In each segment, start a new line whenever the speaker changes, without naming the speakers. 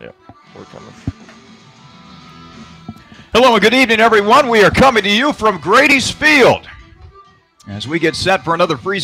Yep, we're coming.
Hello and good evening, everyone. We are coming to you from Grady's Field as we get set for another free.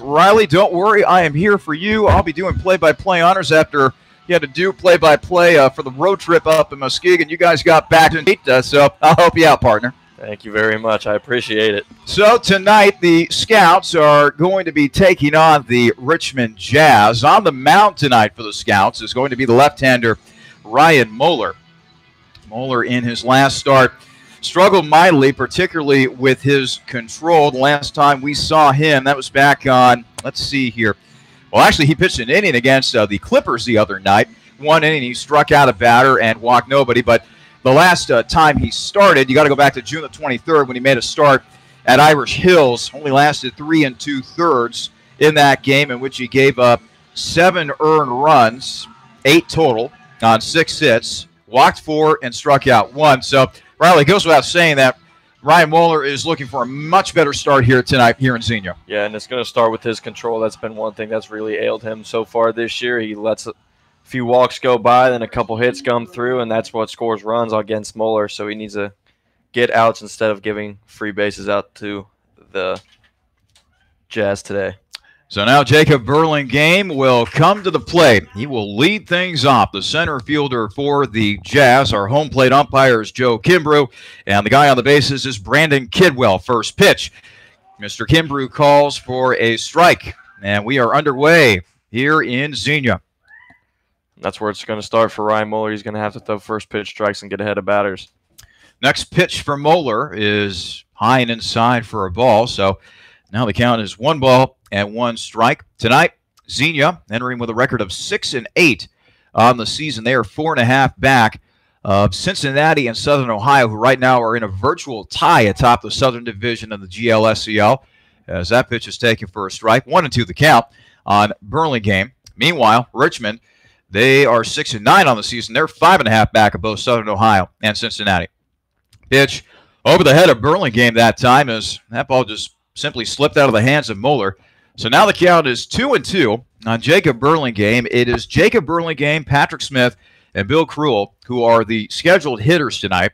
Riley, don't worry, I am here for you. I'll be doing play-by-play honors after you had to do play-by-play for the road trip up in Muskegon. You guys got back to so I'll help you out, partner.
Thank you very much. I appreciate it.
So tonight, the Scouts are going to be taking on the Richmond Jazz. On the mound tonight for the Scouts is going to be the left-hander Ryan Moeller. Moeller, in his last start, struggled mightily, particularly with his control. The last time we saw him, that was back on, let's see here. Well, actually, he pitched an inning against the Clippers the other night. One inning, he struck out a batter and walked nobody. But the last time he started, you got to go back to June the 23rd when he made a start at Irish Hills. Only lasted 3 2/3 in that game, in which he gave up 7 earned runs, 8 total on 6 hits, walked 4, and struck out 1. So, Riley, it goes without saying that Ryan Moeller is looking for a much better start here tonight here in Xenia.
Yeah, and it's going to start with his control. That's been one thing that's really ailed him so far this year. He lets a few walks go by, then a couple hits come through, and that's what scores runs against Moeller. So he needs to get outs instead of giving free bases out to the Jazz today.
So now Jacob Burlingame will come to the plate. He will lead things off. The center fielder for the Jazz. Our home plate umpire is Joe Kimbrough, and the guy on the bases is Brandon Kidwell. First pitch. Mr. Kimbrough calls for a strike, and we are underway here in Xenia.
That's where it's going to start for Ryan Moeller. He's going to have to throw first pitch strikes and get ahead of batters.
Next pitch for Moeller is high and inside for a ball, so now the count is 1 ball and 1 strike. Tonight, Xenia entering with a record of 6-8 on the season. They are 4.5 back of Cincinnati and Southern Ohio, who right now are in a virtual tie atop the Southern Division of the GLSCL. As that pitch is taken for a strike, 1-2 the count on Burlingame. Meanwhile, Richmond, they are 6-9 on the season. They're 5.5 back of both Southern Ohio and Cincinnati. Pitch over the head of Burlingame that time as that ball just simply slipped out of the hands of Moeller. So now the count is 2-2 on Jacob Burlingame. It is Jacob Burlingame, Patrick Smith, and Bill Cruel who are the scheduled hitters tonight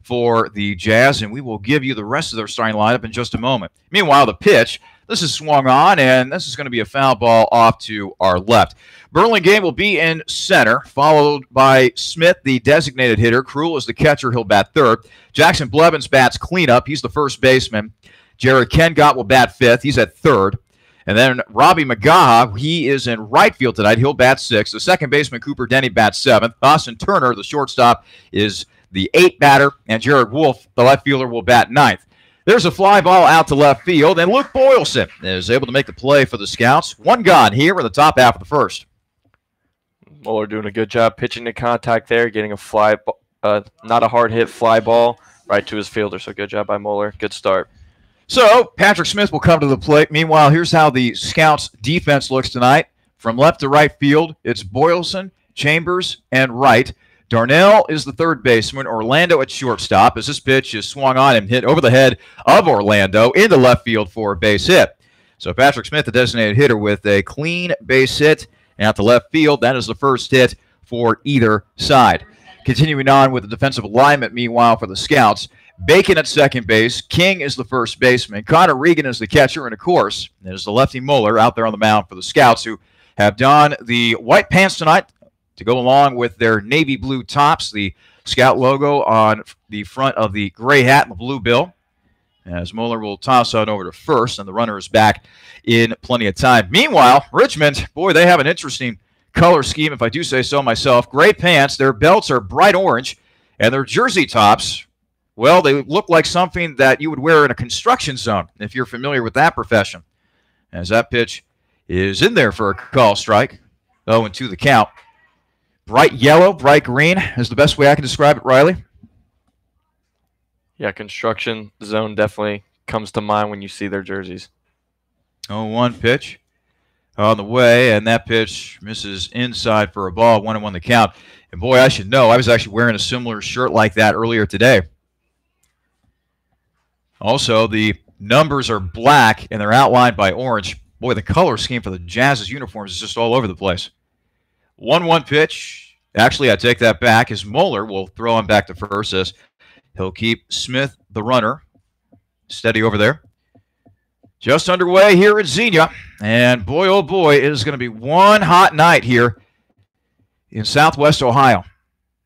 for the Jazz, and we will give you the rest of their starting lineup in just a moment. Meanwhile, the pitch, this is swung on, and this is going to be a foul ball off to our left. Burlingame will be in center, followed by Smith, the designated hitter. Cruel is the catcher. He'll bat third. Jackson Blevins bats cleanup. He's the first baseman. Jared Kengott will bat fifth. He's at third. And then Robbie McGaha, he is in right field tonight. He'll bat sixth. The second baseman, Cooper Denny, bats seventh. Austin Turner, the shortstop, is the eighth batter. And Jared Wolf, the left fielder, will bat ninth. There's a fly ball out to left field. And Luke Boylston is able to make the play for the Scouts. 1 gone here in the top half of the first.
Moeller doing a good job pitching to contact there, getting a fly, not a hard hit fly ball right to his fielder. So good job by Moeller. Good start.
So Patrick Smith will come to the plate. Meanwhile, here's how the Scouts defense looks tonight. From left to right field, it's Boylston, Chambers, and Wright. Darnell is the third baseman. Orlando at shortstop as this pitch is swung on and hit over the head of Orlando into left field for a base hit. So Patrick Smith, the designated hitter, with a clean base hit out to left field. That is the first hit for either side. Continuing on with the defensive alignment, meanwhile, for the Scouts, Bacon at second base. King is the first baseman. Connor Regan is the catcher. And, of course, there's the lefty Moeller out there on the mound for the Scouts, who have donned the white pants tonight to go along with their navy blue tops, the Scout logo on the front of the gray hat and the blue bill. As Moeller will toss out over to first, and the runner is back in plenty of time. Meanwhile, Richmond, boy, they have an interesting color scheme, if I do say so myself. Gray pants, their belts are bright orange, and their jersey tops, well, they look like something that you would wear in a construction zone, if you're familiar with that profession. As that pitch is in there for a call strike. 0-2 the count. Bright yellow, bright green is the best way I can describe it, Riley.
Yeah, construction zone definitely comes to mind when you see their jerseys.
0-1 pitch on the way, and that pitch misses inside for a ball. 1-1 the count. And boy, I should know, I was actually wearing a similar shirt like that earlier today. Also, the numbers are black and they're outlined by orange. Boy, the color scheme for the Jazz's uniforms is just all over the place. 1-1 pitch. Actually, I take that back, as Moeller will throw him back to first as he'll keep Smith, the runner, steady over there. Just underway here at Xenia. And boy, oh boy, it is going to be one hot night here in Southwest Ohio.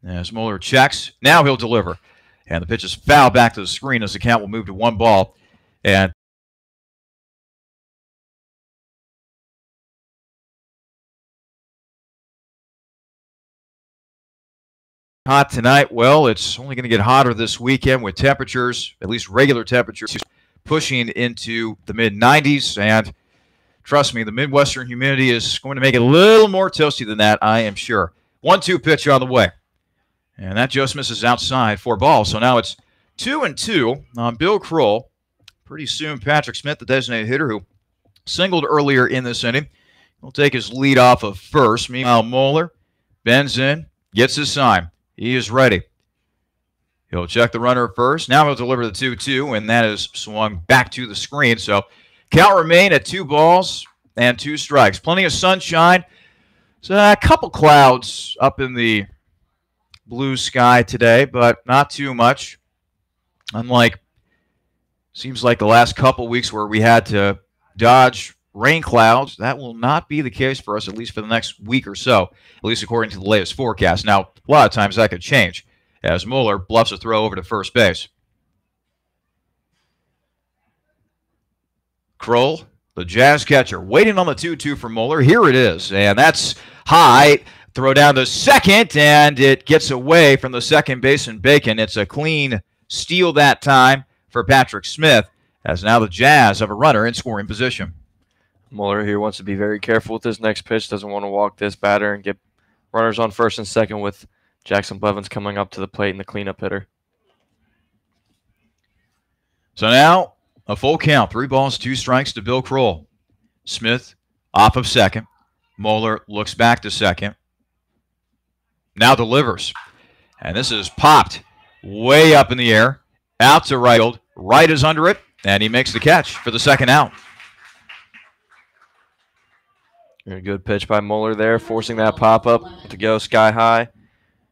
As Moeller checks, now he'll deliver. And the pitch is fouled back to the screen as the count will move to 1 ball. And hot tonight. Well, it's only going to get hotter this weekend with temperatures, at least regular temperatures, pushing into the mid-90s. And trust me, the Midwestern humidity is going to make it a little more toasty than that, I am sure. 1-2 pitch on the way. And that just misses outside 4 balls. So now it's 2-2 on Bill Kroll. Pretty soon, Patrick Smith, the designated hitter who singled earlier in this inning, will take his lead off of first. Meanwhile, Moeller bends in, gets his sign. He is ready. He'll check the runner first. Now he'll deliver the 2-2, and that is swung back to the screen. So count remain at 2 balls and 2 strikes. Plenty of sunshine. So a couple clouds up in the blue sky today, but not too much. Unlike, seems like the last couple weeks where we had to dodge rain clouds, that will not be the case for us, at least for the next week or so, at least according to the latest forecast. Now, a lot of times that could change as Moeller bluffs a throw over to first base. Kroll, the Jazz catcher, waiting on the 2-2 for Moeller. Here it is, and that's high. Throw down to second, and it gets away from the second baseman, Bacon. It's a clean steal that time for Patrick Smith, as now the Jazz have a runner in scoring position.
Moeller here wants to be very careful with this next pitch. Doesn't want to walk this batter and get runners on first and second with Jackson Blevins coming up to the plate and the cleanup hitter.
So now a full count. 3 balls, 2 strikes to Bill Kroll. Smith off of second. Moeller looks back to second. Now delivers. And this is popped way up in the air. Out to right field. Right is under it. And he makes the catch for the second out.
A good pitch by Moeller there, forcing that pop-up to go sky high.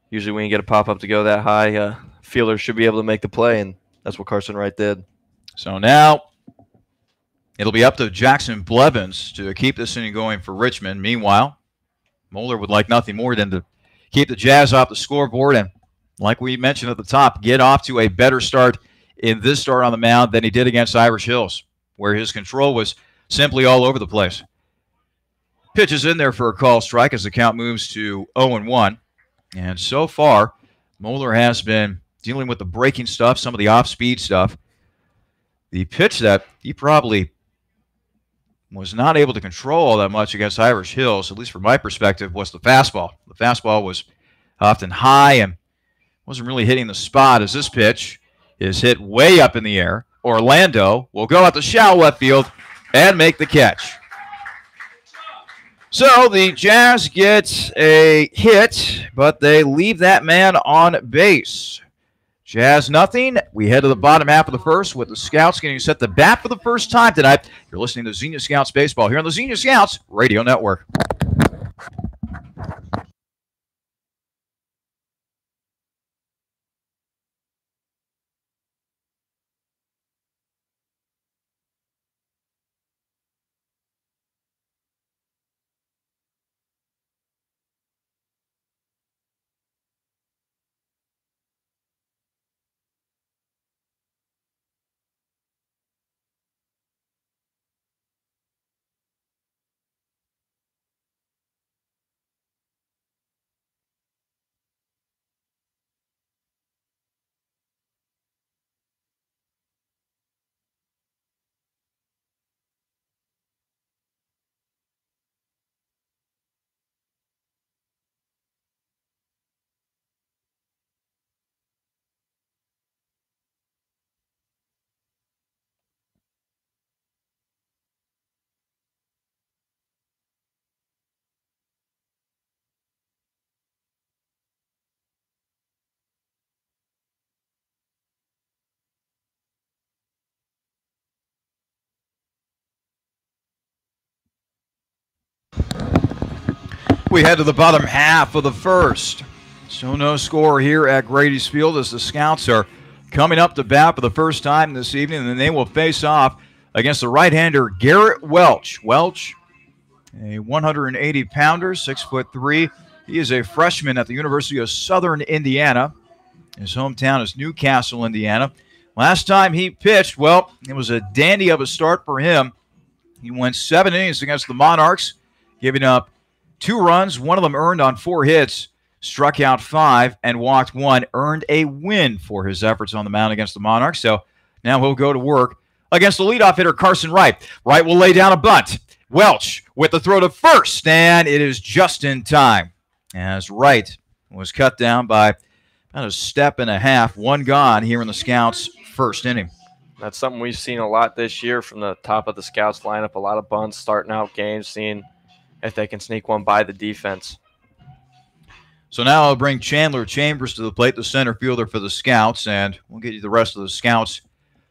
Usually when you get a pop-up to go that high, fielders should be able to make the play, and that's what Carson Wright did.
So now it'll be up to Jackson Blevins to keep this inning going for Richmond. Meanwhile, Moeller would like nothing more than to keep the Jazz off the scoreboard and, like we mentioned at the top, get off to a better start in this start on the mound than he did against Irish Hills, where his control was simply all over the place. Pitch is in there for a call strike as the count moves to 0-1. And so far, Moeller has been dealing with the breaking stuff, some of the off-speed stuff. The pitch that he probably was not able to control all that much against Irish Hills, at least from my perspective, was the fastball. The fastball was often high and wasn't really hitting the spot, as this pitch is hit way up in the air. Orlando will go out to shallow left field and make the catch. So the Jazz get a hit, but they leave that man on base. Jazz nothing. We head to the bottom half of the first with the Scouts getting set to bat for the first time tonight. You're listening to Xenia Scouts Baseball here on the Xenia Scouts Radio Network. We head to the bottom half of the first. So no score here at Grady's Field as the Scouts are coming up to bat for the first time this evening, and then they will face off against the right-hander Garrett Welch. Welch, a 180-pounder, 6'3". He is a freshman at the University of Southern Indiana. His hometown is Newcastle, Indiana. Last time he pitched, well, it was a dandy of a start for him. He went 7 innings against the Monarchs, giving up 2 runs, one of them earned on 4 hits, struck out 5, and walked 1, earned a win for his efforts on the mound against the Monarchs. So now he'll go to work against the leadoff hitter, Carson Wright. Wright will lay down a bunt. Welch with the throw to first, and it is just in time as Wright was cut down by about a step and a half, 1 gone here in the Scouts' first inning.
That's something we've seen a lot this year from the top of the Scouts lineup, a lot of bunts starting out games, seeing if they can sneak one by the defense.
So now I'll bring Chandler Chambers to the plate, the center fielder for the Scouts, and we'll get you the rest of the Scouts'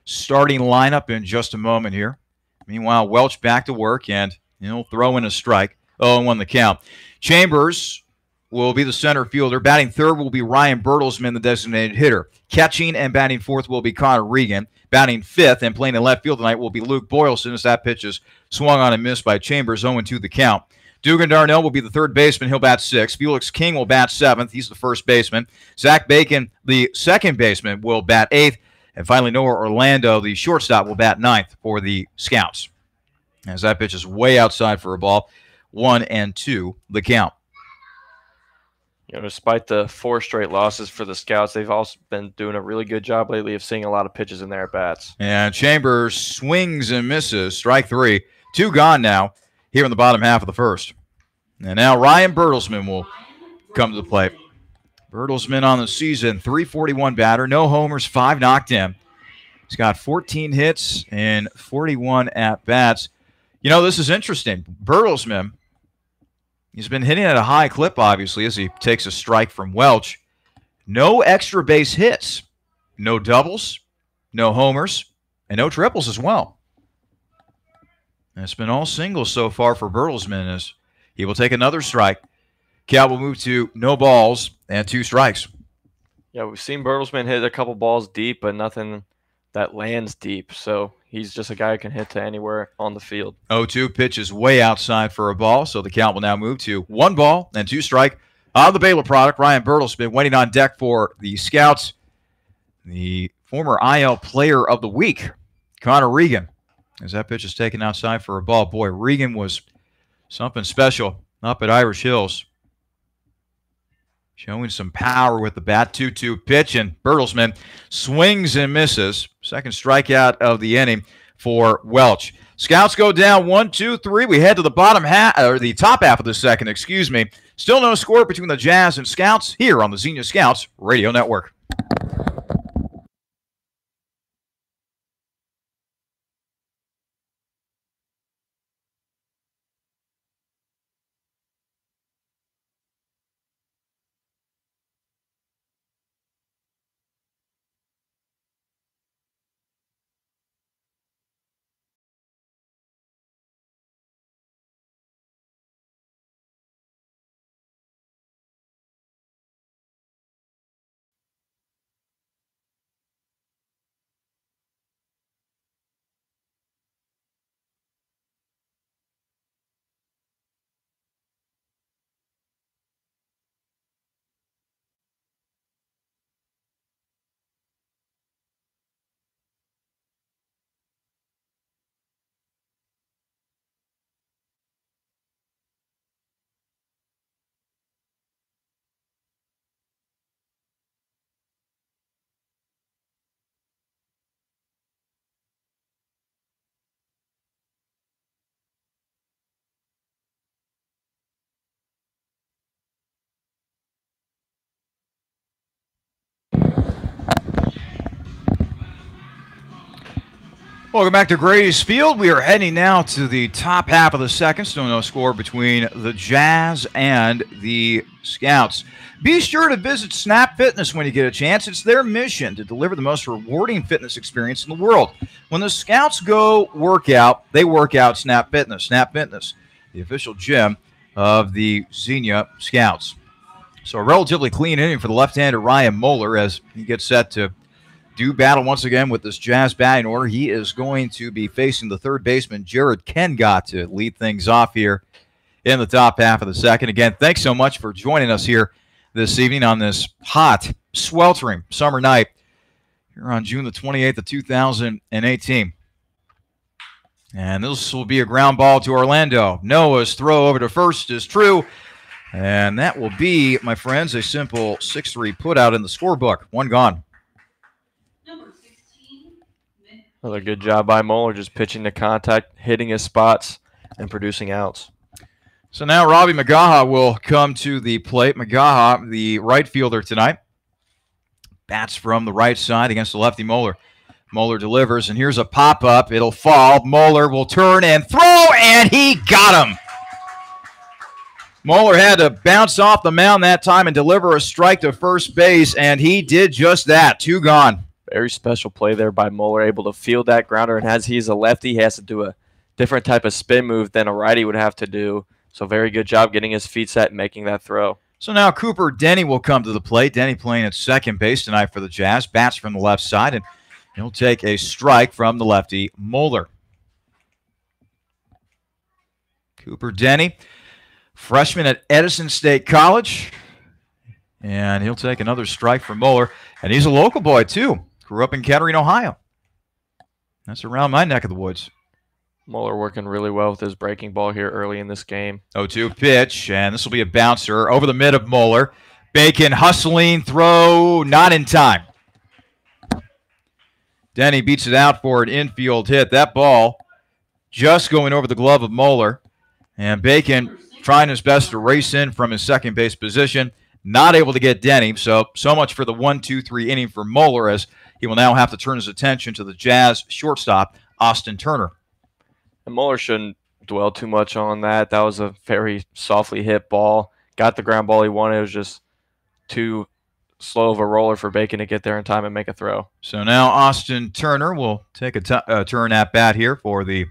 starting lineup in just a moment here. Meanwhile, Welch back to work, and he'll throw in a strike. 0-1 the count. Chambers will be the center fielder. Batting third will be Ryan Bertelsmann, the designated hitter. Catching and batting fourth will be Connor Regan. Batting fifth and playing in left field tonight will be Luke Boylston, as that pitch is swung on and missed by Chambers. 0-2 the count. Dugan Darnell will be the third baseman. He'll bat sixth. Felix King will bat seventh. He's the first baseman. Zach Bacon, the second baseman, will bat eighth. And finally, Noah Orlando, the shortstop, will bat ninth for the Scouts. As that pitch is way outside for a ball. 1-2 the count.
You know, despite the 4 straight losses for the Scouts, they've also been doing a really good job lately of seeing a lot of pitches in their at-bats.
And Chambers swings and misses. Strike 3. 2 gone now here in the bottom half of the first. And now Ryan Bertelsmann will come to the plate. Bertelsmann on the season, .341 batter, no homers, 5 knocked in. He's got 14 hits and 41 at-bats. You know, this is interesting. Bertelsmann, he's been hitting at a high clip, obviously, as he takes a strike from Welch. No extra base hits, no doubles, no homers, and no triples as well. And it's been all singles so far for Bertelsmann, as he will take another strike. Cal will move to no balls and 2 strikes.
Yeah, we've seen Bertelsmann hit a couple balls deep, but nothing that lands deep. So he's just a guy who can hit to anywhere on the field.
0-2 pitch is way outside for a ball, so the count will now move to 1 ball and 2 strike. On the Baylor product, Ryan Bertelsmann waiting on deck for the Scouts. The former IL Player of the Week, Connor Regan, as that pitch is taken outside for a ball. Boy, Regan was something special up at Irish Hills. Showing some power with the bat. 2-2 pitch, and Bertelsmann swings and misses. Second strikeout of the inning for Welch. Scouts go down 1-2-3. We head to the bottom half, or the top half of the second, excuse me. Still no score between the Jazz and Scouts here on the Xenia Scouts Radio Network. Welcome back to Grady's Field. We are heading now to the top half of the second. Still no score between the Jazz and the Scouts. Be sure to visit Snap Fitness when you get a chance. It's their mission to deliver the most rewarding fitness experience in the world. When the Scouts go work out, they work out Snap Fitness. Snap Fitness, the official gym of the Xenia Scouts. So a relatively clean inning for the left-hander Ryan Moeller as he gets set to do battle once again with this Jazz batting order. He is going to be facing the third baseman Jared Kengott to lead things off here in the top half of the second. Again, thanks so much for joining us here this evening on this hot, sweltering summer night here on June the 28th of 2018. And this will be a ground ball to Orlando. Noah's throw over to first is true. And that will be, my friends, a simple 6-3 putout in the scorebook. One gone.
Another good job by Moeller, just pitching to contact, hitting his spots, and producing outs.
So now Robbie McGaha will come to the plate. McGaha, the right fielder tonight, bats from the right side against the lefty Moeller. Moeller delivers, and here's a pop-up. It'll fall. Moeller will turn and throw, and he got him. Moeller had to bounce off the mound that time and deliver a strike to first base, and he did just that. 2 gone.
Very special play there by Moeller, able to field that grounder, and as he's a lefty, he has to do a different type of spin move than a righty would have to do. So very good job getting his feet set and making that throw.
So now Cooper Denny will come to the plate. Denny playing at second base tonight for the Jazz. Bats from the left side, and he'll take a strike from the lefty Moeller. Cooper Denny, freshman at Edison State College. And he'll take another strike from Moeller. And he's a local boy, too. Grew up in Kettering, Ohio. That's around my neck of the woods.
Moeller working really well with his breaking ball here early in this game.
0-2 pitch, and this will be a bouncer over the mid of Moeller. Bacon hustling, throw, not in time. Denny beats it out for an infield hit. That ball just going over the glove of Moeller. And Bacon trying his best to race in from his second base position. Not able to get Denny, so much for the 1-2-3 inning for Moeller as he will now have to turn his attention to the Jazz shortstop, Austin Turner.
And Moeller shouldn't dwell too much on that. That was a very softly hit ball. Got the ground ball he wanted. It was just too slow of a roller for Bacon to get there in time and make a throw.
So now Austin Turner will take a turn at bat here for the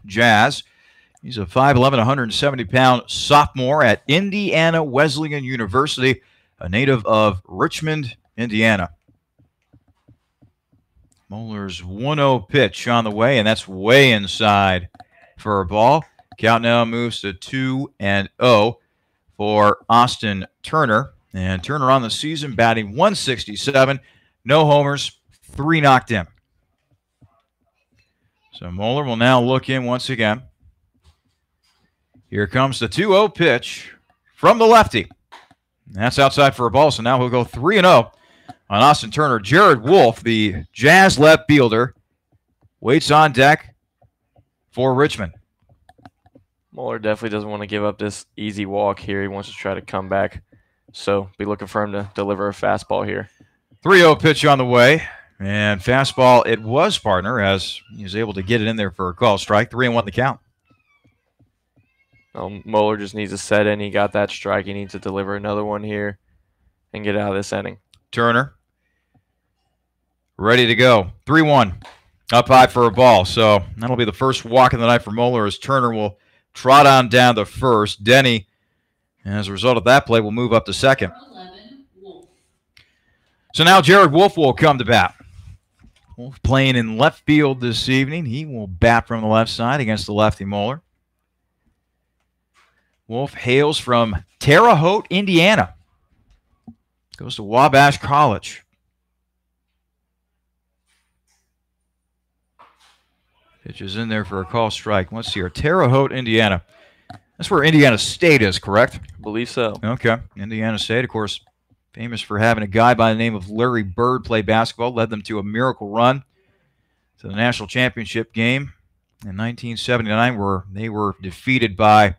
Jazz. He's a 5'11", 170-pound sophomore at Indiana Wesleyan University, a native of Richmond, Indiana. Moeller's 1-0 pitch on the way, and that's way inside for a ball. Count now moves to 2-0 for Austin Turner. And Turner on the season batting 167, no homers, 3 knocked in. So Moeller will now look in once again. Here comes the 2-0 pitch from the lefty. That's outside for a ball, so now he'll go 3-0 on Austin Turner. Jared Wolf, the Jazz left fielder, waits on deck for Richmond.
Moeller definitely doesn't want to give up this easy walk here. He wants to try to come back, so be looking for him to deliver a fastball here.
3-0 pitch on the way, and fastball it was, partner, as he was able to get it in there for a call strike. 3-1 the count.
Moeller just needs to set in. He got that strike. He needs to deliver another one here and get out of this inning.
Turner ready to go. 3-1. Up high for a ball. So that'll be the first walk of the night for Moeller as Turner will trot on down to first. Denny, as a result of that play, will move up to second. So now Jared Wolf will come to bat. Wolf playing in left field this evening. He will bat from the left side against the lefty Moeller. Wolf hails from Terre Haute, Indiana. Goes to Wabash College. Pitch is in there for a call strike. Let's see here. Terre Haute, Indiana. That's where Indiana State is, correct?
I believe so.
Okay. Indiana State, of course, famous for having a guy by the name of Larry Bird play basketball. Led them to a miracle run to the national championship game in 1979 where they were defeated by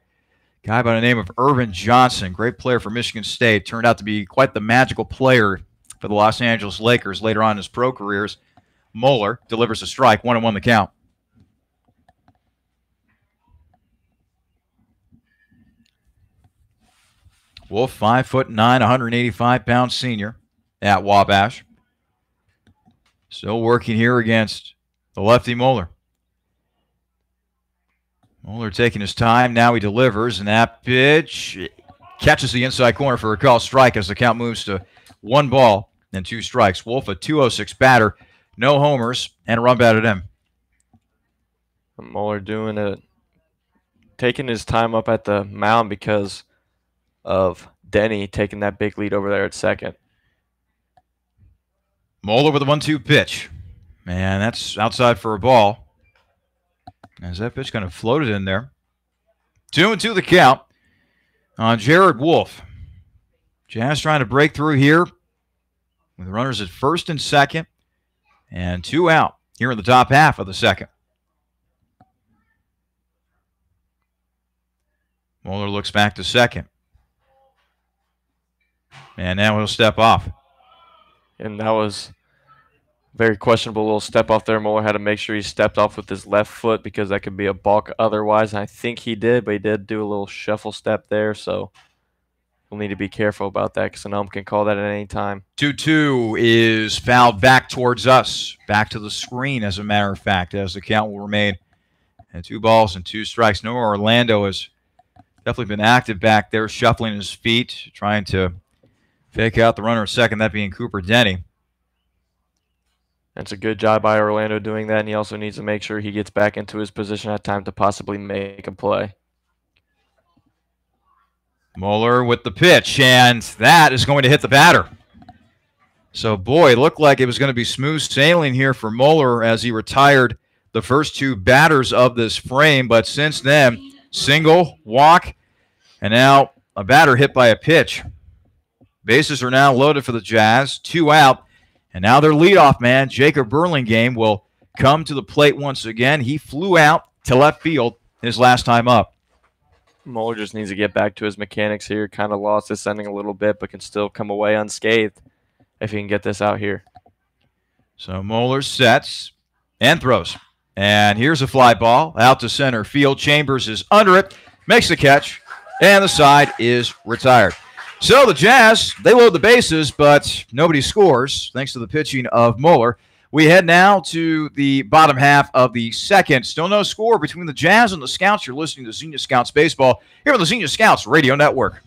guy by the name of Irvin Johnson, great player for Michigan State, turned out to be quite the magical player for the Los Angeles Lakers later on in his pro careers. Moeller delivers a strike, 1-1 the count. Wolf, 5'9", 185-pound senior at Wabash. Still working here against the lefty Moeller. Moeller taking his time. Now he delivers, and that pitch catches the inside corner for a call strike as the count moves to 1 ball and 2 strikes. Wolf, a 206 batter, no homers, and a run batted in.
Moeller doing it, taking his time up at the mound because of Denny taking that big lead over there at second.
Moeller with a 1-2 pitch. Man, that's outside for a ball. As that pitch kind of floated in there. 2-2 the count on Jared Wolf. Jazz trying to break through here with runners at first and second and 2 out here in the top half of the second. Moeller looks back to second. And now he'll step off.
And that was very questionable little step off there. Moeller had to make sure he stepped off with his left foot because that could be a balk otherwise. And I think he did, but he did do a little shuffle step there. So we'll need to be careful about that because an ump can call that at any time.
2-2 is fouled back towards us, back to the screen, as a matter of fact, as the count will remain at 2 balls and 2 strikes. Noah Orlando has definitely been active back there, shuffling his feet, trying to fake out the runner at second, that being Cooper Denny.
It's a good job by Orlando doing that, and he also needs to make sure he gets back into his position at time to possibly make a play.
Moeller with the pitch, and that is going to hit the batter. So, boy, it looked like it was going to be smooth sailing here for Moeller as he retired the first 2 batters of this frame, but since then, single, walk, and now a batter hit by a pitch. Bases are now loaded for the Jazz, 2 out. And now their leadoff man, Jacob Burlingame, will come to the plate once again. He flew out to left field his last time up.
Moeller just needs to get back to his mechanics here. Kind of lost his ending a little bit, but can still come away unscathed if he can get this out here.
So Moeller sets and throws. And here's a fly ball out to center field. Chambers is under it, makes the catch, and the side is retired. So the Jazz, they load the bases, but nobody scores thanks to the pitching of Moeller. We head now to the bottom half of the second. Still no score between the Jazz and the Scouts. You're listening to Xenia Scouts Baseball here on the Xenia Scouts Radio Network.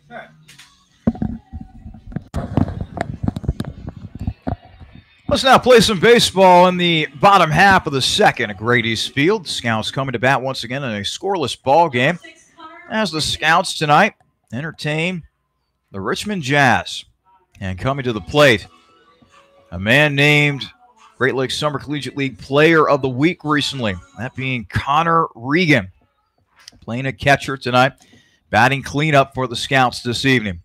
All right. Let's now play some baseball in the bottom half of the second at Great East Field. Scouts coming to bat once again in a scoreless ball game as the Scouts tonight entertain the Richmond Jazz. And coming to the plate, a man named Great Lakes Summer Collegiate League Player of the Week recently, that being Connor Regan, playing a catcher tonight, batting cleanup for the Scouts this evening.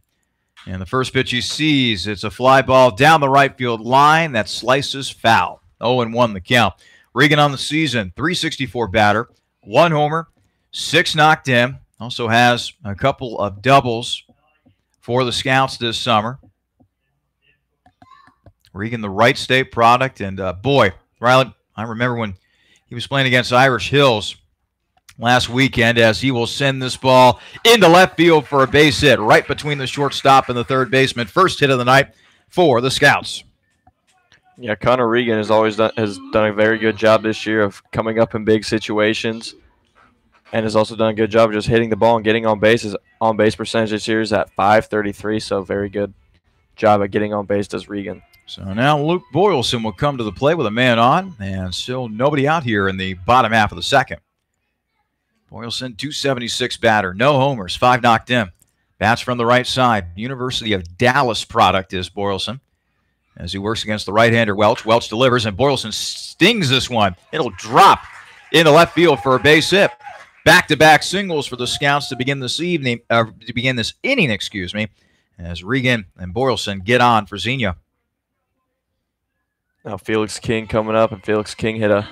And the first pitch he sees, it's a fly ball down the right field line that slices foul. 0-1 the count. Regan on the season, .364 batter, 1 homer, 6 knocked in. Also has a couple of doubles for the Scouts this summer. Regan, the Wright State product. And, boy, Riley, I remember when he was playing against Irish Hills last weekend as he will send this ball into left field for a base hit right between the shortstop and the third baseman. First hit of the night for the Scouts.
Yeah, Connor Regan has done a very good job this year of coming up in big situations, and has also done a good job of just hitting the ball and getting on base. His on base percentage this year is at .533, so very good job at getting on base does Regan.
So now Luke Boylston will come to the plate with a man on, and still nobody out here in the bottom half of the second. Boylston, 276 batter, no homers, 5 knocked in. Bats from the right side. University of Dallas product is Boylston. As he works against the right-hander Welch. Welch delivers, and Boylston stings this one. It'll drop into left field for a base hit. Back-to-back singles for the Scouts to begin this inning, as Regan and Boylston get on for Xenia.
Now Felix King coming up, and Felix King Darnell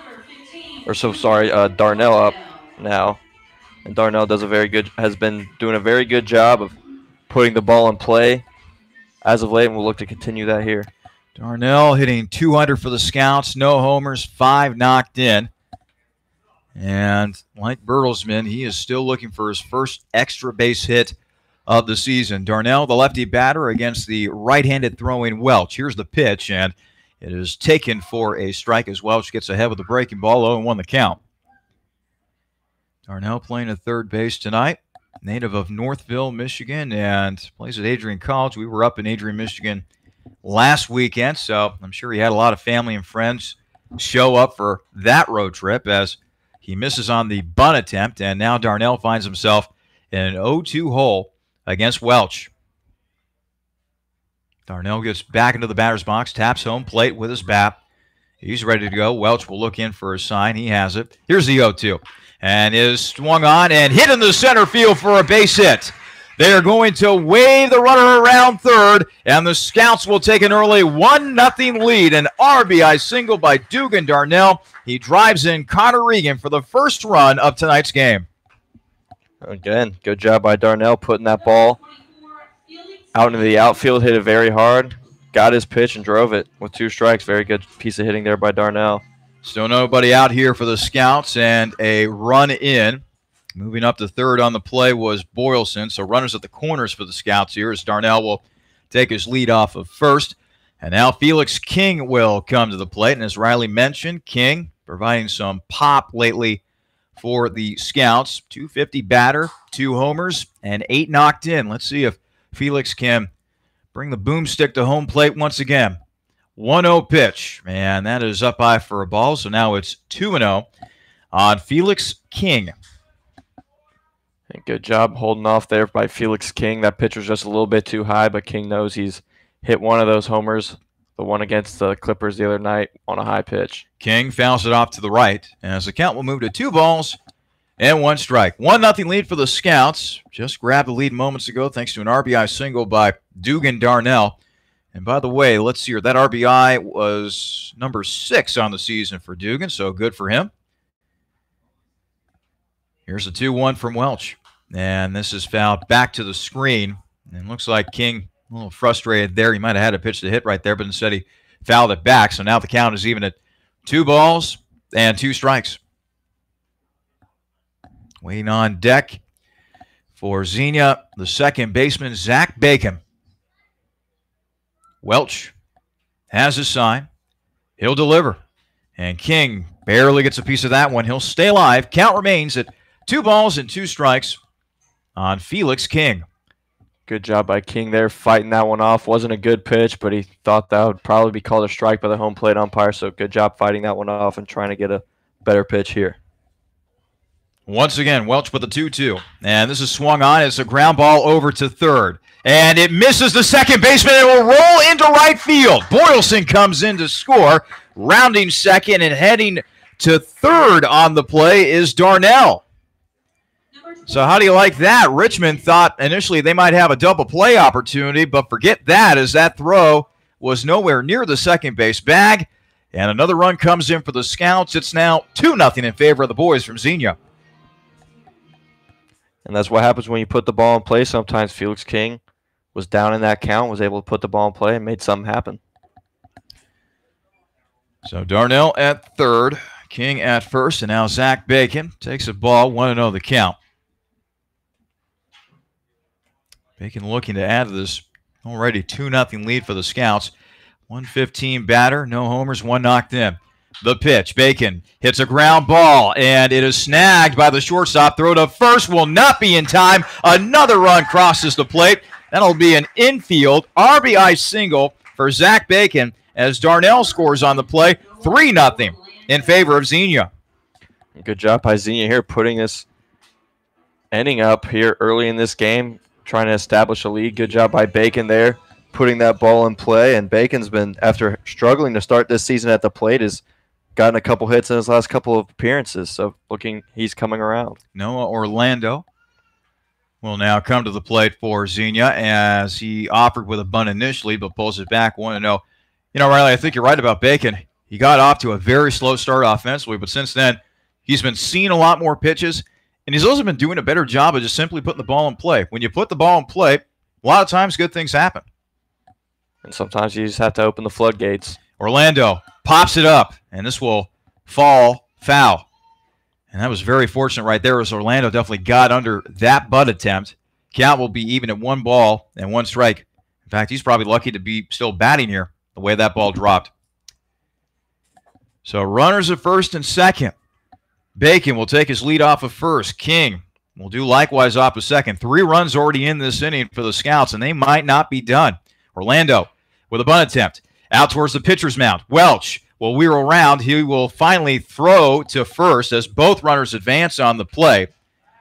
up now, and Darnell has been doing a very good job of putting the ball in play as of late, and we'll look to continue that here.
Darnell hitting 200 for the Scouts, no homers, 5 knocked in. And like Bertelsmann, he is still looking for his first extra base hit of the season. Darnell, the lefty batter, against the right-handed throwing Welch. Here's the pitch, and it is taken for a strike as Welch gets ahead with the breaking ball, 0-1 the count. Darnell playing at third base tonight, native of Northville, Michigan, and plays at Adrian College. We were up in Adrian, Michigan last weekend, so I'm sure he had a lot of family and friends show up for that road trip as he misses on the bunt attempt, and now Darnell finds himself in an 0-2 hole against Welch. Darnell gets back into the batter's box, taps home plate with his bat. He's ready to go. Welch will look in for a sign. He has it. Here's the 0-2. And is swung on and hit in the center field for a base hit. They are going to wave the runner around third, and the Scouts will take an early 1-0 lead. An RBI single by Dugan Darnell. He drives in Connor Regan for the first run of tonight's game.
Again, good job by Darnell putting that ball out into the outfield, hit it very hard, got his pitch and drove it with 2 strikes. Very good piece of hitting there by Darnell.
Still nobody out here for the Scouts, and a run in. Moving up to third on the play was Boylston, so runners at the corners for the Scouts here as Darnell will take his lead off of first. And now Felix King will come to the plate, and as Riley mentioned, King providing some pop lately for the Scouts. 250 batter, 2 homers, and 8 knocked in. Let's see if Felix can bring the boomstick to home plate once again. 1-0 pitch, and that is up high for a ball, so now it's 2-0 on Felix King.
Good job holding off there by Felix King. That pitch was just a little bit too high, but King knows he's hit one of those homers, the one against the Clippers the other night, on a high pitch.
King fouls it off to the right, as the count will move to 2 balls and 1 strike. 1-0 lead for the Scouts. Just grabbed the lead moments ago thanks to an RBI single by Dugan Darnell. And by the way, let's see here. That RBI was number 6 on the season for Dugan, so good for him. Here's a 2-1 from Welch. And this is fouled back to the screen. And looks like King a little frustrated there. He might have had a pitch to hit right there, but instead he fouled it back. So now the count is even at 2 balls and 2 strikes. Waiting on deck for Xenia, the second baseman, Zach Bacon. Welch has his sign. He'll deliver. And King barely gets a piece of that one. He'll stay alive. Count remains at 2 balls and 2 strikes on Felix King.
Good job by King there, fighting that one off. Wasn't a good pitch, but he thought that would probably be called a strike by the home plate umpire, so good job fighting that one off and trying to get a better pitch here.
Once again, Welch with the 2-2. And this is swung on. It's a ground ball over to third. And it misses the second baseman. It will roll into right field. Boylston comes in to score. Rounding second and heading to third on the play is Darnell. So how do you like that? Richmond thought initially they might have a double play opportunity, but forget that, as that throw was nowhere near the second base bag. And another run comes in for the Scouts. It's now 2-0 in favor of the boys from Xenia.
And that's what happens when you put the ball in play. Sometimes Felix King was down in that count, was able to put the ball in play and made something happen.
So Darnell at third, King at first, and now Zach Bacon takes a ball, 1-0 the count. Bacon looking to add to this already 2-0 lead for the Scouts. 115 batter, no homers, one knocked in. The pitch, Bacon hits a ground ball, and it is snagged by the shortstop. Throw to first will not be in time. Another run crosses the plate. That'll be an infield RBI single for Zach Bacon as Darnell scores on the play. 3-0 in favor of Xenia.
Good job by Xenia here, putting this inning up here early in this game, trying to establish a lead. Good job by Bacon there, putting that ball in play. And Bacon's been, after struggling to start this season at the plate, has gotten a couple hits in his last couple of appearances. So he's coming around.
Noah Orlando will now come to the plate for Xenia as he offered with a bunt initially, but pulls it back 1-0. You know, Riley, I think you're right about Bacon. He got off to a very slow start offensively, but since then he's been seeing a lot more pitches, and he's also been doing a better job of just simply putting the ball in play. When you put the ball in play, a lot of times good things happen.
And sometimes you just have to open the floodgates.
Orlando pops it up, and this will fall foul. And that was very fortunate right there as Orlando definitely got under that butt attempt. Count will be even at 1 ball and 1 strike. In fact, he's probably lucky to be still batting here the way that ball dropped. So runners at first and second. Bacon will take his lead off of first. King will do likewise off of second. 3 runs already in this inning for the Scouts, and they might not be done. Orlando with a bunt attempt. Out towards the pitcher's mound. Welch will wheel around. He will finally throw to first as both runners advance on the play.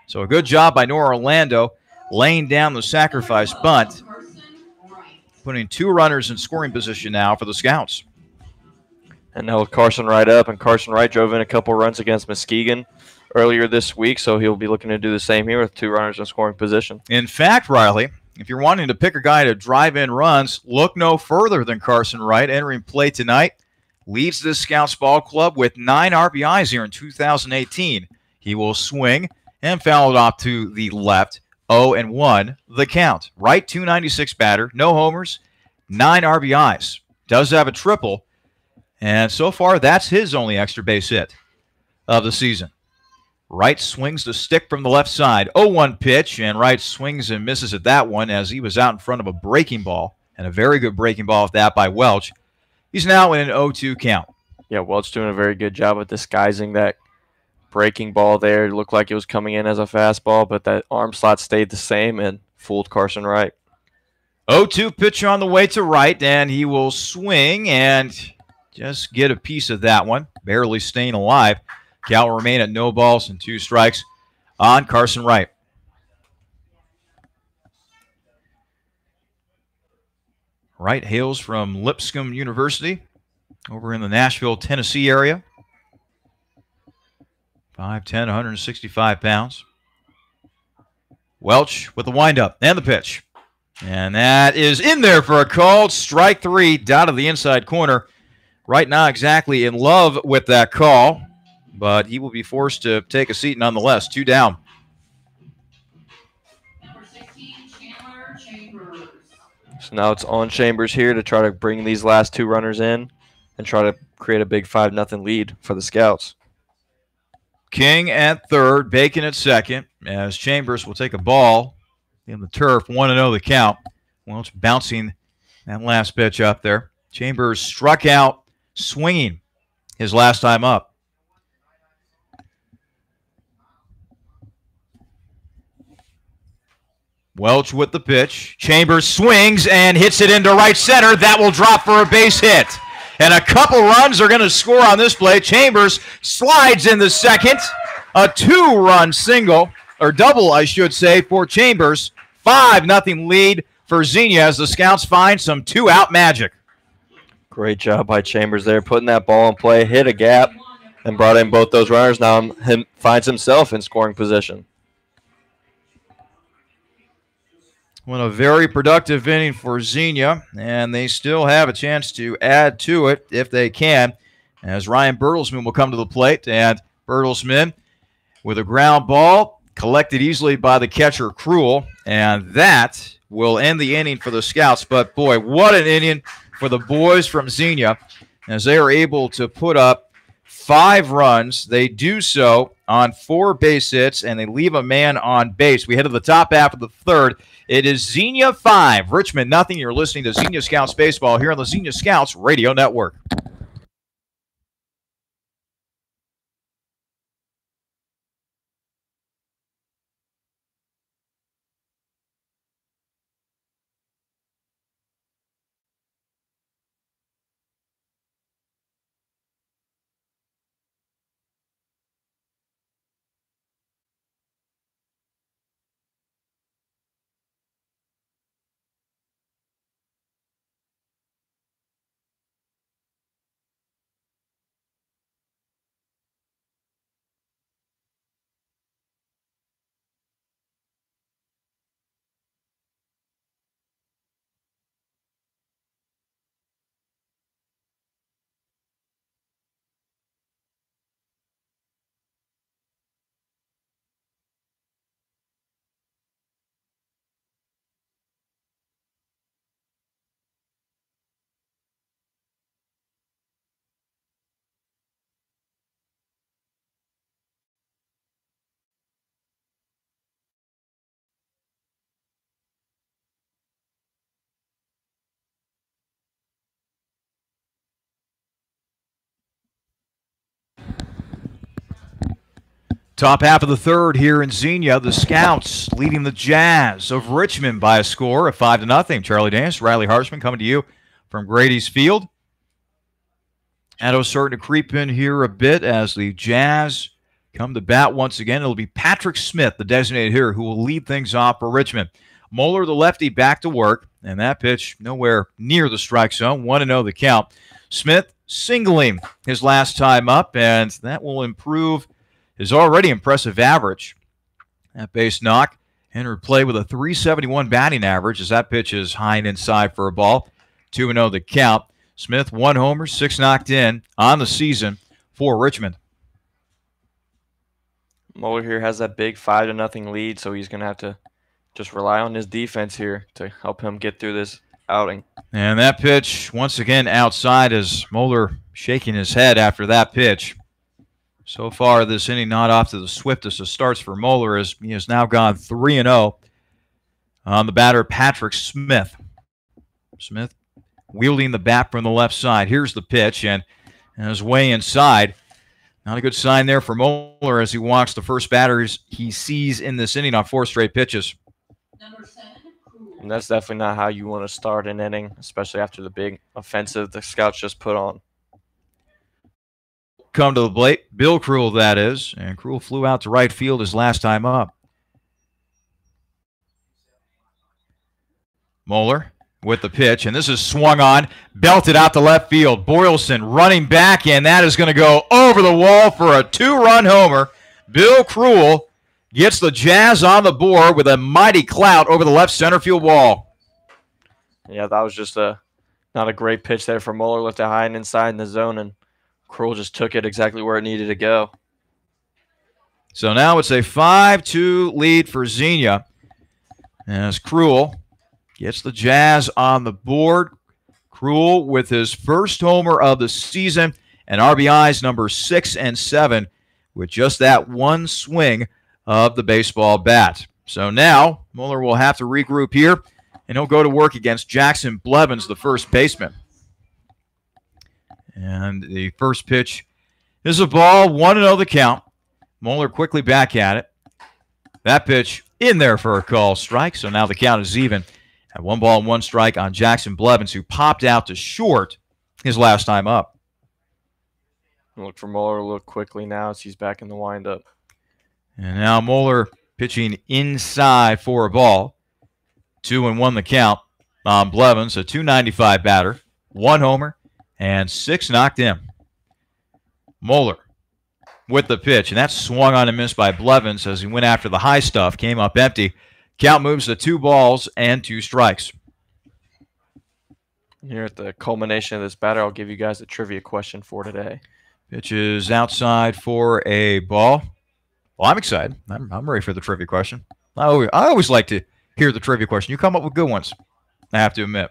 So a good job by Noah Orlando laying down the sacrifice bunt, putting 2 runners in scoring position now for the Scouts.
And now with Carson Wright up, and Carson Wright drove in a couple runs against Muskegon earlier this week, so he'll be looking to do the same here with 2 runners in scoring position.
In fact, Riley, if you're wanting to pick a guy to drive in runs, look no further than Carson Wright. Entering play tonight, leads this Scouts ball club with 9 RBIs here in 2018. He will swing and foul it off to the left. 0-1 the count. Wright, 296 batter, no homers, 9 RBIs. Does have a triple, and so far that's his only extra base hit of the season. Wright swings the stick from the left side. 0-1 pitch, and Wright swings and misses at that one as he was out in front of a breaking ball, and a very good breaking ball at that by Welch. He's now in an 0-2 count.
Yeah, Welch doing a very good job of disguising that breaking ball there. It looked like it was coming in as a fastball, but that arm slot stayed the same and fooled Carson Wright.
0-2 pitch on the way to Wright, and he will swing and just get a piece of that one, barely staying alive. Count will remain at no balls and 2 strikes on Carson Wright. Wright hails from Lipscomb University over in the Nashville, Tennessee area. 5'10", 165 pounds. Welch with the windup and the pitch. And that is in there for a called strike 3 down to the inside corner. Wright not exactly in love with that call, but he will be forced to take a seat nonetheless. 2 down.
Number 16, Chandler Chambers.
So now it's on Chambers here to try to bring these last 2 runners in and try to create a big 5-0 lead for the Scouts.
King at third, Bacon at second, as Chambers will take a ball in the turf. 1-0 the count. Welch bouncing that last pitch up there. Chambers struck out swinging his last time up. Welch with the pitch. Chambers swings and hits it into right center. That will drop for a base hit. And a couple runs are going to score on this play. Chambers slides in the second. A 2-run single, or double, I should say, for Chambers. 5-0 lead for Xenia as the Scouts find some 2-out magic.
Great job by Chambers there, putting that ball in play, hit a gap, and brought in both those runners. Now he finds himself in scoring position.
Well, a very productive inning for Xenia, and they still have a chance to add to it if they can, as Ryan Bertelsman will come to the plate, and Bertelsman with a ground ball collected easily by the catcher Cruel, and that will end the inning for the Scouts. But, boy, what an inning for the boys from Xenia as they are able to put up 5 runs. They do so on 4 base hits, and they leave a man on base. We head to the top half of the third. It is Xenia 5, Richmond nothing. You're listening to Xenia Scouts Baseball here on the Xenia Scouts Radio Network. Top half of the third here in Xenia. The Scouts leading the Jazz of Richmond by a score of 5-0. Charlie Dance, Riley Harshman coming to you from Grady's Field. Addo's starting to creep in here a bit as the Jazz come to bat once again. It'll be Patrick Smith, the designated hitter, who will lead things off for Richmond. Moeller, the lefty, back to work, and that pitch nowhere near the strike zone. 1-0 the count. Smith singling his last time up, and that will improve his already impressive average. That base knock entered play with a .371 batting average as that pitch is high and inside for a ball. 2-0 the count. Smith 1 homer, 6 knocked in on the season for Richmond.
Moeller here has that big 5-0 lead, so he's going to have to just rely on his defense here to help him get through this outing.
And that pitch once again outside as Moeller shaking his head after that pitch. So far, this inning not off to the swiftest of starts for Moeller as he has now gone 3-0 on the batter, Patrick Smith. Smith wielding the bat from the left side. Here's the pitch, and his way inside. Not a good sign there for Moeller as he walks the first batters he sees in this inning on 4 straight pitches.
And that's definitely not how you want to start an inning, especially after the big offensive the Scouts just put on.
Come to the plate, Bill Krul, that is, and Krul flew out to right field his last time up. Moeller with the pitch, and this is swung on, belted out to left field. Boylston running back, and that is going to go over the wall for a 2-run homer. Bill Krul gets the Jazz on the board with a mighty clout over the left center field wall.
Yeah, that was just not a great pitch there for Moeller. Left it high and inside in the zone, and Krul just took it exactly where it needed to go.
So now it's a 5-2 lead for Xenia as Krul gets the Jazz on the board. Krul with his first homer of the season and RBIs number 6 and 7 with just that one swing of the baseball bat. So now Moeller will have to regroup here, and he'll go to work against Jackson Blevins, the first baseman. And the first pitch is a ball, 1-0 the count. Moeller quickly back at it. That pitch in there for a call strike, so now the count is even at 1 ball and 1 strike on Jackson Blevins, who popped out to short his last time up.
Look for Moeller a little quickly now as he's back in the windup.
And now Moeller pitching inside for a ball. 2-1 the count on Blevins, a .295 batter, 1 homer, and 6 knocked in. Moeller with the pitch, and that's swung on and missed by Blevins as he went after the high stuff, came up empty. Count moves to 2 balls and 2 strikes.
Here at the culmination of this batter, I'll give you guys a trivia question for today.
Pitch is outside for a ball. Well, I'm excited. I'm ready for the trivia question. I always like to hear the trivia question. You come up with good ones, I have to admit.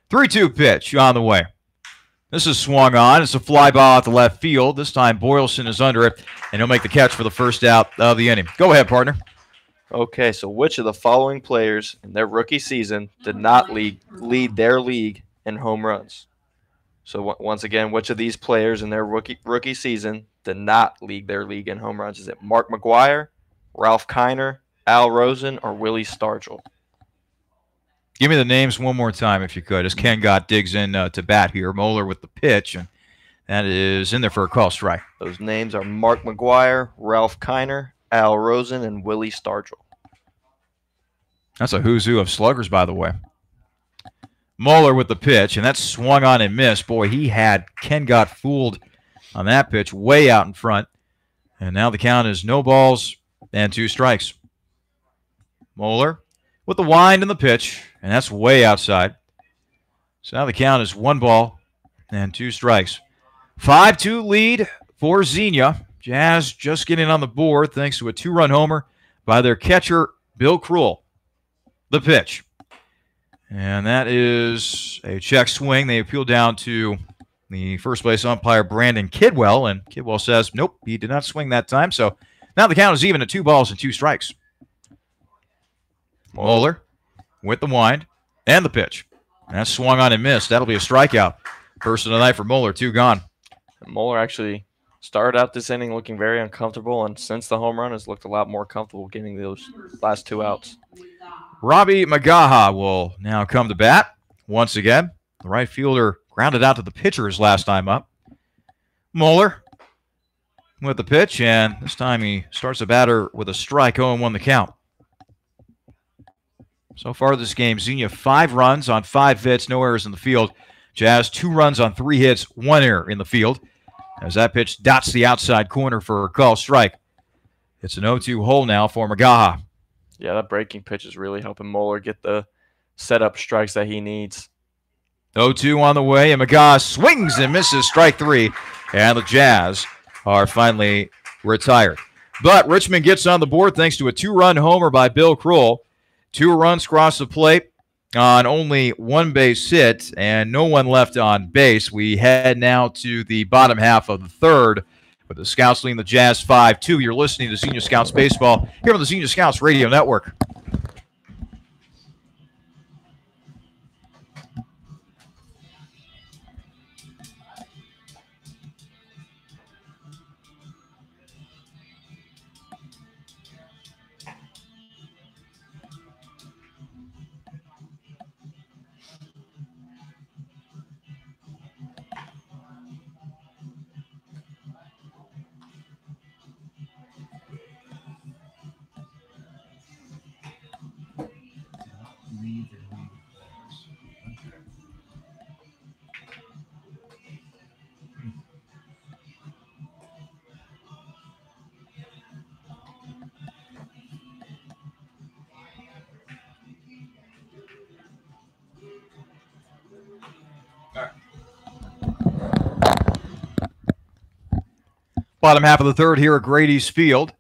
3-2 pitch on the way. This is swung on. It's a fly ball at the left field. This time Boylston is under it, and he'll make the catch for the first out of the inning. Go ahead, partner.
Okay, so which of the following players in their rookie season did not lead their league in home runs? So once again, which of these players in their rookie season did not lead their league in home runs? Is it Mark McGwire, Ralph Kiner, Al Rosen, or Willie Stargell?
Give me the names one more time if you could, as Ken Gott digs in to bat here. Moeller with the pitch, and that is in there for a call strike.
Those names are Mark McGwire, Ralph Kiner, Al Rosen, and Willie Stargell.
That's a who's who of sluggers, by the way. Moeller with the pitch, and that's swung on and missed. Boy, he had Ken Gott fooled on that pitch way out in front. And now the count is no balls and 2 strikes. Moeller with the wind and the pitch, and that's way outside. So now the count is 1 ball and 2 strikes. 5-2 lead for Xenia. Jazz just getting on the board thanks to a 2-run homer by their catcher, Bill Krul. The pitch. And that is a check swing. They appeal down to the first base umpire, Brandon Kidwell, and Kidwell says, nope, he did not swing that time. So now the count is even at 2 balls and 2 strikes. Moeller with the wind and the pitch. And that's swung on and missed. That'll be a strikeout. First of the night for Moeller, 2 gone.
Moeller actually started out this inning looking very uncomfortable, and since the home run has looked a lot more comfortable getting those last 2 outs.
Robbie Magaha will now come to bat once again. The right fielder grounded out to the pitcher his last time up. Moeller with the pitch, and this time he starts the batter with a strike, 0-1 the count. So far this game, Xenia 5 runs on 5 hits, no errors in the field. Jazz 2 runs on 3 hits, 1 error in the field. As that pitch dots the outside corner for a call strike. It's an 0-2 hole now for Magaha.
Yeah, that breaking pitch is really helping Moeller get the setup strikes that he needs.
0-2 on the way, and Magaha swings and misses, strike 3, and the Jazz are finally retired. But Richmond gets on the board thanks to a 2-run homer by Bill Krul. 2 runs cross the plate on only 1 base hit, and no one left on base. We head now to the bottom half of the third, with the Scouts leading the Jazz 5-2. You're listening to Xenia Scouts Baseball here on the Xenia Scouts Radio Network. Bottom half of the third here at Grady's Field.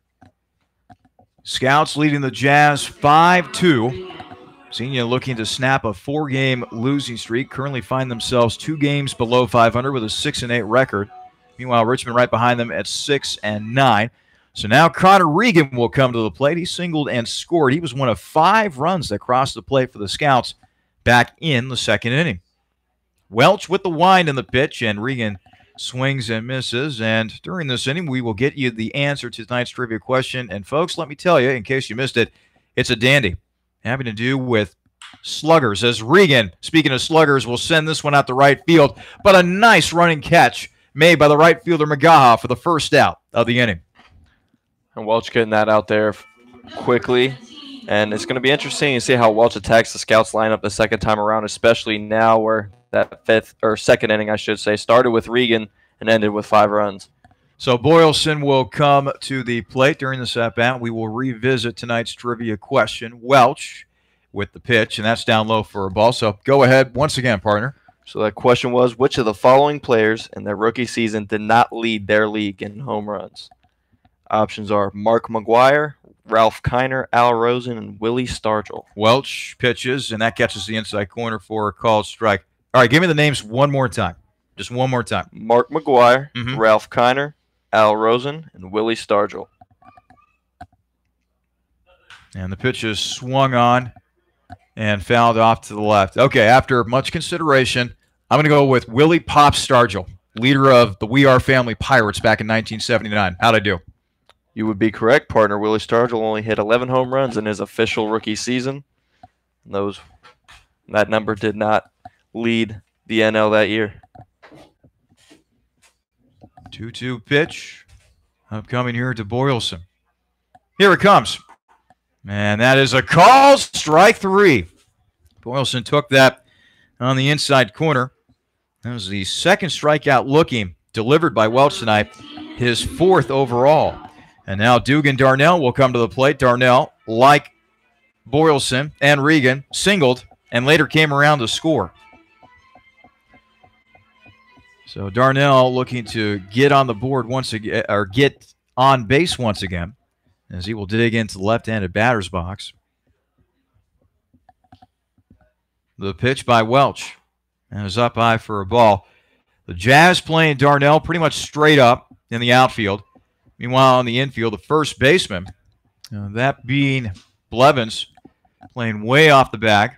Scouts leading the Jazz 5-2. Xenia looking to snap a 4-game losing streak. Currently find themselves 2 games below 500 with a 6-8 record. Meanwhile, Richmond right behind them at 6-9. So now Connor Regan will come to the plate. He singled and scored. He was one of 5 runs that crossed the plate for the Scouts back in the 2nd inning. Welch with the wind in the pitch, and Regan swings and misses. And during this inning, we will get you the answer to tonight's trivia question. And folks, let me tell you, in case you missed it, it's a dandy. Having to do with sluggers. As Regan, speaking of sluggers, will send this one out to right field. But a nice running catch made by the right fielder Magaha for the first out of the inning.
And Welch getting that out there quickly. And it's going to be interesting to see how Welch attacks the Scouts lineup the second time around, especially now where that 2nd inning, I should say, started with Regan and ended with 5 runs.
So Boylston will come to the plate during this at-bat. We will revisit tonight's trivia question. Welch with the pitch, and that's down low for a ball. So go ahead once again, partner.
So that question was, which of the following players in their rookie season did not lead their league in home runs? Options are Mark McGwire, Ralph Kiner, Al Rosen, and Willie Stargell.
Welch pitches, and that catches the inside corner for a called strike. All right, give me the names one more time. Just one more time.
Mark McGuire,
Mhm.
Ralph Kiner, Al Rosen, and Willie Stargell.
And the pitch is swung on and fouled off to the left. Okay, after much consideration, I'm going to go with Willie Pop Stargell, leader of the We Are Family Pirates back in 1979. How'd I do?
You would be correct, partner. Willie Stargell only hit 11 home runs in his official rookie season. That number did not lead the NL that year.
2-2 pitch. Upcoming here to Boylston. Here it comes. And that is a call. Strike 3. Boylston took that on the inside corner. That was the second strikeout looking delivered by Welch tonight, his 4th overall. And now Dugan Darnell will come to the plate. Darnell, like Boylston and Regan, singled and later came around to score. So Darnell looking to get on the board once again, or get on base once again, as he will dig into the left-handed batter's box. The pitch by Welch, and is up high for a ball. The Jazz playing Darnell pretty much straight up in the outfield. Meanwhile, on the infield, the first baseman, that being Blevins, playing way off the bag,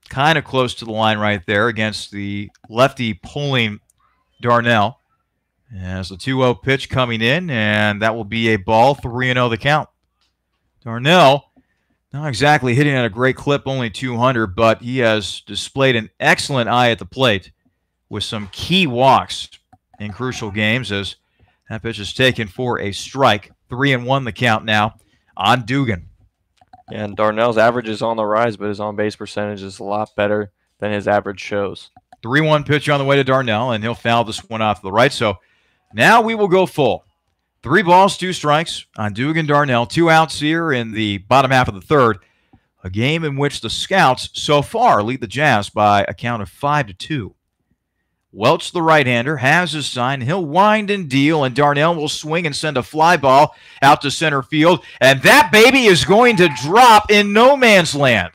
kind of close to the line right there against the lefty pulling Darnell. As the 2-0 pitch coming in, and that will be a ball, 3-0 the count. Darnell, not exactly hitting at a great clip, only 200, but he has displayed an excellent eye at the plate with some key walks in crucial games, as that pitch is taken for a strike. 3-1 the count now on Dugan.
And Darnell's average is on the rise, but his on-base percentage is a lot better than his average shows.
3-1 pitch on the way to Darnell, and he'll foul this one off to the right. So now we will go full. 3 balls, 2 strikes on Dugan Darnell. 2 outs here in the bottom half of the third. A game in which the Scouts so far lead the Jazz by a count of 5-2. Welch, the right-hander, has his sign. He'll wind and deal, and Darnell will swing and send a fly ball out to center field. And that baby is going to drop in no man's land.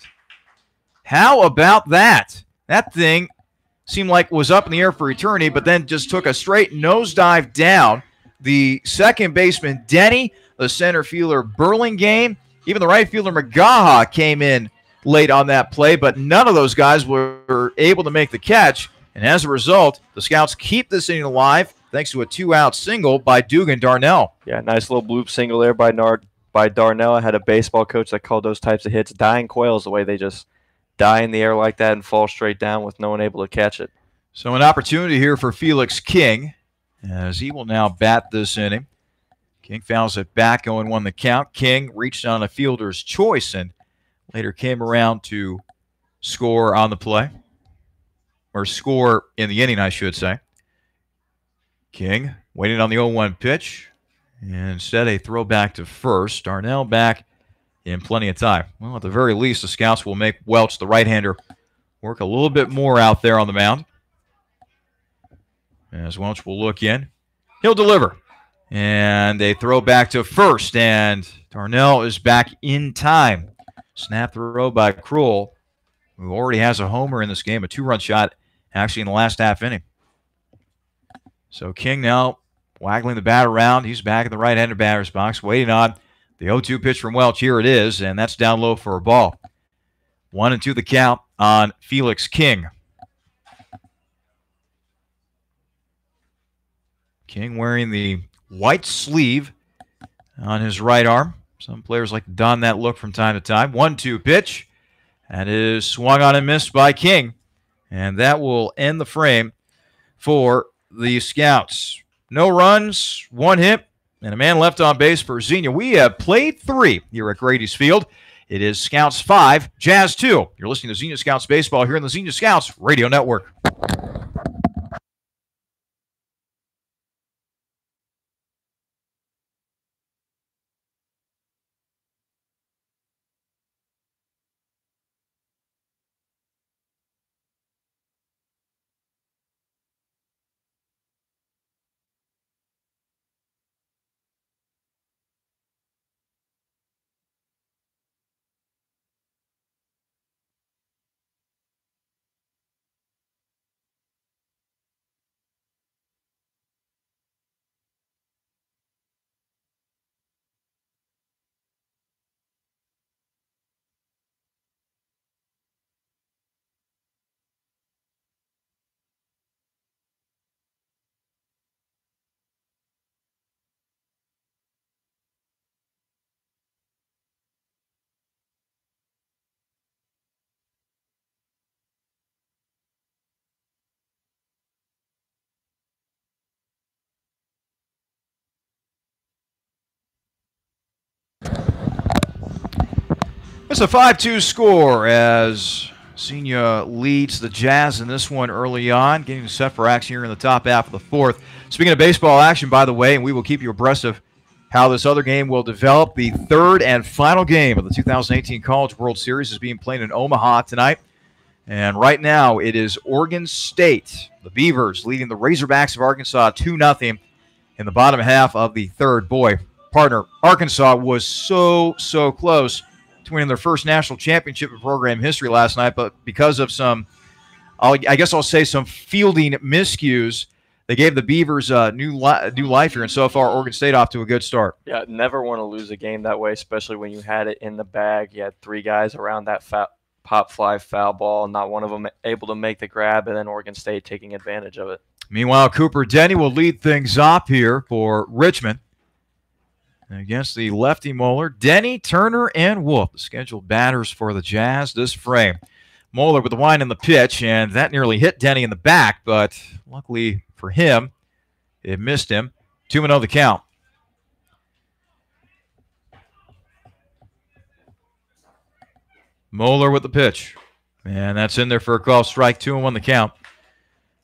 How about that? That thing seemed like was up in the air for eternity, but then just took a straight nosedive down. The second baseman, Denny, the center fielder, Burlingame, even the right fielder, McGaha, came in late on that play, but none of those guys were able to make the catch. And as a result, the Scouts keep this inning alive thanks to a 2-out single by Dugan Darnell.
Yeah, nice little bloop single there by Darnell. I had a baseball coach that called those types of hits dying coils, the way they just die in the air like that and fall straight down with no one able to catch it.
So an opportunity here for Felix King, as he will now bat this inning. King fouls it back, 0-1 the count. King reached on a fielder's choice and later came around to score on the play. Or score in the inning, I should say. King waiting on the 0-1 pitch. And instead, a throw back to first. Darnell back in plenty of time. Well, at the very least, the Scouts will make Welch, the right-hander, work a little bit more out there on the mound. As Welch will look in. He'll deliver. And a throw back to first. And Darnell is back in time. Snap throw by Kroll, who already has a homer in this game, a 2-run shot actually in the last half inning. So King now waggling the bat around. He's back in the right-handed batter's box, waiting on the 0-2 pitch from Welch. Here it is, and that's down low for a ball. 1-2 the count on Felix King. King wearing the white sleeve on his right arm. Some players like to don that look from time to time. 1-2 pitch. That is swung on and missed by King. And that will end the frame for the Scouts. No runs, 1 hit, and a man left on base for Xenia. We have played 3 here at Grady's Field. It is Scouts 5, Jazz 2. You're listening to Xenia Scouts Baseball here on the Xenia Scouts Radio Network. It's a 5-2 score as Xenia leads the Jazz in this one early on, getting set for action here in the top half of the fourth. Speaking of baseball action, by the way, and we will keep you abreast of how this other game will develop. The third and final game of the 2018 College World Series is being played in Omaha tonight. And right now it is Oregon State, the Beavers, leading the Razorbacks of Arkansas 2-0 in the bottom half of the third. Boy, partner, Arkansas was so close to winning their first national championship in program history last night, but because of some, I guess I'll say some fielding miscues, they gave the Beavers new life here, and so far Oregon State off to a good start.
Yeah, never want to lose a game that way, especially when you had it in the bag. You had three guys around that pop fly foul ball, not one of them able to make the grab, and then Oregon State taking advantage of it.
Meanwhile, Cooper Denny will lead things up here for Richmond against the lefty Moeller. Denny, Turner, and Wolf, the scheduled batters for the Jazz this frame. Moeller with the wind in the pitch, and that nearly hit Denny in the back, but luckily for him, it missed him. 2-0 the count. Moeller with the pitch, and that's in there for a call strike. 2-1 the count.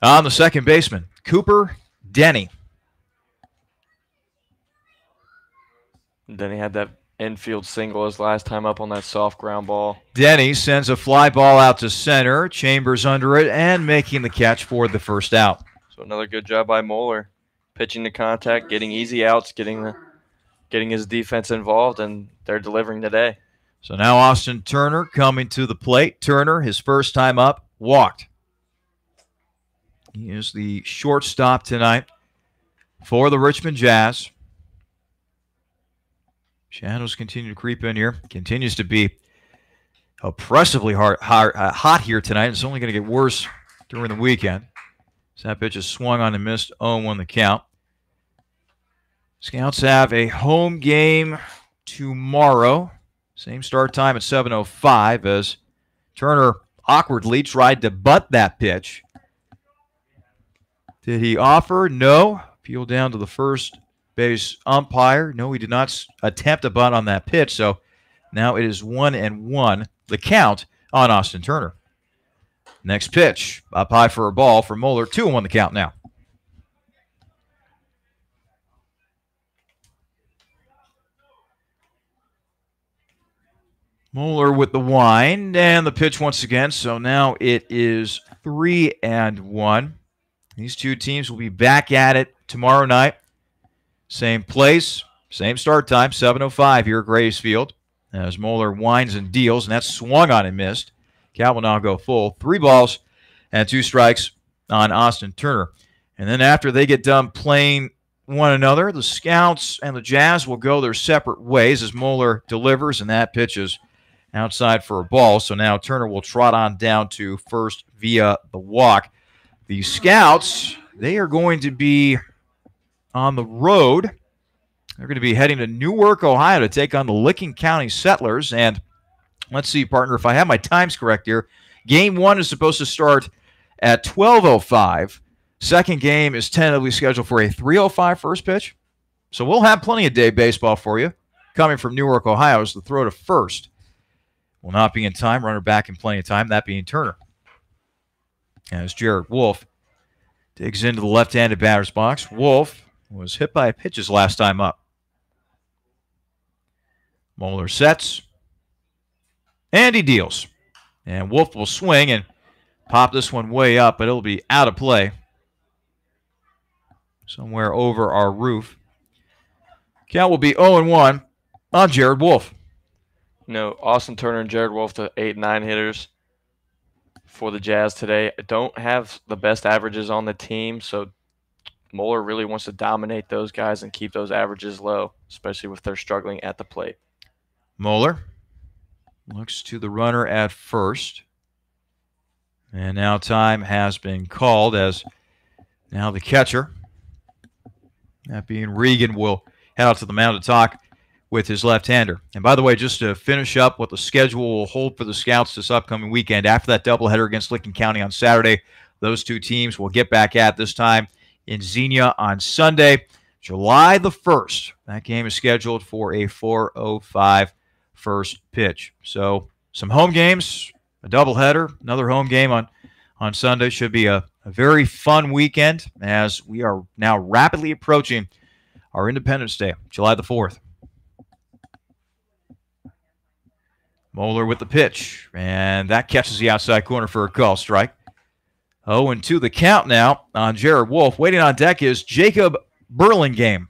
On the second baseman, Cooper Denny.
Denny had that infield single his last time up on that soft ground ball.
Denny sends a fly ball out to center. Chambers under it and making the catch for the first out.
So another good job by Moeller. Pitching to contact, getting easy outs, getting his defense involved, and they're delivering today.
So now Austin Turner coming to the plate. Turner, his first time up, walked. He is the shortstop tonight for the Richmond Jazz. Shadows continue to creep in here. Continues to be oppressively hot here tonight. It's only going to get worse during the weekend. So that pitch is swung on and missed. 0-1 the count. Scouts have a home game tomorrow. Same start time at 7:05 as Turner awkwardly tried to butt that pitch. Did he offer? No. Appeal down to the first base umpire. No, he did not attempt a bunt on that pitch. So now it is 1-1, the count on Austin Turner. Next pitch, up high for a ball for Moeller. 2-1 the count now. Moeller with the wind and the pitch once again. So now it is 3-1. These two teams will be back at it tomorrow night. Same place, same start time, 7:05 here at Graves Field. As Moeller winds and deals, and that's swung on and missed. Cal will now go full. 3 balls and 2 strikes on Austin Turner. And then after they get done playing one another, the Scouts and the Jazz will go their separate ways as Moeller delivers, and that pitch is outside for a ball. So now Turner will trot on down to first via the walk. The Scouts, they are going to be on the road. They're going to be heading to Newark, Ohio to take on the Licking County Settlers. And let's see, partner, if I have my times correct here, Game 1 is supposed to start at 12:05. Second game is tentatively scheduled for a 3:05 first pitch. So we'll have plenty of day baseball for you. Coming from Newark, Ohio, is the throw to first. Will not be in time. Runner back in plenty of time, that being Turner. As Jared Wolf digs into the left-handed batter's box. Wolf was hit by pitches last time up. Moeller sets. And he deals. And Wolf will swing and pop this one way up, but it'll be out of play. Somewhere over our roof. Count will be 0-1 on Jared Wolf.
You know, Austin Turner and Jared Wolf, the 8-9 hitters for the Jazz today, don't have the best averages on the team, so Moeller really wants to dominate those guys and keep those averages low, especially if they're struggling at the plate.
Moeller looks to the runner at first. And now time has been called as now the catcher, that being Regan, will head out to the mound to talk with his left-hander. And by the way, just to finish up what the schedule will hold for the Scouts this upcoming weekend, after that doubleheader against Licking County on Saturday, those two teams will get back at this time in Xenia on Sunday, July the 1st. That game is scheduled for a 4:05 first pitch. So some home games, a doubleheader, another home game on Sunday. Should be a very fun weekend as we are now rapidly approaching our Independence Day, July the 4th. Moeller with the pitch, and that catches the outside corner for a call strike. 0-2 the count now on Jared Wolf. Waiting on deck is Jacob Burlingame.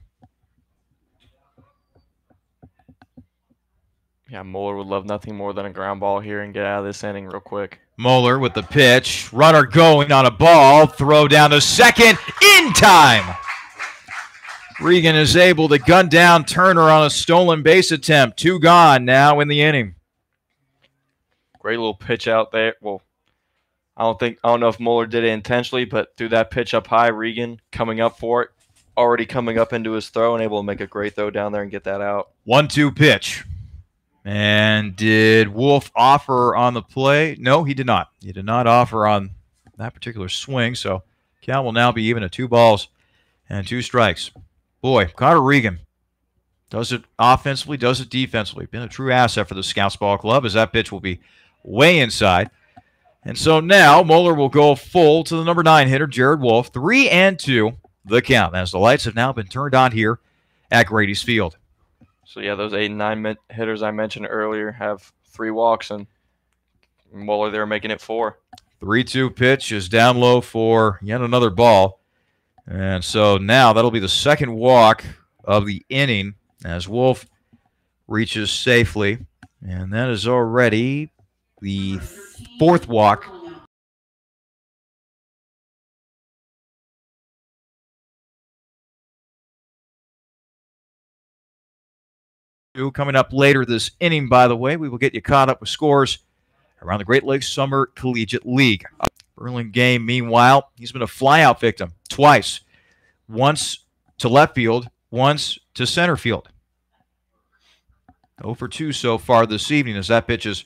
Yeah, Moeller would love nothing more than a ground ball here and get out of this inning real quick.
Moeller with the pitch. Runner going on a ball. Throw down to second. In time. Regan is able to gun down Turner on a stolen base attempt. 2 gone now in the inning.
Great little pitch out there. Well, I don't know if Moeller did it intentionally, but through that pitch up high, Regan coming up for it, already coming up into his throw and able to make a great throw down there and get that out.
1-2 pitch. And did Wolf offer on the play? No, he did not. He did not offer on that particular swing, so count will now be even at 2 balls and 2 strikes. Boy, Carter Regan does it offensively, does it defensively. Been a true asset for the Scouts Ball Club as that pitch will be way inside. And so now Moeller will go full to the number 9 hitter, Jared Wolf. 3-2 the count as the lights have now been turned on here at Grady's Field.
So, yeah, those 8 and 9 hitters I mentioned earlier have 3 walks, and Moeller there making it 4.
3-2 pitch is down low for yet another ball. And so now that'll be the second walk of the inning as Wolf reaches safely. And that is already the 4th walk. Coming up later this inning, by the way, we will get you caught up with scores around the Great Lakes Summer Collegiate League. Burlingame, meanwhile, he's been a flyout victim twice. Once to left field, once to center field. 0 for 2 so far this evening as that pitch is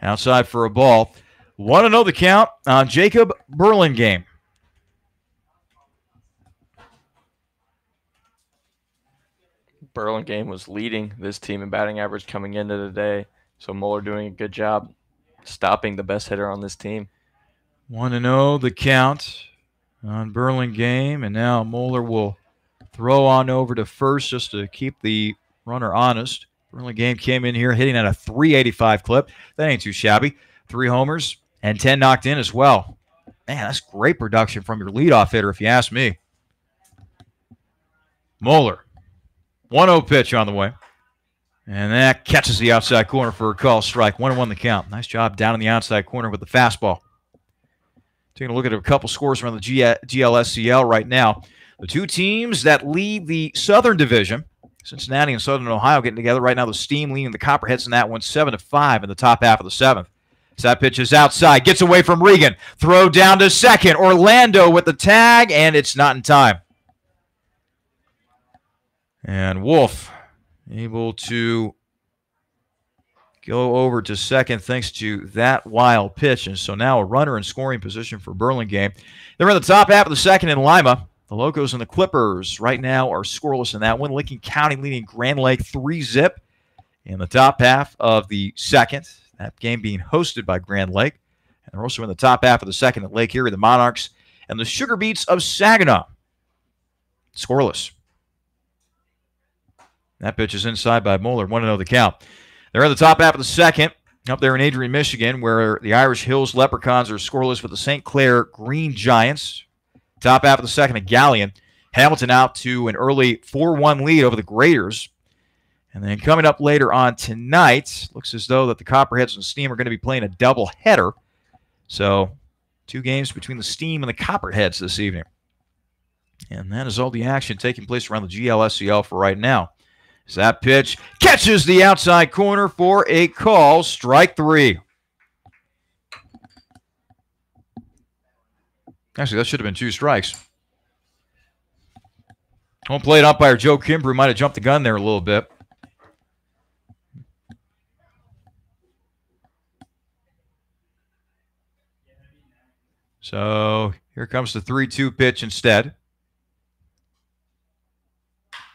outside for a ball. 1-0 the count on Jacob Burlingame.
Burlingame was leading this team in batting average coming into the day, so Moeller doing a good job stopping the best hitter on this team.
1-0 the count on Burlingame, and now Moeller will throw on over to first just to keep the runner honest. Burlingame came in here hitting at a .385 clip. That ain't too shabby. 3 homers and 10 knocked in as well. Man, that's great production from your leadoff hitter, if you ask me. Moeller, 1-0 pitch on the way. And that catches the outside corner for a call strike. 1-1 the count. Nice job down in the outside corner with the fastball. Taking a look at a couple scores around the GLSCL right now. The 2 teams that lead the Southern Division, Cincinnati and Southern Ohio, getting together right now. The Steam leading the Copperheads in that one, 7-5 in the top half of the 7th. So that pitch is outside, gets away from Regan. Throw down to second. Orlando with the tag, and it's not in time. And Wolf able to go over to second thanks to that wild pitch. And so now a runner in scoring position for Burlingame. They're in the top half of the 2nd in Lima. The Locos and the Clippers right now are scoreless in that one. Lincoln County leading Grand Lake 3-zip in the top half of the 2nd. That game being hosted by Grand Lake. And they're also in the top half of the 2nd at Lake Erie, the Monarchs and the Sugar Beets of Saginaw. Scoreless. That pitch is inside by Moeller. 1-0 the count. They're in the top half of the 2nd, up there in Adrian, Michigan, where the Irish Hills Leprechauns are scoreless with the St. Clair Green Giants. Top half of the 2nd at Galleon. Hamilton out to an early 4-1 lead over the Graders. And then coming up later on tonight, looks as though that the Copperheads and Steam are going to be playing a doubleheader. So 2 games between the Steam and the Copperheads this evening. And that is all the action taking place around the GLSCL for right now. As that pitch catches the outside corner for a call, strike 3. Actually, that should have been 2 strikes. Home plate umpire Joe Kimbrough might have jumped the gun there a little bit. So here comes the 3-2 pitch instead.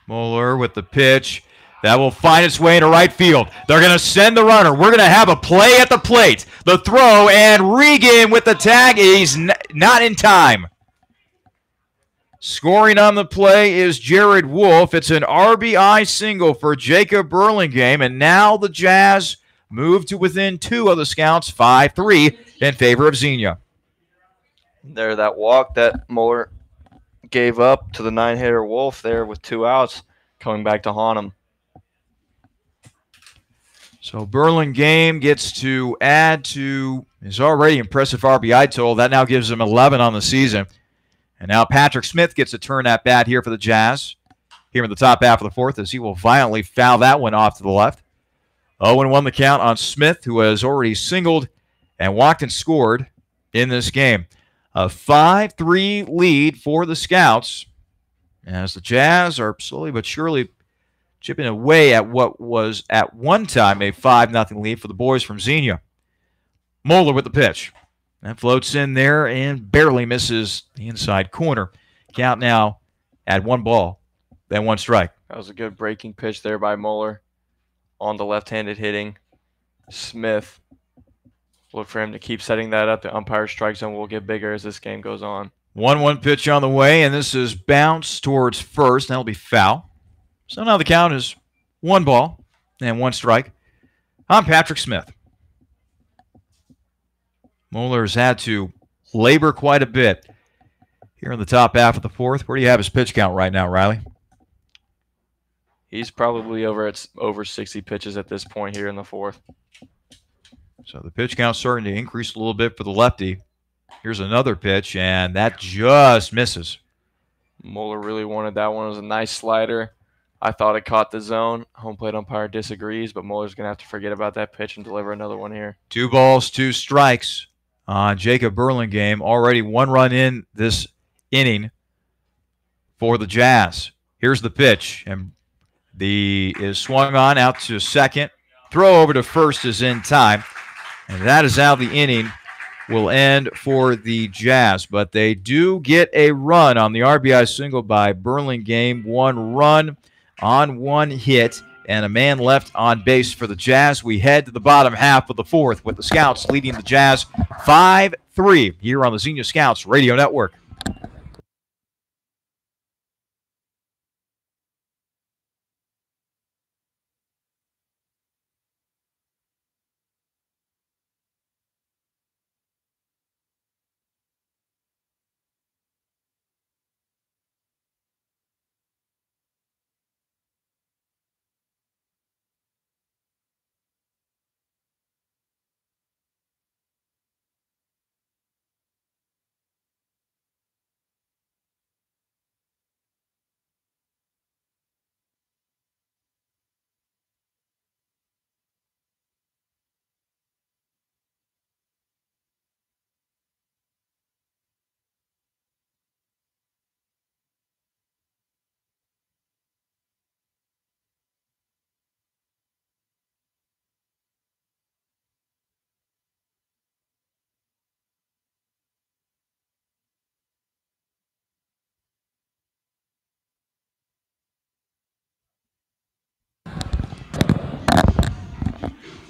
Moeller with the pitch. That will find its way into right field. They're going to send the runner. We're going to have a play at the plate. The throw, and Regan with the tag. He's not in time. Scoring on the play is Jared Wolf. It's an RBI single for Jacob Burlingame, and now the Jazz move to within 2 of the Scouts, 5-3 in favor of Xenia.
There, that walk that Mueller gave up to the 9-hitter Wolf there with 2 outs, coming back to haunt him.
So Burlingame gets to add to his already impressive RBI total. That now gives him 11 on the season. And now Patrick Smith gets a turn at bat here for the Jazz, here in the top half of the 4th, as he will violently foul that one off to the left. 0-1 the count on Smith, who has already singled and walked and scored in this game. A 5-3 lead for the Scouts, as the Jazz are slowly but surely chipping away at what was at one time a 5-0 lead for the boys from Xenia. Moeller with the pitch. That floats in there and barely misses the inside corner. Count now at 1 ball, then 1 strike.
That was a good breaking pitch there by Mueller on the left-handed hitting. Smith, look for him to keep setting that up. The umpire strike zone will get bigger as this game goes on.
1-1 pitch on the way, and this is bounced towards first. That'll be foul. So now the count is 1 ball and 1 strike on Patrick Smith. Moeller's had to labor quite a bit here in the top half of the 4th. Where do you have his pitch count right now, Riley?
He's probably over 60 pitches at this point here in the 4th.
So the pitch count's starting to increase a little bit for the lefty. Here's another pitch, and that just misses.
Mueller really wanted that one. It was a nice slider. I thought it caught the zone. Home plate umpire disagrees, but Mueller's going to have to forget about that pitch and deliver another one here.
2 balls, 2 strikes on Jacob Burlingame. Already 1 run in this inning for the Jazz. Here's the pitch, and is swung on out to second. Throw over to first is in time, and that is how the inning will end for the Jazz. But they do get a run on the RBI single by Burlingame. 1 run on 1 hit, and a man left on base for the Jazz. We head to the bottom half of the 4th with the Scouts leading the Jazz 5-3 here on the Xenia Scouts Radio Network.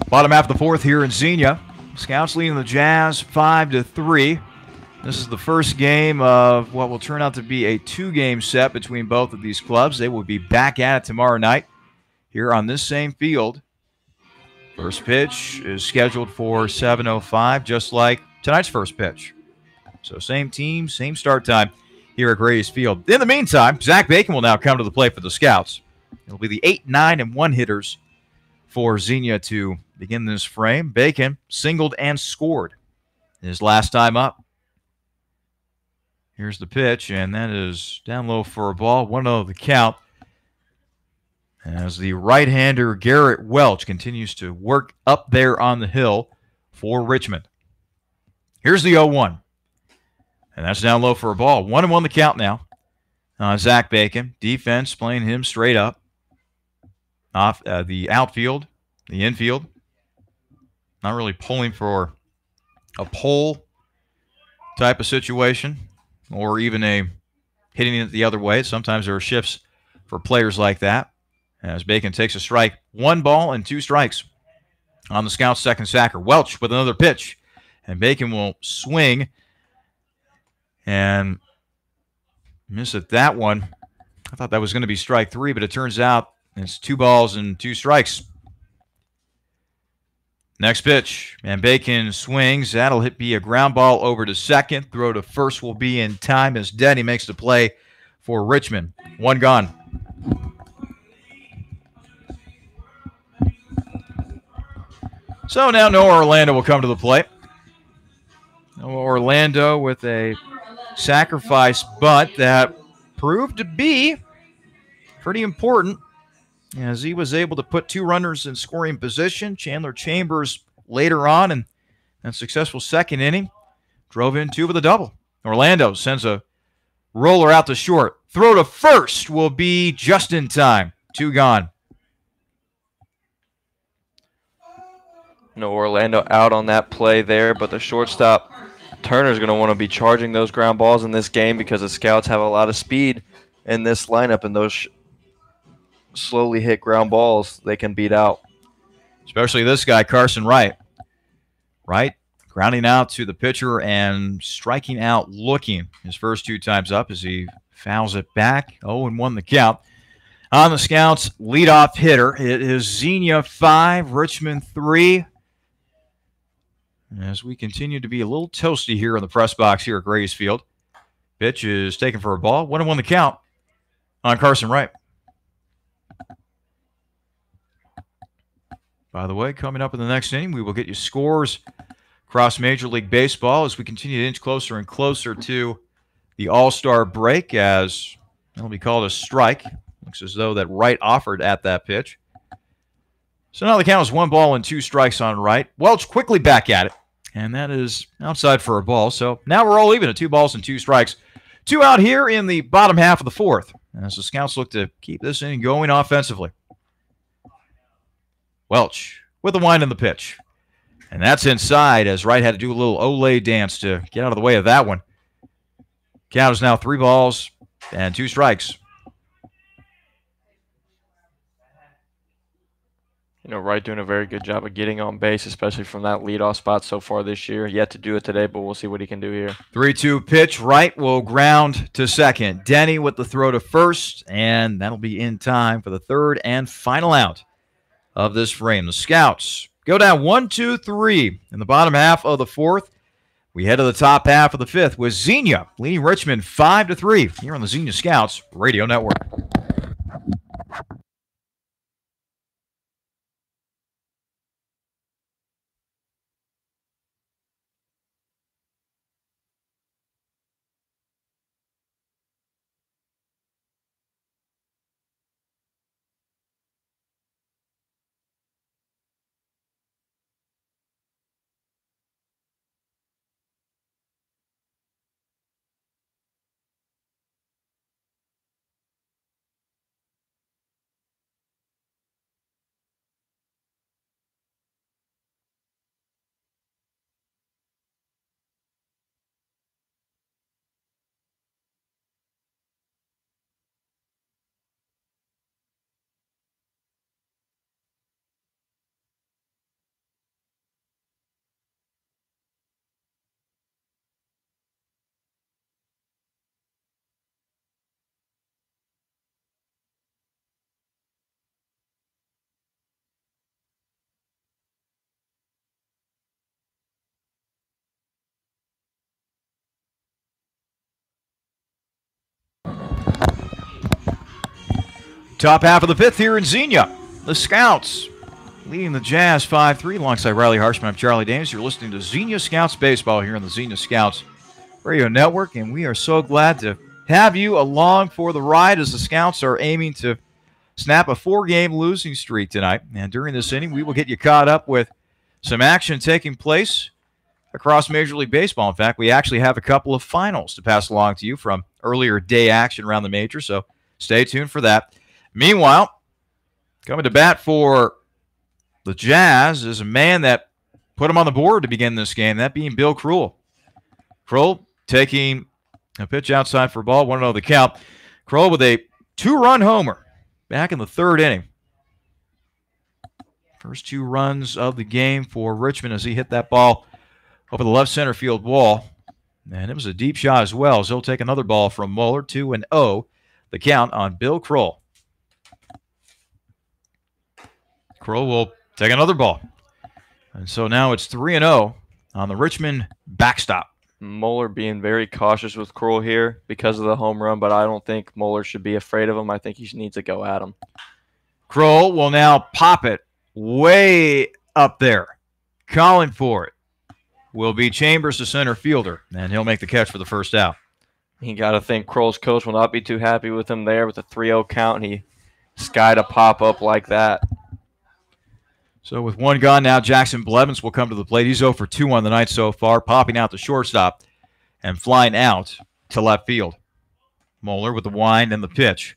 Bottom half of the 4th here in Xenia. Scouts leading the Jazz 5-3. This is the first game of what will turn out to be a 2-game set between both of these clubs. They will be back at it tomorrow night here on this same field. First pitch is scheduled for 7:05, just like tonight's first pitch. So same team, same start time here at Grady's Field. In the meantime, Zach Bacon will now come to the plate for the Scouts. It'll be the 8, 9, and 1 hitters for Xenia to begin this frame. Bacon singled and scored his last time up. Here's the pitch, and that is down low for a ball. 1-0 the count, as the right-hander Garrett Welch continues to work up there on the hill for Richmond. Here's the 0-1, and that's down low for a ball. 1-1 the count now. Zach Bacon, defense playing him straight up. Off the outfield, the infield. Not really pulling for a pole type of situation, or even a hitting it the other way. Sometimes there are shifts for players like that. as Bacon takes a strike. 1 ball and 2 strikes on the Scouts' second sacker. Welch with another pitch, and Bacon will swing and miss at that one. I thought that was going to be strike 3, but it turns out it's 2 balls and 2 strikes. Next pitch, and Bacon swings. That'll be a ground ball over to second. Throw to first will be in time as Denny makes the play for Richmond. 1 gone. So now Noah Orlando will come to the plate. Noah Orlando with a sacrifice bunt that proved to be pretty important, as he was able to put 2 runners in scoring position. Chandler Chambers later on in a successful second inning drove in 2 with a double. Orlando sends a roller out to short. Throw to first will be just in time. 2 gone.
No, Orlando out on that play there, but the shortstop Turner's going to want to be charging those ground balls in this game because the Scouts have a lot of speed in this lineup, and those slowly hit ground balls they can beat out.
Especially this guy, Carson Wright. Wright grounding out to the pitcher and striking out looking his first 2 times up as he fouls it back. 0-1 the count. On the Scouts' leadoff hitter, it is Xenia 5, Richmond 3. As we continue to be a little toasty here in the press box here at Grays Field. Pitch is taken for a ball. 1-1 the count on Carson Wright. By the way, coming up in the next inning, we will get you scores across Major League Baseball as we continue to inch closer and closer to the All-Star break, as it'll be called a strike. Looks as though that Wright offered at that pitch. So now the count is 1 ball and 2 strikes on Wright. Welch quickly back at it, and that is outside for a ball. So now we're all even at 2 balls and 2 strikes. 2 out here in the bottom half of the 4th, as the Scouts look to keep this inning going offensively. Welch with the wind in the pitch. And that's inside, as Wright had to do a little Olay dance to get out of the way of that one. Count is now 3 balls and 2 strikes.
You know, Wright doing a very good job of getting on base, especially from that leadoff spot so far this year. Yet to do it today, but we'll see what he can do here.
3-2 pitch. Wright will ground to second. Denny with the throw to first, and that'll be in time for the 3rd and final out of this frame. The Scouts go down 1-2-3 in the bottom half of the 4th. We head to the top half of the 5th with Xenia leading Richmond 5-3 here on the Xenia Scouts Radio Network. Top half of the 5th here in Xenia. The Scouts leading the Jazz 5-3 alongside Riley Harshman. I'm Charlie Dames. You're listening to Xenia Scouts Baseball here on the Xenia Scouts Radio Network, and we are so glad to have you along for the ride as the Scouts are aiming to snap a 4-game losing streak tonight. And during this inning, we will get you caught up with some action taking place across Major League Baseball. In fact, we actually have a couple of finals to pass along to you from earlier day action around the major, so stay tuned for that. Meanwhile, coming to bat for the Jazz is a man that put him on the board to begin this game, that being Bill Krul. Krul taking a pitch outside for a ball, 1-0 the count. Krul with a 2-run homer back in the third inning. First 2 runs of the game for Richmond as he hit that ball over the left center field wall. And it was a deep shot as well. So he'll take another ball from Moeller. 2-0. The count on Bill Kroll. Kroll will take another ball. And so now it's 3-0 on the Richmond backstop.
Moeller being very cautious with Kroll here because of the home run, but I don't think Moeller should be afraid of him. I think he needs to go at him.
Kroll will now pop it way up there. Calling for it will be Chambers, the center fielder, and he'll make the catch for the first out.
You got to think Kroll's coach will not be too happy with him there with a 3-0 count, and he skied a pop up like that.
So with 1 gone now, Jackson Blevins will come to the plate. He's 0 for 2 on the night so far, popping out the shortstop and flying out to left field. Moeller with the wind and the pitch.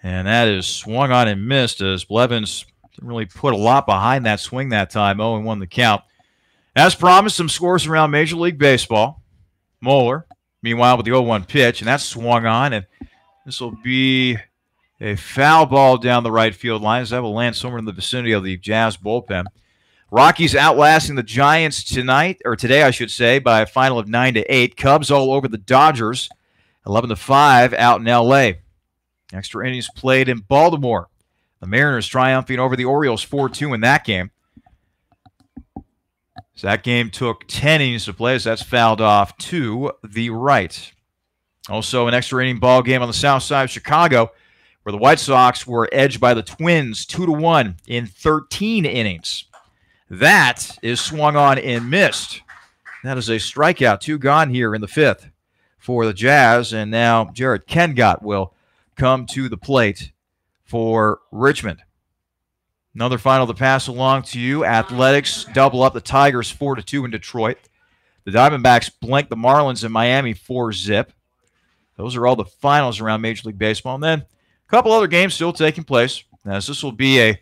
And that is swung on and missed as Blevins didn't really put a lot behind that swing that time. 0-1 the count. As promised, some scores around Major League Baseball. Moeller, meanwhile, with the 0-1 pitch, and that's swung on, and this will be a foul ball down the right field line as that will land somewhere in the vicinity of the Jazz bullpen. Rockies outlasting the Giants today, I should say, by a final of 9-8. Cubs all over the Dodgers, 11-5 out in L.A. Extra innings played in Baltimore. The Mariners triumphing over the Orioles 4-2 in that game. So that game took 10 innings to play as that's fouled off to the right. Also an extra inning ball game on the south side of Chicago, where the White Sox were edged by the Twins 2-1 in 13 innings. That is swung on and missed. That is a strikeout. 2 gone here in the 5th for the Jazz, and now Jared Kengott will come to the plate for Richmond. Another final to pass along to you. Athletics double up the Tigers 4-2 in Detroit. The Diamondbacks blank the Marlins in Miami 4-0. Those are all the finals around Major League Baseball. And then a couple other games still taking place, as this will be a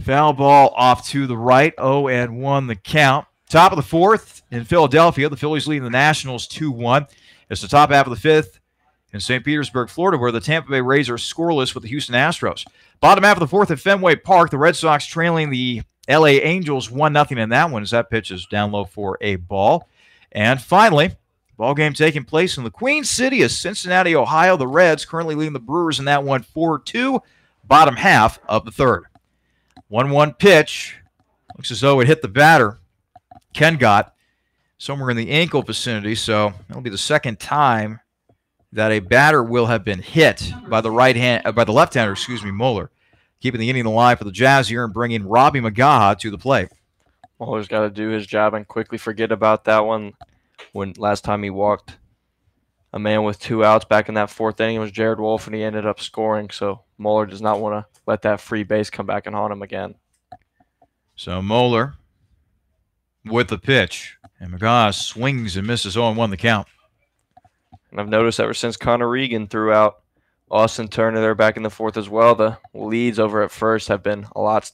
foul ball off to the right. 0-1 the count. Top of the 4th in Philadelphia. The Phillies leading the Nationals 2-1. It's the top half of the 5th in St. Petersburg, Florida, where the Tampa Bay Rays are scoreless with the Houston Astros. Bottom half of the 4th at Fenway Park. The Red Sox trailing the LA Angels 1-0 in that one as that pitch is down low for a ball. And finally, ball game taking place in the Queen City of Cincinnati, Ohio. The Reds currently leading the Brewers in that one 4-2, bottom half of the 3rd. 1-1 pitch. Looks as though it hit the batter, Kengott, somewhere in the ankle vicinity. So that'll be the second time that a batter will have been hit by the left-hander, Moeller, keeping the inning alive for the Jazz here and bringing Robbie McGaha to the plate.
Moeller's got to do his job and quickly forget about that one. When last time he walked a man with 2 outs back in that 4th inning, it was Jared Wolf, and he ended up scoring. So Moeller does not want to let that free base come back and haunt him again.
So Moeller with the pitch, and McGaha swings and misses 0-1 the count.
And I've noticed ever since Connor Regan threw out Austin Turner there back in the 4th as well, the leads over at first have been a lot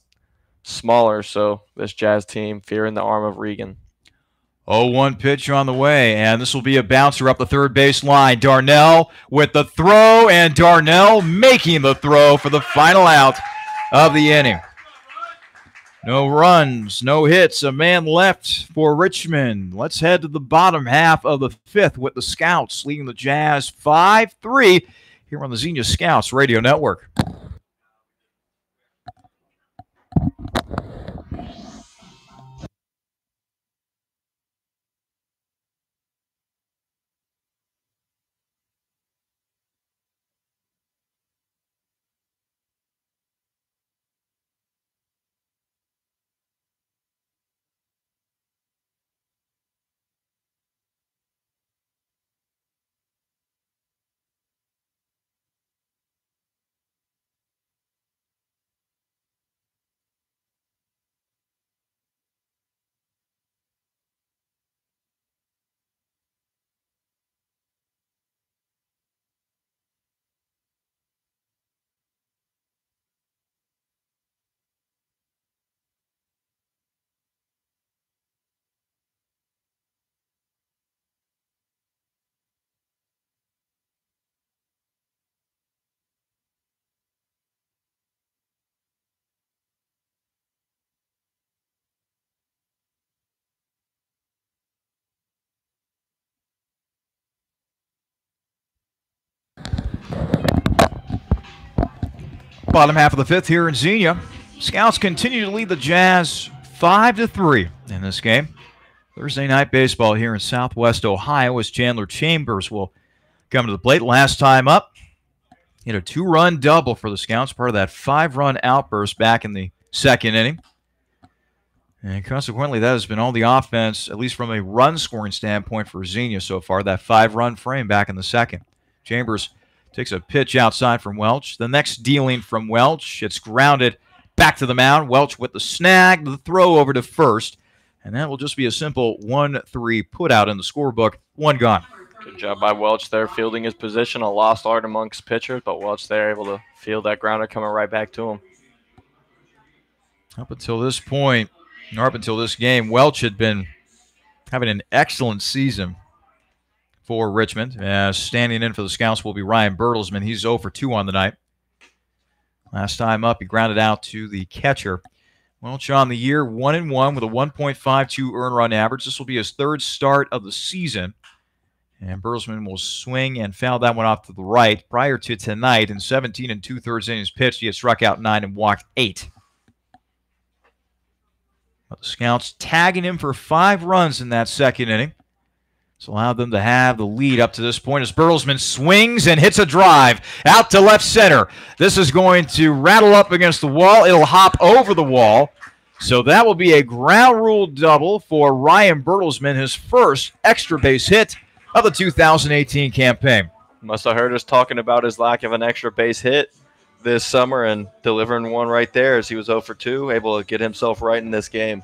smaller. So this Jazz team fearing the arm of Regan.
0-1 pitch on the way, and this will be a bouncer up the third base line. Darnell with the throw, and Darnell making the throw for the final out of the inning. No runs, no hits, a man left for Richmond. Let's head to the bottom half of the 5th with the Scouts leading the Jazz 5-3 here on the Xenia Scouts Radio Network. Bottom half of the fifth here in Xenia. Scouts continue to lead the Jazz 5-3 in this game. Thursday night baseball here in Southwest Ohio as Chandler Chambers will come to the plate. Last time up, hit a 2-run double for the Scouts, part of that 5-run outburst back in the second inning. And consequently, that has been all the offense, at least from a run-scoring standpoint for Xenia so far, that 5-run frame back in the second. Chambers takes a pitch outside from Welch. The next dealing from Welch, it's grounded back to the mound. Welch with the snag, the throw over to first. And that will just be a simple 1-3 put-out in the scorebook. 1 gone.
Good job by Welch there, fielding his position. A lost art amongst pitchers, but Welch there able to field that grounder coming right back to him.
Up until this point, or up until this game, Welch had been having an excellent season for Richmond. Standing in for the Scouts will be Ryan Bertelsmann. He's 0 for 2 on the night. Last time up, he grounded out to the catcher. Welch on the year, 1-1 with a 1.52 earned run average. This will be his third start of the season. And Bertelsmann will swing and foul that one off to the right. Prior to tonight, in 17 2/3 innings pitched, he had struck out 9 and walked 8. But the Scouts tagging him for 5 runs in that second inning. It's allowed them to have the lead up to this point as Bertelsmann swings and hits a drive out to left center. This is going to rattle up against the wall. It'll hop over the wall. So that will be a ground rule double for Ryan Bertelsmann, his first extra base hit of the 2018 campaign.
Must have heard us talking about his lack of an extra base hit this summer and delivering one right there as he was 0 for 2, able to get himself right in this game.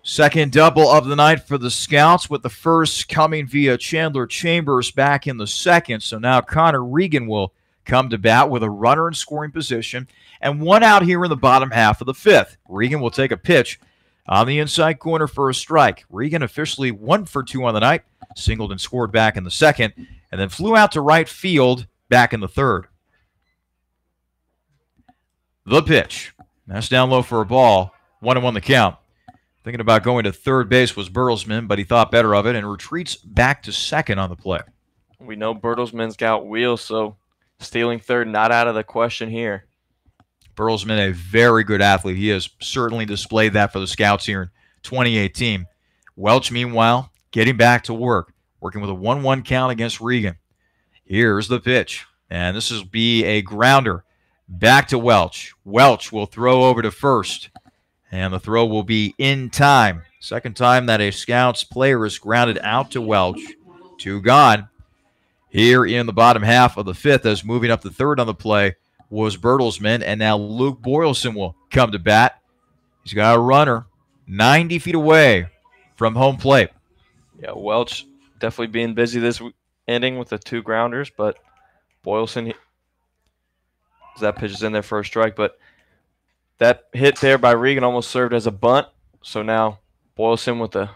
Second double of the night for the Scouts, with the first coming via Chandler Chambers back in the second. So now Connor Regan will come to bat with a runner in scoring position and 1 out here in the bottom half of the fifth. Regan will take a pitch on the inside corner for a strike. Regan officially 1 for 2 on the night, singled and scored back in the second, and then flew out to right field back in the third. The pitch. That's down low for a ball. 1-1 the count. Thinking about going to third base was Bertelsmann, but he thought better of it and retreats back to second on the play.
We know Bertelsmann's got wheels, so stealing third not out of the question here.
Bertelsmann, a very good athlete. He has certainly displayed that for the Scouts here in 2018. Welch, meanwhile, getting back to work, working with a 1-1 count against Regan. Here's the pitch, and this will be a grounder. Back to Welch. Welch will throw over to first, and the throw will be in time. Second time that a Scouts player is grounded out to Welch. 2 gone. Here in the bottom half of the fifth, as moving up the third on the play was Bertelsmann, and now Luke Boylston will come to bat. He's got a runner 90 feet away from home plate.
Yeah, Welch definitely being busy this inning with the 2 grounders, but Boylston, that pitch is in there for a strike, but that hit there by Regan almost served as a bunt. So now Boylston with the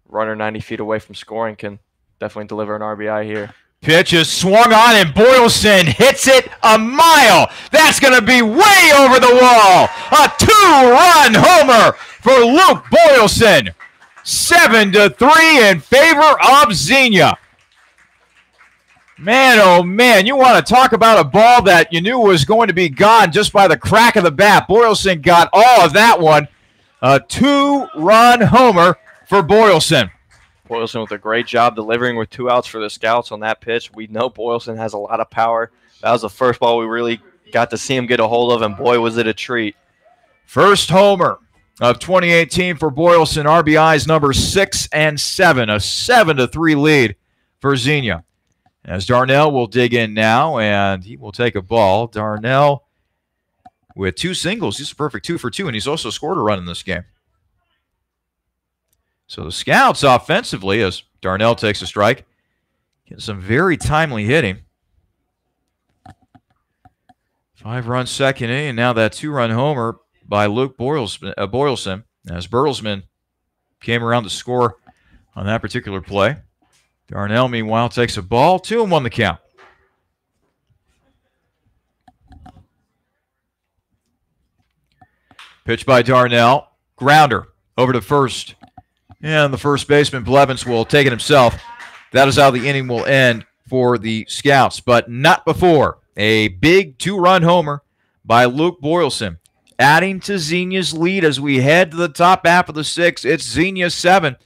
runner 90 feet away from scoring can definitely deliver an RBI here.
Pitch is swung on, and Boylston hits it a mile. That's going to be way over the wall. A 2-run homer for Luke Boylston. 7-3 in favor of Xenia. Man, oh man, you want to talk about a ball that you knew was going to be gone just by the crack of the bat. Boylston got all of that one. A 2-run homer for Boylston.
Boylston with a great job delivering with 2 outs for the Scouts on that pitch. We know Boylston has a lot of power. That was the first ball we really got to see him get a hold of, and boy, was it a treat.
First homer of 2018 for Boylston. RBIs number 6 and 7. A 7-3 lead for Xenia. As Darnell will dig in now, and he will take a ball. Darnell with 2 singles. He's a perfect 2 for 2, and he's also scored a run in this game. So the Scouts offensively, as Darnell takes a strike, get some very timely hitting. 5-run second inning, and now that 2-run homer by Luke Boylston, as Bertelsmann came around to score on that particular play. Darnell, meanwhile, takes a ball. 2-1 the count. Pitch by Darnell. Grounder over to first. And the first baseman, Blevins, will take it himself. That is how the inning will end for the Scouts, but not before a big 2-run homer by Luke Boylston. Adding to Xenia's lead as we head to the top half of the 6th. It's Xenia 7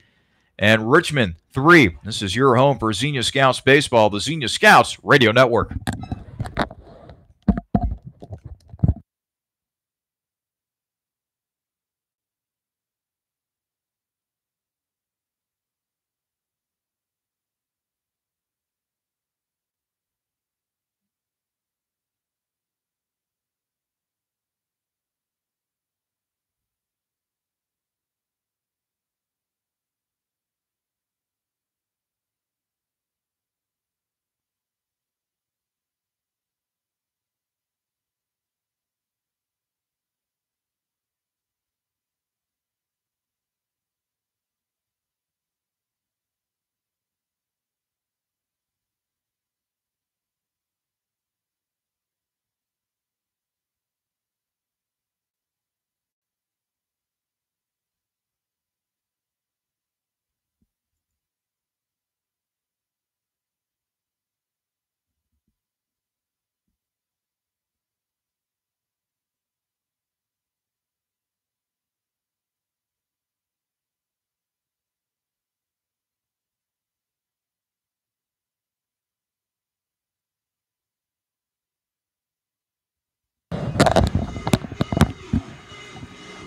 and Richmond 3. This is your home for Xenia Scouts Baseball, the Xenia Scouts Radio Network.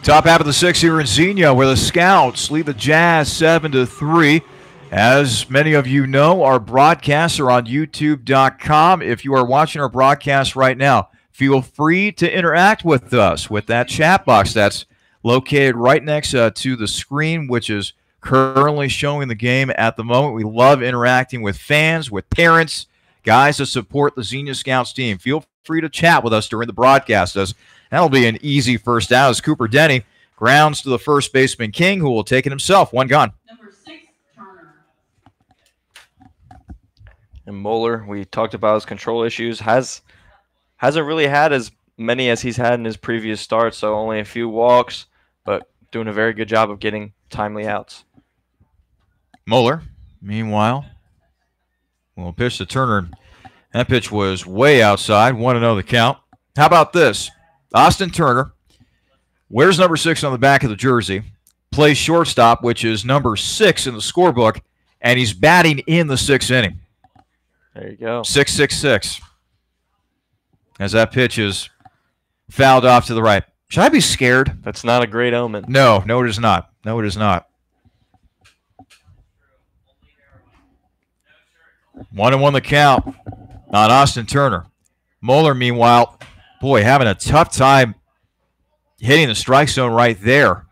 Top half of the 6th here in Xenia, where the Scouts lead the Jazz 7-3. As many of you know, our broadcasts are on YouTube.com. If you are watching our broadcast right now, feel free to interact with us with that chat box that's located right next to the screen, which is currently showing the game at the moment. We love interacting with fans, with parents, guys that support the Xenia Scouts team. Feel free to chat with us during the broadcast. That'll be an easy first out as Cooper Denny grounds to the first baseman King, who will take it himself. One gone.
Number 6, Turner.
And Moeller, we talked about his control issues, hasn't really had as many as he's had in his previous starts, so only a few walks, but doing a very good job of getting timely outs.
Moeller, meanwhile, will pitch to Turner. That pitch was way outside. 1-0 the count. How about this? Austin Turner wears number 6 on the back of the jersey, plays shortstop, which is number 6 in the scorebook, and he's batting in the 6th inning.
There you go.
6-6-6. As that pitch is fouled off to the right. Should I be scared?
That's not a great omen.
No, it is not. No, it is not. 1-1 the count on Austin Turner. Moeller, meanwhile, boy, having a tough time hitting the strike zone right there.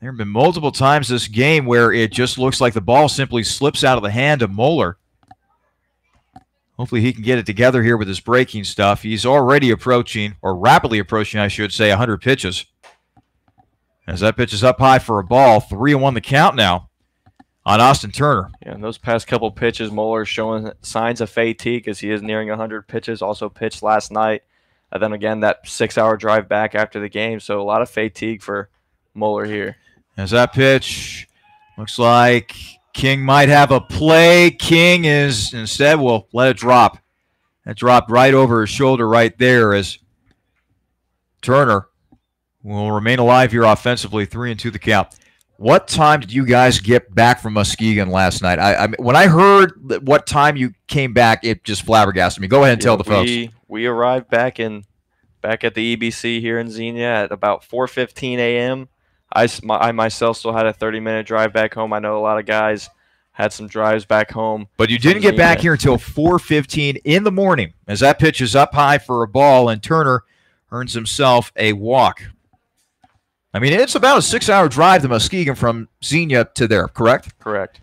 There have been multiple times this game where it just looks like the ball simply slips out of the hand of Moeller. Hopefully he can get it together here with his breaking stuff. He's already approaching, or rapidly approaching, I should say, 100 pitches. As that pitch is up high for a ball, 3-1 the count now on Austin Turner.
Yeah, and those past couple pitches, Moeller is showing signs of fatigue as he is nearing 100 pitches. Also pitched last night. And then again, that 6-hour drive back after the game. So a lot of fatigue for Moeller here.
As that pitch looks like King might have a play. King is instead will let it drop. That dropped right over his shoulder right there as Turner will remain alive here offensively. 3-2 the count. What time did you guys get back from Muskegon last night? I when I heard what time you came back, it just flabbergasted me. Go ahead and tell the folks.
We arrived back at the EBC here in Xenia at about 4:15 a.m. I myself still had a 30-minute drive back home. I know a lot of guys had some drives back home.
But you didn't get back here until 4:15 in the morning as that pitch is up high for a ball, and Turner earns himself a walk. I mean, it's about a 6-hour drive to Muskegon from Xenia to there, correct?
Correct.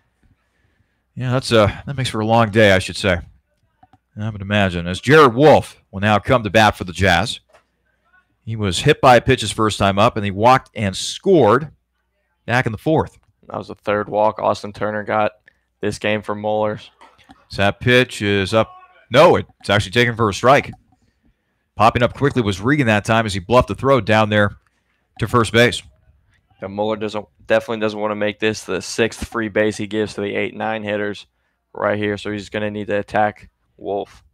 Yeah, that makes for a long day, I should say. I would imagine. As Jared Wolf will now come to bat for the Jazz. He was hit by a pitch his first time up, and he walked and scored back in the 4th.
That was the 3rd walk Austin Turner got this game for Moeller.
So that pitch is up. No, it's actually taken for a strike. Popping up quickly was Regan that time as he bluffed the throw down there to first base.
Yeah, Moeller definitely doesn't want to make this the 6th free base he gives to the 8-9 hitters right here, so he's going to need to attack Wolf.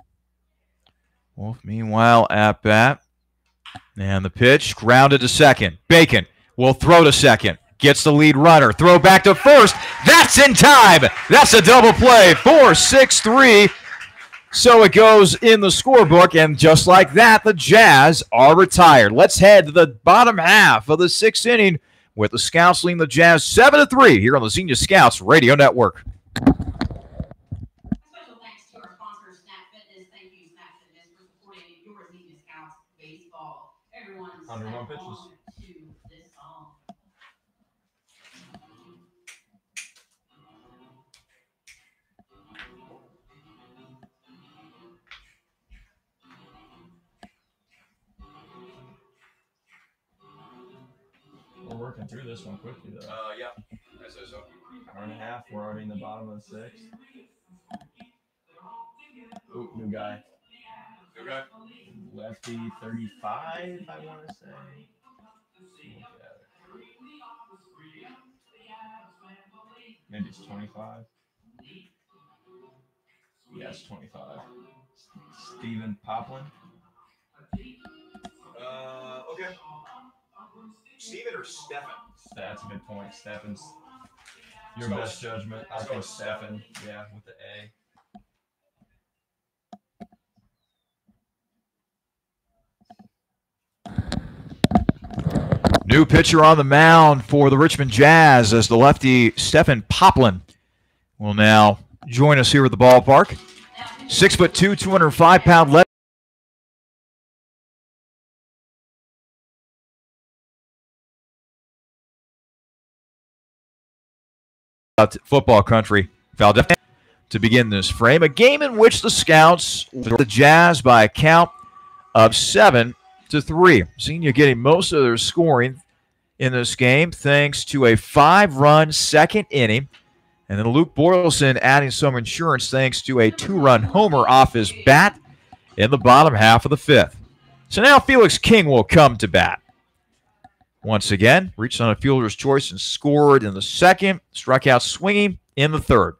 Wolf, meanwhile, at bat. And the pitch grounded to second. Bacon will throw to second. Gets the lead runner. Throw back to first. That's in time. That's a double play. 4-6-3. So it goes in the scorebook, and just like that, the Jazz are retired. Let's head to the bottom half of the sixth inning with the Scouts leading the Jazz 7-3 here on the Xenia Scouts Radio Network.
Special thanks to our sponsor, Snap Fitness. Thank you, Snap Fitness, for supporting your Xenia Scouts baseball. Everyone, step
101
on
pitches.
to this song.
We're working through this one quickly, though.
Yeah, I say so.
Hour and a half. We're already in the bottom of the sixth. Ooh, new guy.
Okay.
Lefty 35, I want to say. Maybe it's 25. Yes, 25. Stephen Poplin.
Okay. Steven or Stefan?
That's a good point. Stefan's your
So
best judgment. I'll
go
go
Stefan.
Stefan. Yeah, with the A.
New pitcher on the mound for the Richmond Jazz as the lefty Stephen Poplin will now join us here at the ballpark. 6'2", 205-pound lefty. Football country. Valdez to begin this frame. A game in which the Scouts led the Jazz by a count of 7-3. Xenia getting most of their scoring in this game thanks to a 5-run second inning. And then Luke Boylston adding some insurance thanks to a 2-run homer off his bat in the bottom half of the fifth. So now Felix King will come to bat. Once again, reached on a fielder's choice and scored in the second. Struck out swinging in the third.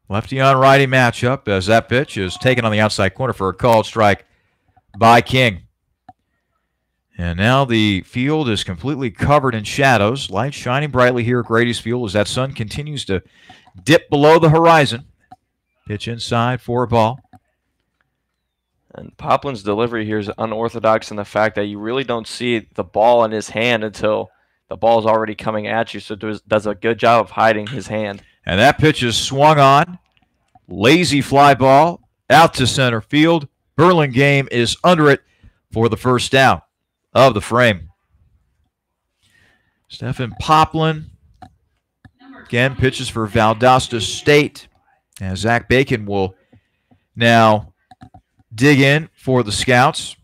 Lefty on righty matchup as that pitch is taken on the outside corner for a called strike by King. And now the field is completely covered in shadows. Light shining brightly here at Grady's Field as that sun continues to dip below the horizon. Pitch inside for a ball.
And Poplin's delivery here is unorthodox in the fact that you really don't see the ball in his hand until the ball's already coming at you. So does a good job of hiding his hand.
And that pitch is swung on. Lazy fly ball out to center field. Burlingame is under it for the first down of the frame. Stephen Poplin again pitches for Valdosta State. And Zach Bacon will now dig in for the Scouts.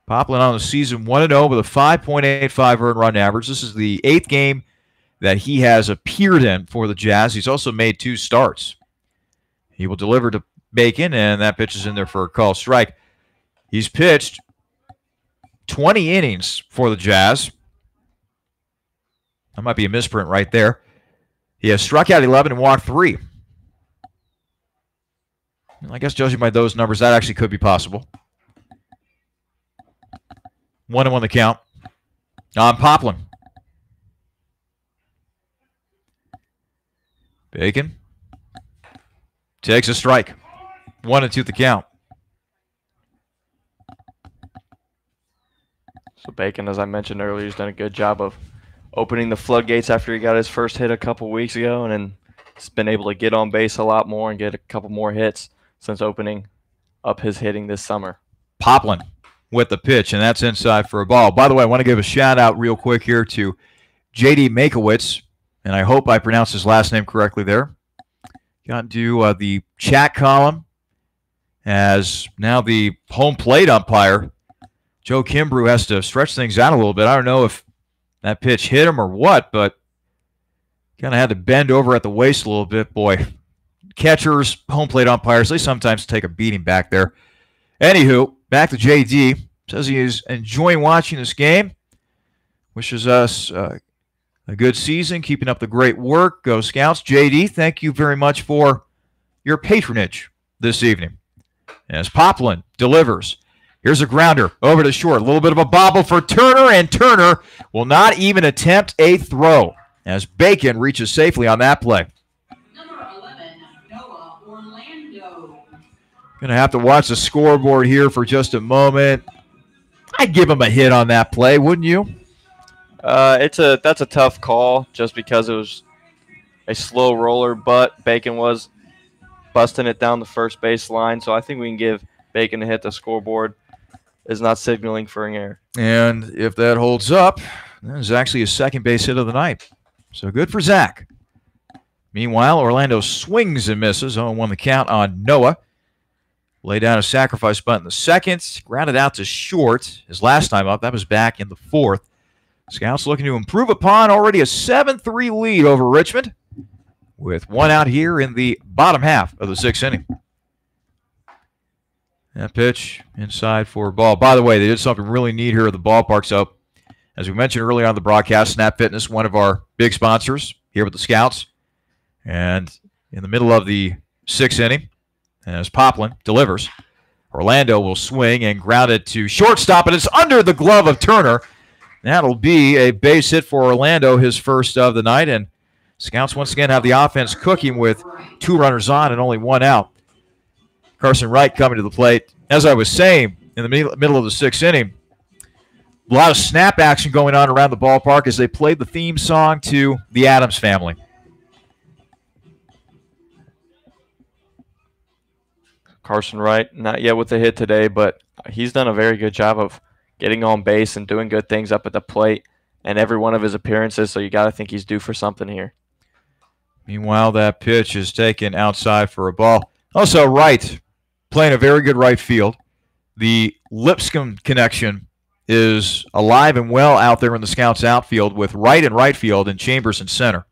Poplin on the season 1-0 with a 5.85 earned run average. This is the 8th game that he has appeared in for the Jazz. He's also made 2 starts. He will deliver to Bacon, and that pitch is in there for a call strike. He's pitched 20 innings for the Jazz. That might be a misprint right there. He has struck out 11 and walked 3. I guess judging by those numbers, that actually could be possible. 1-1 the count on Poplin. Bacon takes a strike. 1-2 the count.
So Bacon, as I mentioned earlier, has done a good job of opening the floodgates after he got his first hit a couple weeks ago, and then he's been able to get on base a lot more and get a couple more hits since opening up his hitting this summer.
Poplin with the pitch, and that's inside for a ball. By the way, I want to give a shout-out real quick here to J.D. Makowitz, and I hope I pronounced his last name correctly there. Got into the chat column as now the home plate umpire, Joe Kimbrough, has to stretch things out a little bit. I don't know if that pitch hit him or what, but kind of had to bend over at the waist a little bit. Boy, catchers, home plate umpires, they sometimes take a beating back there. Anywho, back to JD. Says he is enjoying watching this game. Wishes us a good season, keeping up the great work. Go Scouts. JD, thank you very much for your patronage this evening. as Poplin delivers. Here's a grounder over to short. A little bit of a bobble for Turner, and Turner will not even attempt a throw as Bacon reaches safely on that play.
Number 11, Noah Orlando.
Going to have to watch the scoreboard here for just a moment. I'd give him a hit on that play, wouldn't you?
That's a tough call just because it was a slow roller, but Bacon was busting it down the first base line, so I think we can give Bacon a hit. The scoreboard is not signaling for an error.
And if that holds up, that is actually his second base hit of the night. So good for Zach. Meanwhile, Orlando swings and misses. 0-1 the count on Noah. Lay down a sacrifice bunt in the second. Grounded out to short. His last time up, that was back in the fourth. Scouts looking to improve upon already a 7-3 lead over Richmond, with one out here in the bottom half of the sixth inning. That pitch inside for a ball. By the way, they did something really neat here at the ballpark. So, as we mentioned earlier on the broadcast, Snap Fitness, one of our big sponsors here with the Scouts. And in the middle of the sixth inning, as Poplin delivers, Orlando will swing and ground it to shortstop, and it's under the glove of Turner. That'll be a base hit for Orlando, his first of the night. And Scouts once again have the offense cooking with 2 runners on and only 1 out. Carson Wright coming to the plate. As I was saying, in the middle of the sixth inning, a lot of snap action going on around the ballpark as they played the theme song to the Addams Family.
Carson Wright, not yet with the hit today, but he's done a very good job of getting on base and doing good things up at the plate and every one of his appearances, so you got to think he's due for something here.
Meanwhile, that pitch is taken outside for a ball. Also, Wright playing a very good right field. The Lipscomb connection is alive and well out there in the Scouts outfield with Wright in right field and Chambers in center.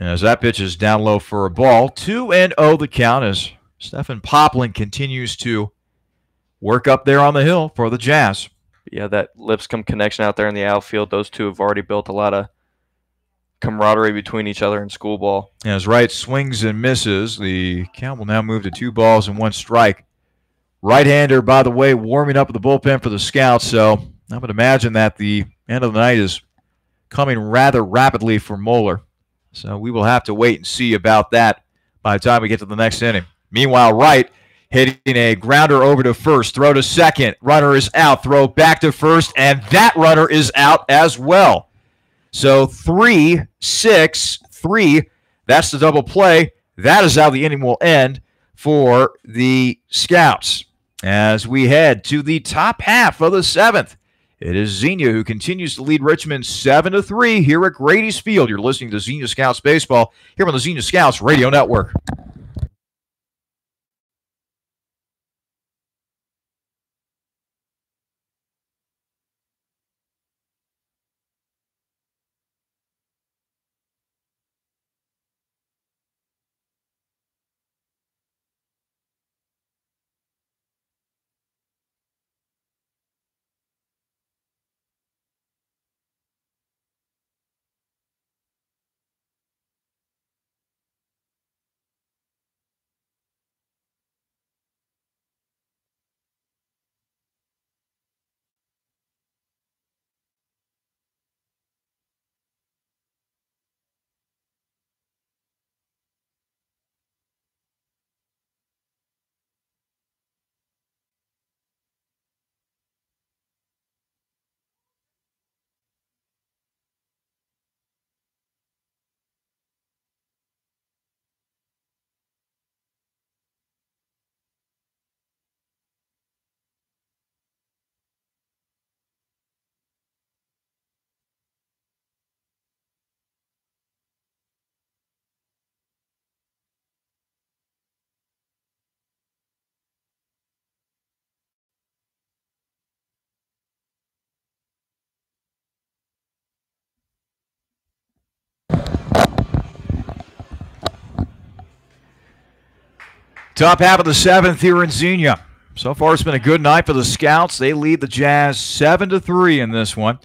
As that pitch is down low for a ball, 2-0 the count as Stephen Poplin continues to work up there on the hill for the Jazz.
Yeah, that Lipscomb connection out there in the outfield, those two have already built a lot of camaraderie between each other in school ball.
As Wright swings and misses, the count will now move to 2 balls and 1 strike. Right-hander, by the way, warming up at the bullpen for the Scouts, so I would imagine that the end of the night is coming rather rapidly for Moeller. So we will have to wait and see about that by the time we get to the next inning. Meanwhile, Wright hitting a grounder over to first, throw to second, runner is out, throw back to first, and that runner is out as well. So 3-6-3, that's the double play. That is how the inning will end for the Scouts. As we head to the top half of the seventh, it is Xenia who continues to lead Richmond 7-3 here at Grady's Field. You're listening to Xenia Scouts Baseball here on the Xenia Scouts Radio Network. Top half of the seventh here in Xenia. So far, it's been a good night for the Scouts. They lead the Jazz 7-3 in this one.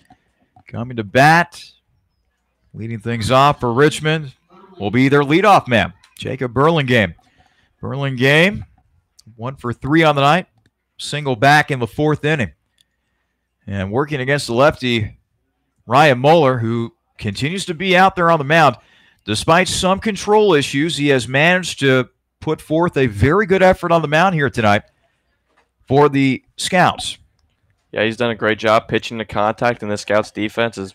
Coming to bat, leading things off for Richmond will be their leadoff man, Jacob Burlingame. Burlingame 1 for 3 on the night. Single back in the 4th inning. And working against the lefty, Ryan Moeller, who continues to be out there on the mound. Despite some control issues, he has managed to put forth a very good effort on the mound here tonight for the Scouts.
Yeah, he's done a great job pitching to contact, and the Scouts' defense is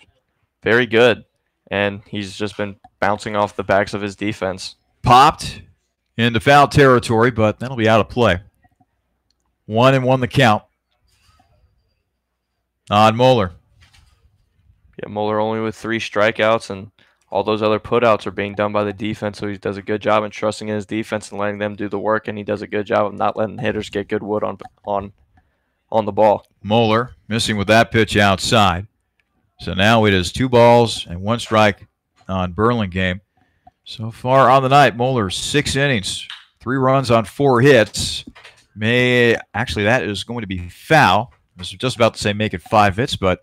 very good. And he's just been bouncing off the backs of his defense.
Popped into foul territory, but that'll be out of play. 1-1 the count on Moeller.
Yeah, Moeller only with 3 strikeouts, and all those other putouts are being done by the defense, so he does a good job in trusting in his defense and letting them do the work, and he does a good job of not letting hitters get good wood on the ball.
Moeller missing with that pitch outside. So now it is 2 balls and 1 strike on Burlingame. So far on the night, Moeller 6 innings, 3 runs on 4 hits. Actually, that is going to be foul. I was just about to say make it 5 hits, but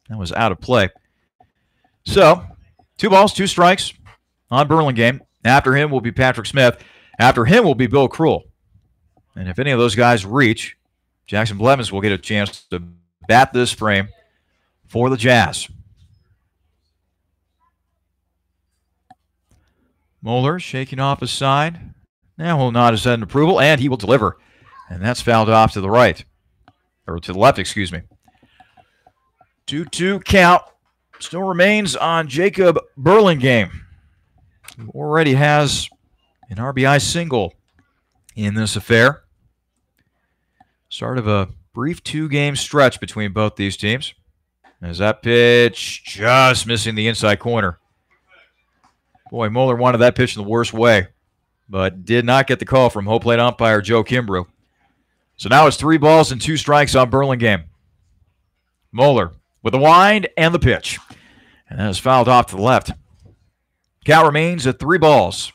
that was out of play. So 2 balls, 2 strikes on Burlingame. After him will be Patrick Smith. After him will be Bill Krul. And if any of those guys reach, Jackson Blevins will get a chance to bat this frame for the Jazz. Moeller shaking off his side. Now he'll nod his head in approval, and he will deliver. And that's fouled off to the right. Or to the left, excuse me. 2-2 count still remains on Jacob Burlingame, who already has an RBI single in this affair. Start of a brief 2-game stretch between both these teams. As that pitch just missing the inside corner. Boy, Moeller wanted that pitch in the worst way, but did not get the call from home plate umpire Joe Kimbrough. So now it's 3 balls and 2 strikes on Burlingame. Moeller with the wind and the pitch. And that is fouled off to the left. Count remains at 3 balls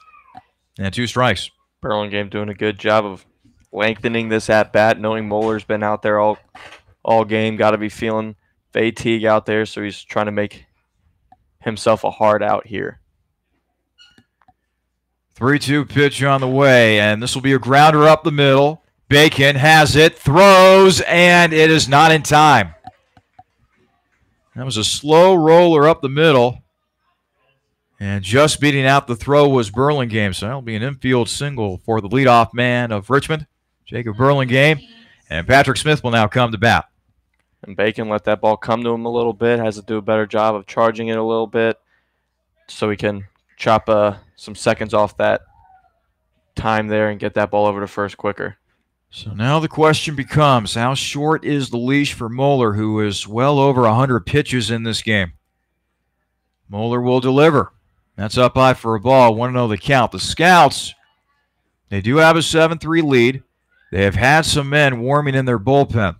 and 2 strikes.
Burlingame doing a good job of lengthening this at-bat, knowing Moeller's been out there all game. Got to be feeling fatigue out there, so he's trying to make himself a hard out here.
3-2 pitch on the way, and this will be a grounder up the middle. Bacon has it, throws, and it is not in time. That was a slow roller up the middle, and just beating out the throw was Burlingame, so that'll be an infield single for the leadoff man of Richmond, Jacob Burlingame, and Patrick Smith will now come to bat.
And Bacon let that ball come to him a little bit, has to do a better job of charging it a little bit so he can chop some seconds off that time there and get that ball over to first quicker.
So now the question becomes, how short is the leash for Moeller, who is well over 100 pitches in this game? Moeller will deliver. That's up high for a ball. 1-0 the count. The Scouts, they do have a 7-3 lead. They have had some men warming in their bullpen.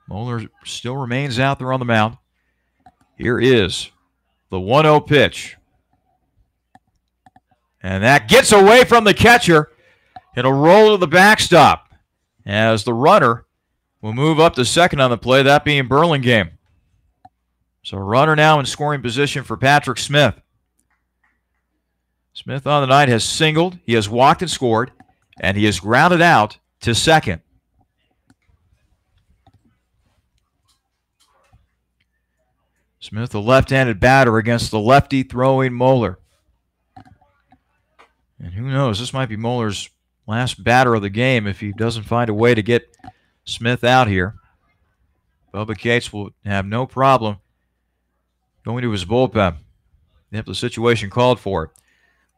Moeller still remains out there on the mound. Here is the 1-0 pitch. And that gets away from the catcher. It'll roll to the backstop as the runner will move up to second on the play, that being Burlingame. So runner now in scoring position for Patrick Smith. Smith on the night has singled, he has walked and scored, and he has grounded out to second. Smith, a left-handed batter against the lefty throwing Moeller. And who knows, this might be Moeller's last batter of the game if he doesn't find a way to get Smith out here. Bubba Cates will have no problem going to his bullpen if the situation called for it.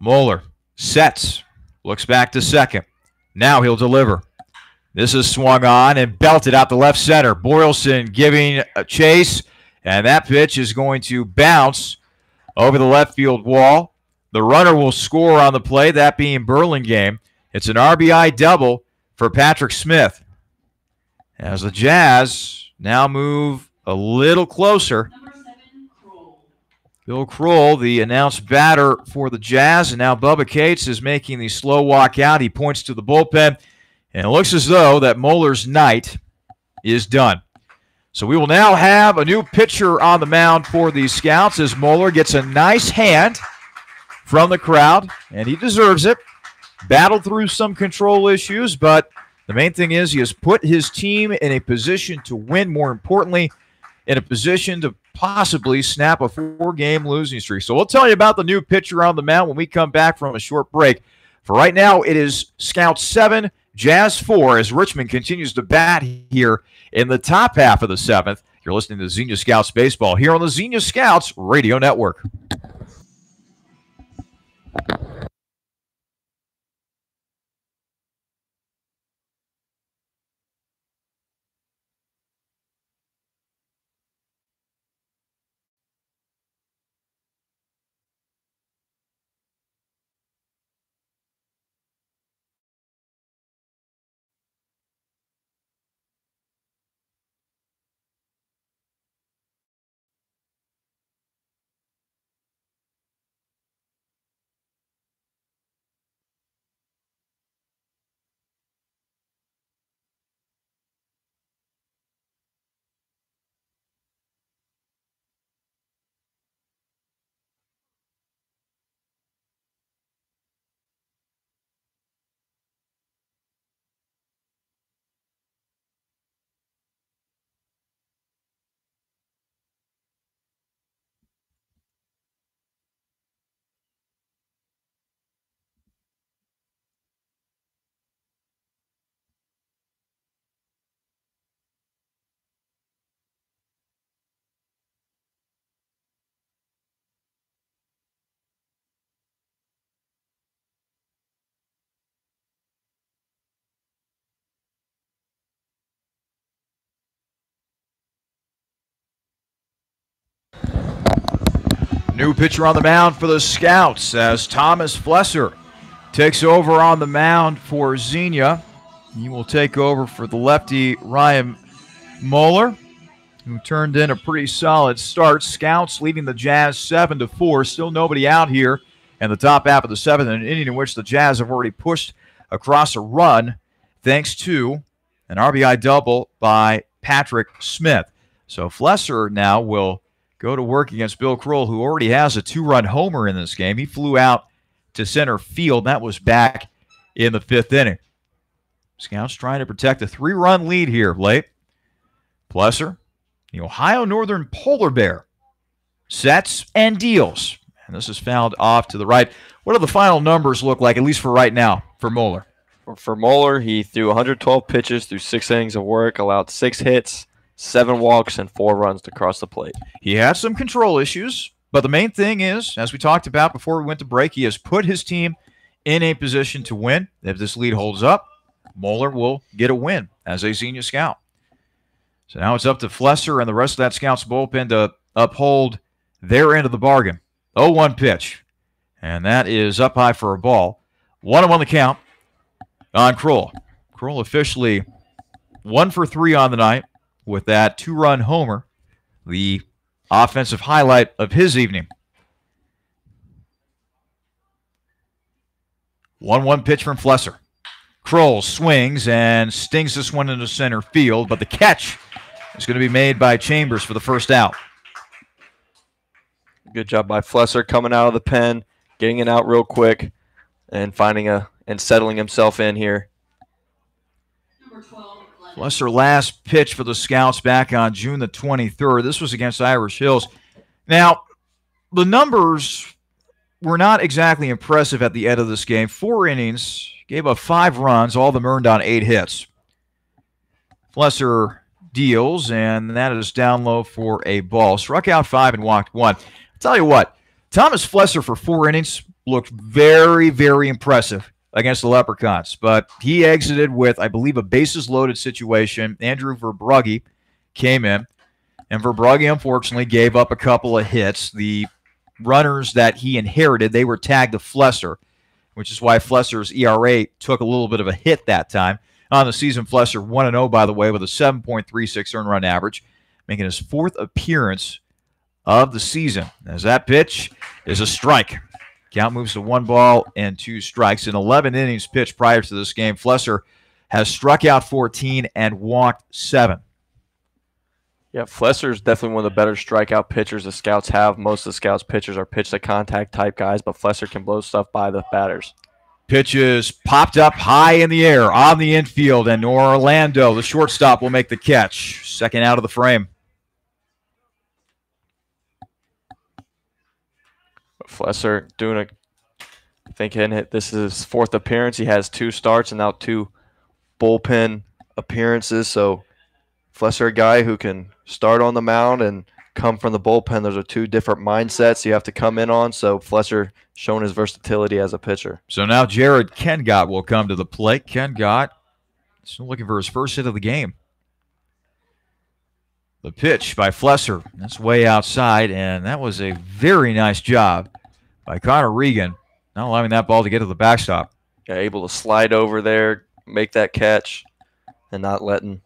Moeller sets, looks back to second. Now he'll deliver. This is swung on and belted out to left center. Boylston giving a chase, and that pitch is going to bounce over the left field wall. The runner will score on the play, that being Burlingame. It's an RBI double for Patrick Smith. As the Jazz now move a little closer. Bill Krul, the announced batter for the Jazz, and now Bubba Cates is making the slow walk out. He points to the bullpen, and it looks as though that Moeller's night is done. So we will now have a new pitcher on the mound for the Scouts as Moeller gets a nice hand from the crowd, and he deserves it. battled through some control issues, but the main thing is he has put his team in a position to win, more importantly, in a position to possibly snap a 4-game losing streak. So we'll tell you about the new pitcher on the mound when we come back from a short break. For right now, it is Scouts 7, Jazz 4 as Richmond continues to bat here in the top half of the 7th. You're listening to Xenia Scouts Baseball here on the Xenia Scouts Radio Network. New pitcher on the mound for the Scouts as Thomas Flesser takes over on the mound for Xenia. He will take over for the lefty Ryan Moeller, who turned in a pretty solid start. Scouts leading the Jazz 7-4. Still nobody out here in the top half of the 7th, an inning in which the Jazz have already pushed across a run thanks to an RBI double by Patrick Smith. So Flesser now will go to work against Bill Kroll, who already has a 2-run homer in this game. He flew out to center field. That was back in the 5th inning. Scouts trying to protect a 3-run lead here late. Flesser, the Ohio Northern Polar Bear, sets and deals. And this is fouled off to the right. What do the final numbers look like, at least for right now, for Moeller?
For Moeller, he threw 112 pitches through 6 innings of work, allowed 6 hits, 7 walks, and 4 runs to cross the plate.
He had some control issues, but the main thing is, as we talked about before we went to break, he has put his team in a position to win. If this lead holds up, Moeller will get a win as a Xenia Scout. So now it's up to Flesser and the rest of that Scouts bullpen to uphold their end of the bargain. 0-1 pitch, and that is up high for a ball. 1-1 the count on Kroll. Kroll officially 1 for 3 on the night with that 2-run homer, the offensive highlight of his evening. 1-1 pitch from Flesser. Kroll swings and stings this one into center field, but the catch is going to be made by Chambers for the first out.
Good job by Flesser coming out of the pen, getting it out real quick, and settling himself in here.
Flesser last pitch for the Scouts back on June the 23rd. This was against Irish Hills. Now, the numbers were not exactly impressive at the end of this game. 4 innings, gave up 5 runs, all of them earned on 8 hits. Flesser deals, and that is down low for a ball. Struck out 5 and walked 1. I'll tell you what, Thomas Flesser for 4 innings looked very, very impressive against the Leprechauns, but he exited with, I believe, a bases-loaded situation. Andrew Verbrugge came in, and Verbrugge, unfortunately, gave up a couple of hits. The runners that he inherited, they were tagged to Flesser, which is why Flesser's ERA took a little bit of a hit that time. On the season, Flesser 1-0, by the way, with a 7.36 earned run average, making his 4th appearance of the season. As that pitch is a strike. Count moves to 1 ball and 2 strikes. In 11 innings pitched prior to this game, Flesser has struck out 14 and walked 7.
Yeah, Flesser is definitely one of the better strikeout pitchers the Scouts have. Most of the Scouts pitchers are pitch-to-contact type guys, but Flesser can blow stuff by the batters.
Pitch is popped up high in the air on the infield, and Orlando, the shortstop, will make the catch. Second out of the frame.
Flesser doing I think this is his 4th appearance. He has 2 starts and now 2 bullpen appearances. So Flesser, a guy who can start on the mound and come from the bullpen. Those are 2 different mindsets you have to come in on. So Flesser showing his versatility as a pitcher.
So now Jared Kengott will come to the plate. Kengott still looking for his first hit of the game. The pitch by Flesser. That's way outside, and that was a very nice job by Connor Regan, not allowing that ball to get to the backstop.
Yeah, able to slide over there, make that catch, and not letting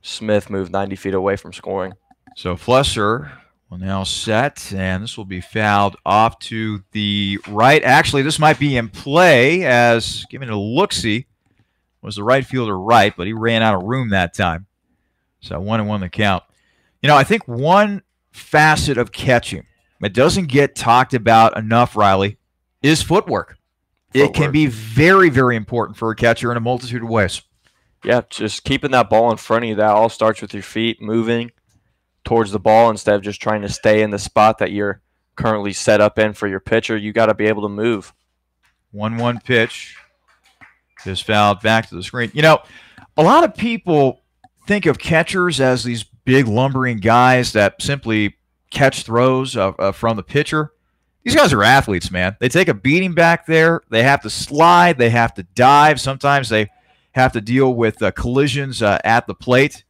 Smith move 90 feet away from scoring.
So Flesser will now set, and this will be fouled off to the right. Actually, this might be in play as giving it a look-see. Was the right fielder right, but he ran out of room that time. So 1-1 the count. You know, I think one facet of catching that doesn't get talked about enough, Riley, is footwork. It can be very, very important for a catcher in a multitude of ways.
Yeah, just keeping that ball in front of you. That all starts with your feet moving towards the ball instead of just trying to stay in the spot that you're currently set up in for your pitcher. You got to be able to move.
1-1 pitch. Just fouled back to the screen. You know, a lot of people think of catchers as these big lumbering guys that simply catch throws from the pitcher. These guys are athletes, man. They take a beating back there. They have to slide. They have to dive. Sometimes they have to deal with collisions at the plate.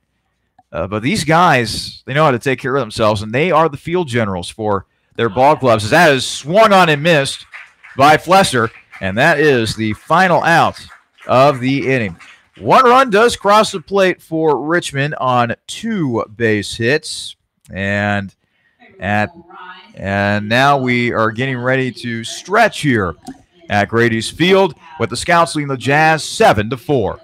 But these guys, they know how to take care of themselves, and they are the field generals for their ball clubs. As that is swung on and missed by Flesser, and that is the final out of the inning. 1 run does cross the plate for Richmond on 2 base hits. And now we are getting ready to stretch here at Grady's Field with the Scouts leading the Jazz 7-4.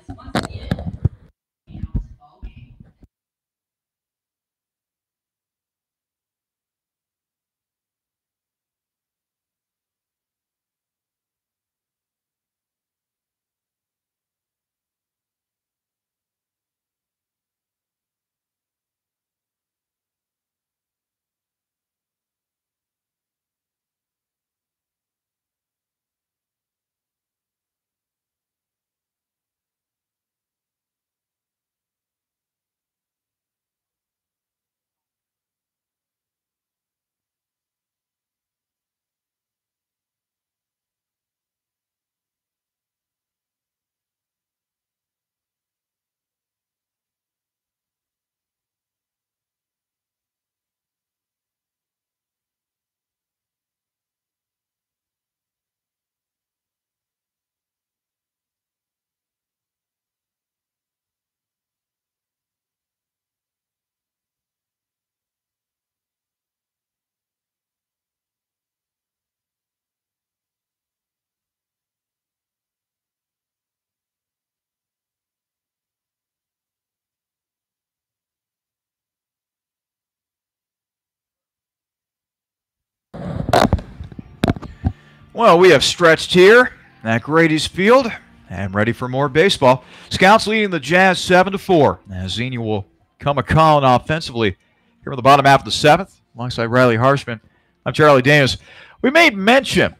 Well, we have stretched here at Grady's Field and ready for more baseball. Scouts leading the Jazz 7-4. As Xenia will come a-calling offensively here in the bottom half of the 7th, alongside Riley Harshman. I'm Charlie Danis. We made mention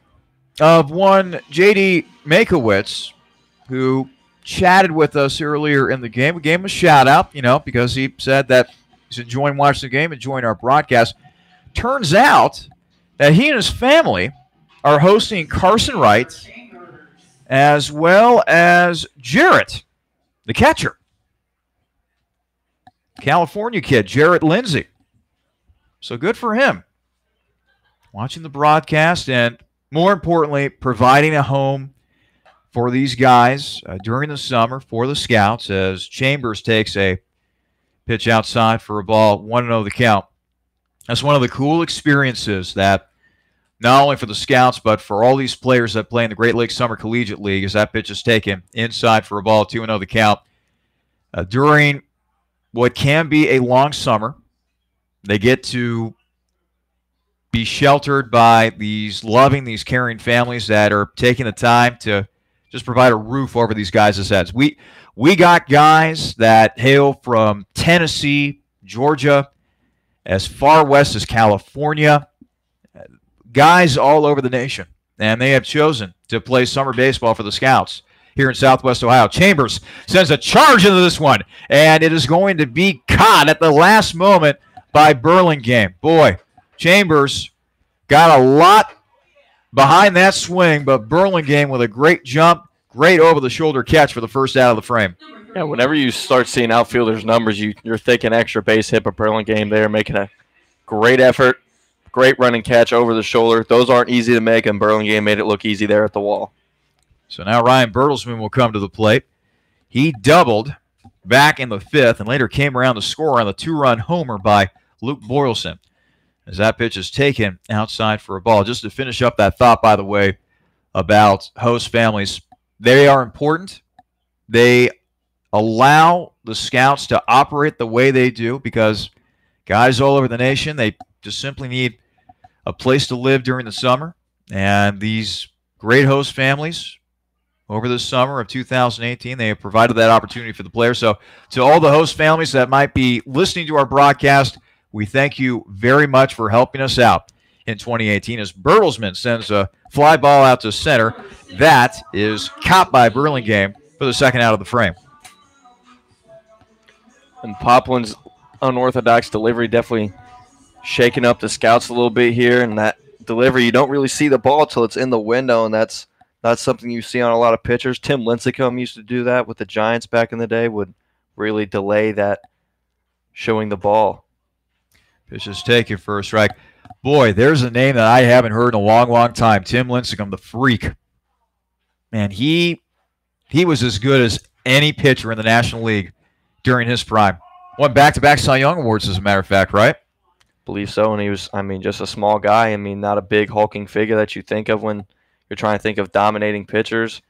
of one J.D. Makowitz, who chatted with us earlier in the game. We gave him a shout-out, because he said that he's enjoying watching the game, enjoying our broadcast. Turns out that he and his family are hosting Carson Wright as well as Jarrett, the catcher. California kid, Jarrett Lindsay. So good for him. Watching the broadcast and, more importantly, providing a home for these guys during the summer for the Scouts as Chambers takes a pitch outside for a ball, 1-0 the count. That's one of the cool experiences that not only for the Scouts, but for all these players that play in the Great Lakes Summer Collegiate League, as that pitch is taken inside for a ball, 2-0 the count. During what can be a long summer, they get to be sheltered by these loving, these caring families that are taking the time to just provide a roof over these guys' heads. We got guys that hail from Tennessee, Georgia, as far west as California, guys all over the nation, and they have chosen to play summer baseball for the Scouts here in Southwest Ohio. Chambers sends a charge into this one, and it is going to be caught at the last moment by Burlingame. Boy, Chambers got a lot behind that swing, but Burlingame with a great jump, great over-the-shoulder catch for the first out of the frame.
Yeah, whenever you start seeing outfielders' numbers, you're thinking extra base hit, but Burlingame there making a great effort, great running catch over the shoulder. Those aren't easy to make, and Burlingame made it look easy there at the wall.
So now Ryan Bertelsmann will come to the plate. He doubled back in the fifth and later came around to score on the two-run homer by Luke Boylston. As that pitch is taken outside for a ball. Just to finish up that thought, by the way, about host families, they are important. They allow the Scouts to operate the way they do because guys all over the nation, they just simply need a place to live during the summer. And these great host families over the summer of 2018, they have provided that opportunity for the players. So to all the host families that might be listening to our broadcast, we thank you very much for helping us out in 2018 as Bertelsmann sends a fly ball out to center. That is caught by Burlingame for the second out of the frame.
And Poplin's unorthodox delivery definitely shaking up the Scouts a little bit here. And that delivery, you don't really see the ball until it's in the window, and that's not something you see on a lot of pitchers. Tim Lincecum used to do that with the Giants back in the day, would really delay that showing the ball.
Pitch is taken for a strike. Boy, there's a name that I haven't heard in a long, long time. Tim Lincecum, the freak. Man, he was as good as any pitcher in the National League during his prime. Won back-to-back Cy Young Awards, as a matter of fact, right?
Believe so, and he was, just a small guy. Not a big hulking figure that you think of when you're trying to think of dominating pitchers,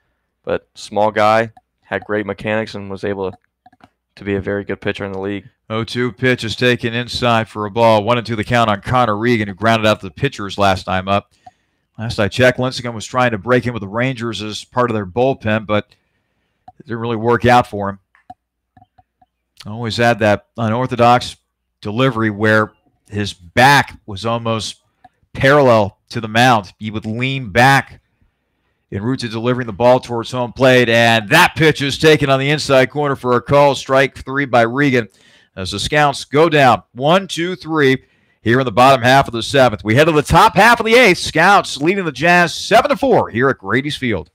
but small guy, had great mechanics, and was able to be a very good pitcher in the league.
0-2 pitch is taken inside for a ball. 1-2 the count on Connor Regan, who grounded out the pitchers last time up. Last I checked, Lincecum was trying to break in with the Rangers as part of their bullpen, but it didn't really work out for him. Always had that unorthodox delivery where his back was almost parallel to the mound. He would lean back en route to delivering the ball towards home plate, and that pitch is taken on the inside corner for a call. Strike three by Regan as the Scouts go down 1-2-3 here in the bottom half of the seventh. We head to the top half of the eighth. Scouts leading the Jazz 7-4 here at Grady's Field.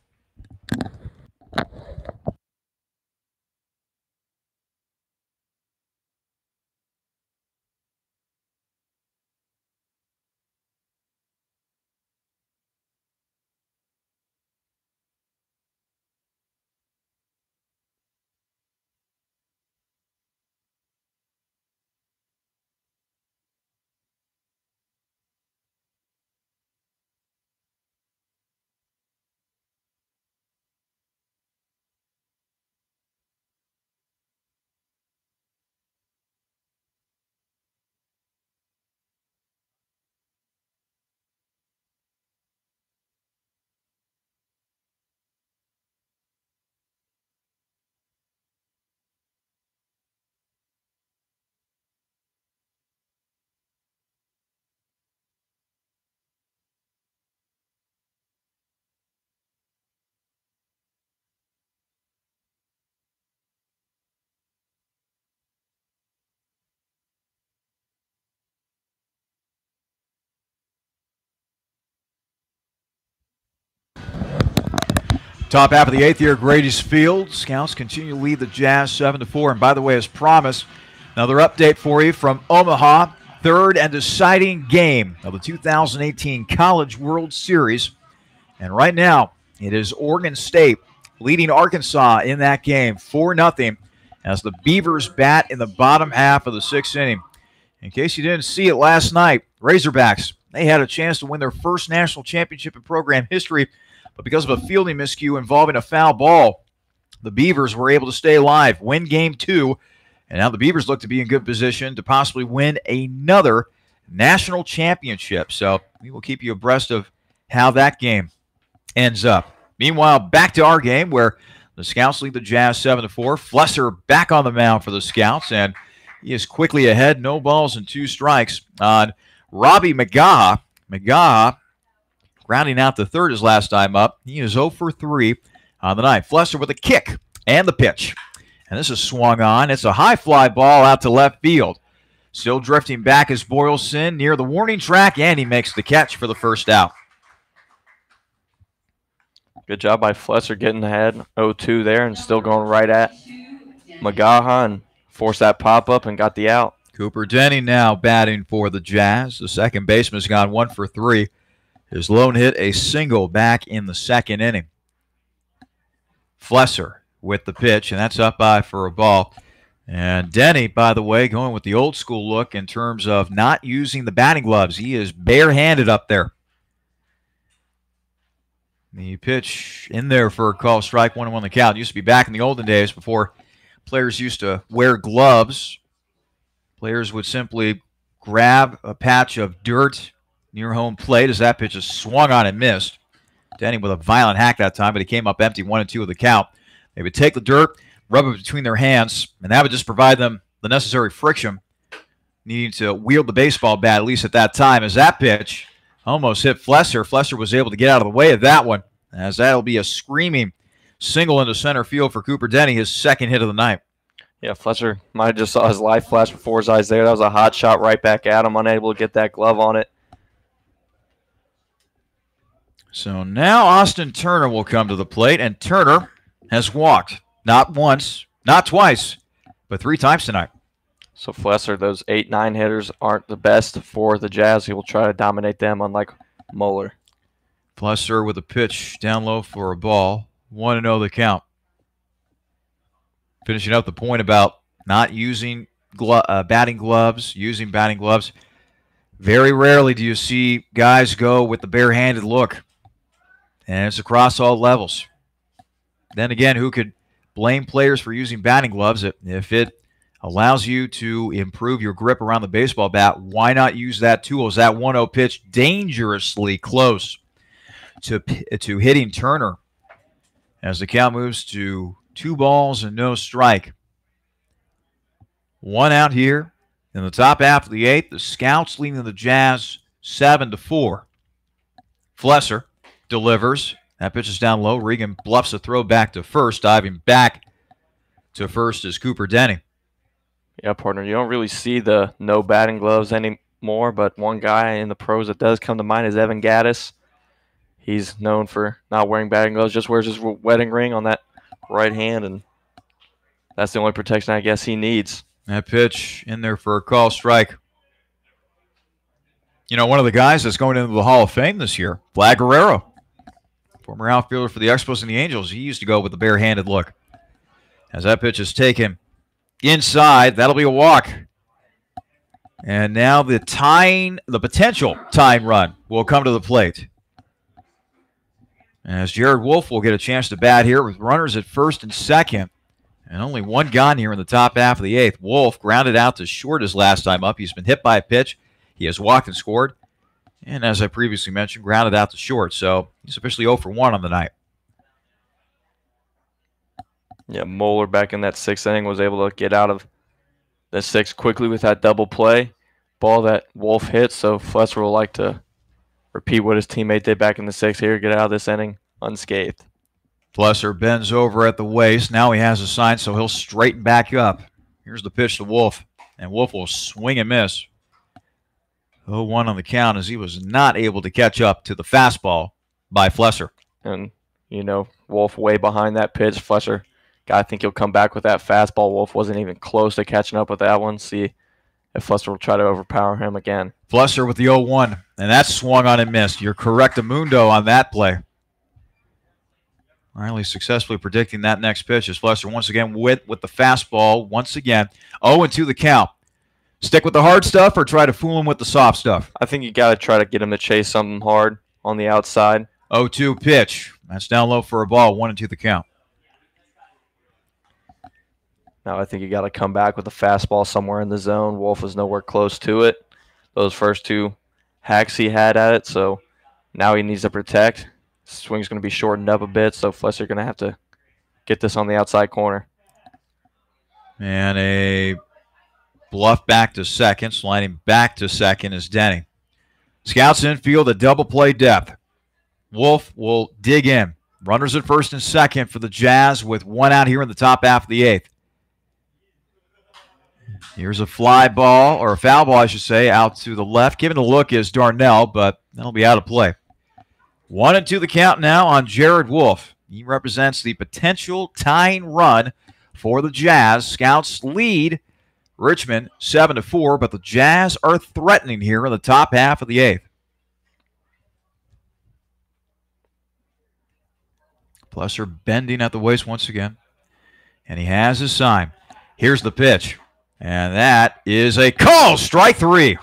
Top half of the eighth here at Grady's Field. Scouts continue to lead the Jazz 7-4. And by the way, as promised, another update for you from Omaha. Third and deciding game of the 2018 College World Series. And right now, it is Oregon State leading Arkansas in that game 4-0 as the Beavers bat in the bottom half of the sixth inning. In case you didn't see it last night, Razorbacks, they had a chance to win their first national championship in program history, but because of a fielding miscue involving a foul ball, the Beavers were able to stay alive, win game two, and now the Beavers look to be in good position to possibly win another national championship. So we will keep you abreast of how that game ends up. Meanwhile, back to our game where the Scouts lead the Jazz 7-4. Flesser back on the mound for the Scouts, and he is quickly ahead. No balls and 2 strikes on Robbie McGaha. McGaha grounding out the third his last time up. He is 0 for 3 on the night. Flesser with a kick and the pitch. And this is swung on. It's a high fly ball out to left field. Still drifting back is Boylston near the warning track, and he makes the catch for the first out.
Good job by Flesser getting ahead 0-2 there and still going right at McGaha and forced that pop-up and got the out.
Cooper Denny now batting for the Jazz. The second baseman's gone 1 for 3. His lone hit a single back in the second inning. Flesser with the pitch, and that's up by for a ball. And Denny, by the way, going with the old school look in terms of not using the batting gloves. He is barehanded up there. The pitch in there for a call strike, 1-1 the count. It used to be back in the olden days before players used to wear gloves. Players would simply grab a patch of dirt near home plate as that pitch is swung on and missed. Denny with a violent hack that time, but he came up empty, 1-2 with the count. They would take the dirt, rub it between their hands, and that would just provide them the necessary friction needing to wield the baseball bat, at least at that time, as that pitch almost hit Flesser. Flesser was able to get out of the way of that one, as that'll be a screaming single into center field for Cooper Denny, his second hit of the night.
Yeah, Flesser might have just saw his life flash before his eyes there. That was a hot shot right back at him, unable to get that glove on it.
So now Austin Turner will come to the plate, and Turner has walked not once, not twice, but 3 times tonight.
So Flesser, those 8-9 hitters aren't the best for the Jazz. He will try to dominate them, unlike Moeller.
Flesser with a pitch down low for a ball. 1-0 the count. Finishing up the point about not using batting gloves, using batting gloves. Very rarely do you see guys go with the barehanded look. And it's across all levels. Then again, who could blame players for using batting gloves? If it allows you to improve your grip around the baseball bat, why not use that tool? Is that 1-0 pitch dangerously close to hitting Turner as the count moves to 2 balls and no strike. 1 out here in the top half of the 8th. The Scouts leading the Jazz 7-4. Flesser delivers. That pitch is down low. Regan bluffs a throw back to first. Diving back to first is Cooper Denny.
Yeah, partner, you don't really see the no batting gloves anymore, but one guy in the pros that does come to mind is Evan Gaddis. He's known for not wearing batting gloves, just wears his wedding ring on that right hand, and that's the only protection I guess he needs.
That pitch in there for a call strike. You know, one of the guys that's going into the Hall of Fame this year, Vlad Guerrero, former outfielder for the Expos and the Angels. He used to go with the barehanded look. As that pitch is taken inside, that'll be a walk. And now the potential tying run will come to the plate. As Jared Wolf will get a chance to bat here with runners at first and second. And only 1 gone here in the top half of the 8th. Wolf grounded out to short his last time up. He's been hit by a pitch. He has walked and scored. And as I previously mentioned, grounded out to short. So he's officially 0 for 1 on the night.
Yeah, Moeller back in that 6th inning was able to get out of the 6th quickly with that double play. Ball that Wolf hit, so Flesser will like to repeat what his teammate did back in the 6th here, get out of this inning unscathed.
Flesser bends over at the waist. Now he has a sign, so he'll straighten back up. Here's the pitch to Wolf, and Wolf will swing and miss. 0-1 on the count as he was not able to catch up to the fastball by Flesser.
And, you know, Wolf way behind that pitch. Flesser, I think he'll come back with that fastball. Wolf wasn't even close to catching up with that one. See if Flesser will try to overpower him again.
Flesser with the 0-1, and that's swung on and missed. You're correct-amundo on that play. Riley successfully predicting that next pitch as Flesser once again with the fastball. Once again, 0-2 the count. Stick with the hard stuff or try to fool him with the soft stuff?
I think you got to try to get him to chase something hard on the outside.
0-2 pitch. That's down low for a ball. 1-2 the count.
Now I think you got to come back with a fastball somewhere in the zone. Wolf was nowhere close to it. those first two hacks he had at it. So now he needs to protect. Swing's going to be shortened up a bit, so Flesser going to have to get this on the outside corner.
And a bluff back to second. Sliding back to second is Denny. Scouts infield, a double play depth. Wolf will dig in. Runners at first and second for the Jazz with one out here in the top half of the eighth. Here's a fly ball, or a foul ball, I should say, out to the left. Giving a look is Darnell, but that'll be out of play. 1-2 the count now on Jared Wolf. He represents the potential tying run for the Jazz. Scouts lead Richmond 7-4, but the Jazz are threatening here in the top half of the eighth. Flesser bending at the waist once again. And he has his sign. Here's the pitch. And that is a call. Strike three.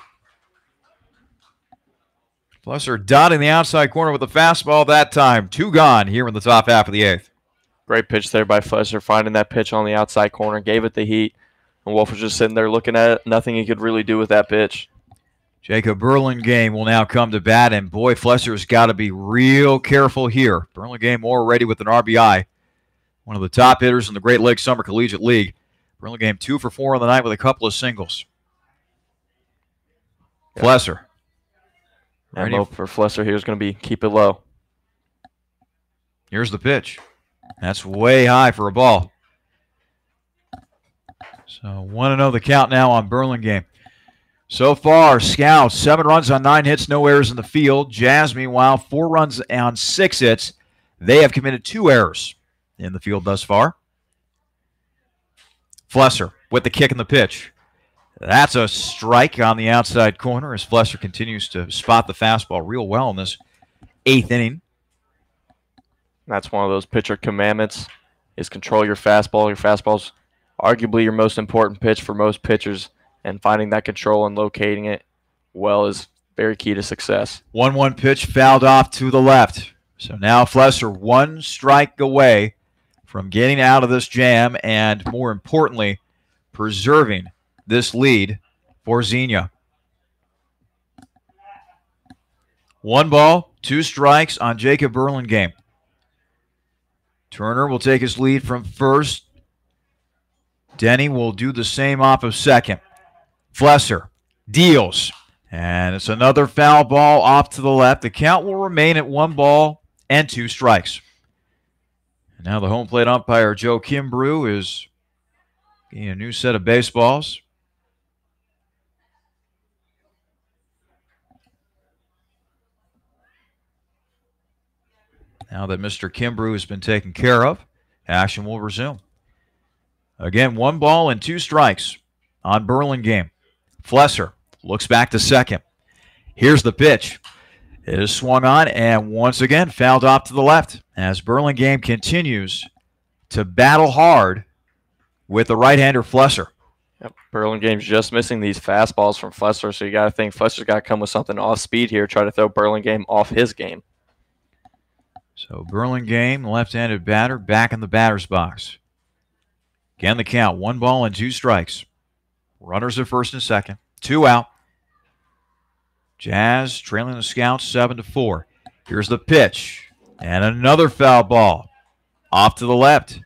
Flesser dotting the outside corner with a fastball that time. Two gone here in the top half of the eighth.
Great pitch there by Flesser, finding that pitch on the outside corner, gave it the heat. And Wolf was just sitting there looking at it. Nothing he could really do with that pitch.
Jacob Burlingame will now come to bat, and boy, Flesser's got to be real careful here. Burlingame already with an RBI, one of the top hitters in the Great Lakes Summer Collegiate League. Burlingame 2 for 4 on the night with a couple of singles. Yeah. Flesser.
And hope for Flesser here is going to be keep it low.
Here's the pitch. That's way high for a ball. So 1-0 the count now on Burlingame. So far, Scouts, 7 runs on 9 hits, no errors in the field. Jazz, meanwhile, 4 runs on 6 hits. They have committed 2 errors in the field thus far. Flesser with the kick and the pitch. That's a strike on the outside corner as Flesser continues to spot the fastball real well in this 8th inning.
That's one of those pitcher commandments, is control your fastball. Your fastball's arguably your most important pitch for most pitchers. And finding that control and locating it well is very key to success.
1-1 pitch fouled off to the left. So now Flesser 1 strike away from getting out of this jam and, more importantly, preserving this lead for Xenia. 1 ball, 2 strikes on Jacob Burlingame. Turner will take his lead from first. Denny will do the same off of second. Flesser deals, and it's another foul ball off to the left. The count will remain at 1 ball and 2 strikes. And now the home plate umpire, Joe Kimbrew, is getting a new set of baseballs. Now that Mr. Kimbrew has been taken care of, action will resume. Again, 1 ball and 2 strikes on Burlingame. Flesser looks back to second. Here's the pitch. It is swung on and once again fouled off to the left as Burlingame continues to battle hard with the right-hander Flesser.
Yep. Burlingame's just missing these fastballs from Flesser, so you got to think Flesser's got to come with something off speed here, try to throw Burlingame off his game.
So Burlingame, left-handed batter, back in the batter's box. Again, the count, 1 ball and 2 strikes. Runners at first and second. 2 out. Jazz trailing the Scouts 7-4. Here's the pitch. And another foul ball. Off to the left.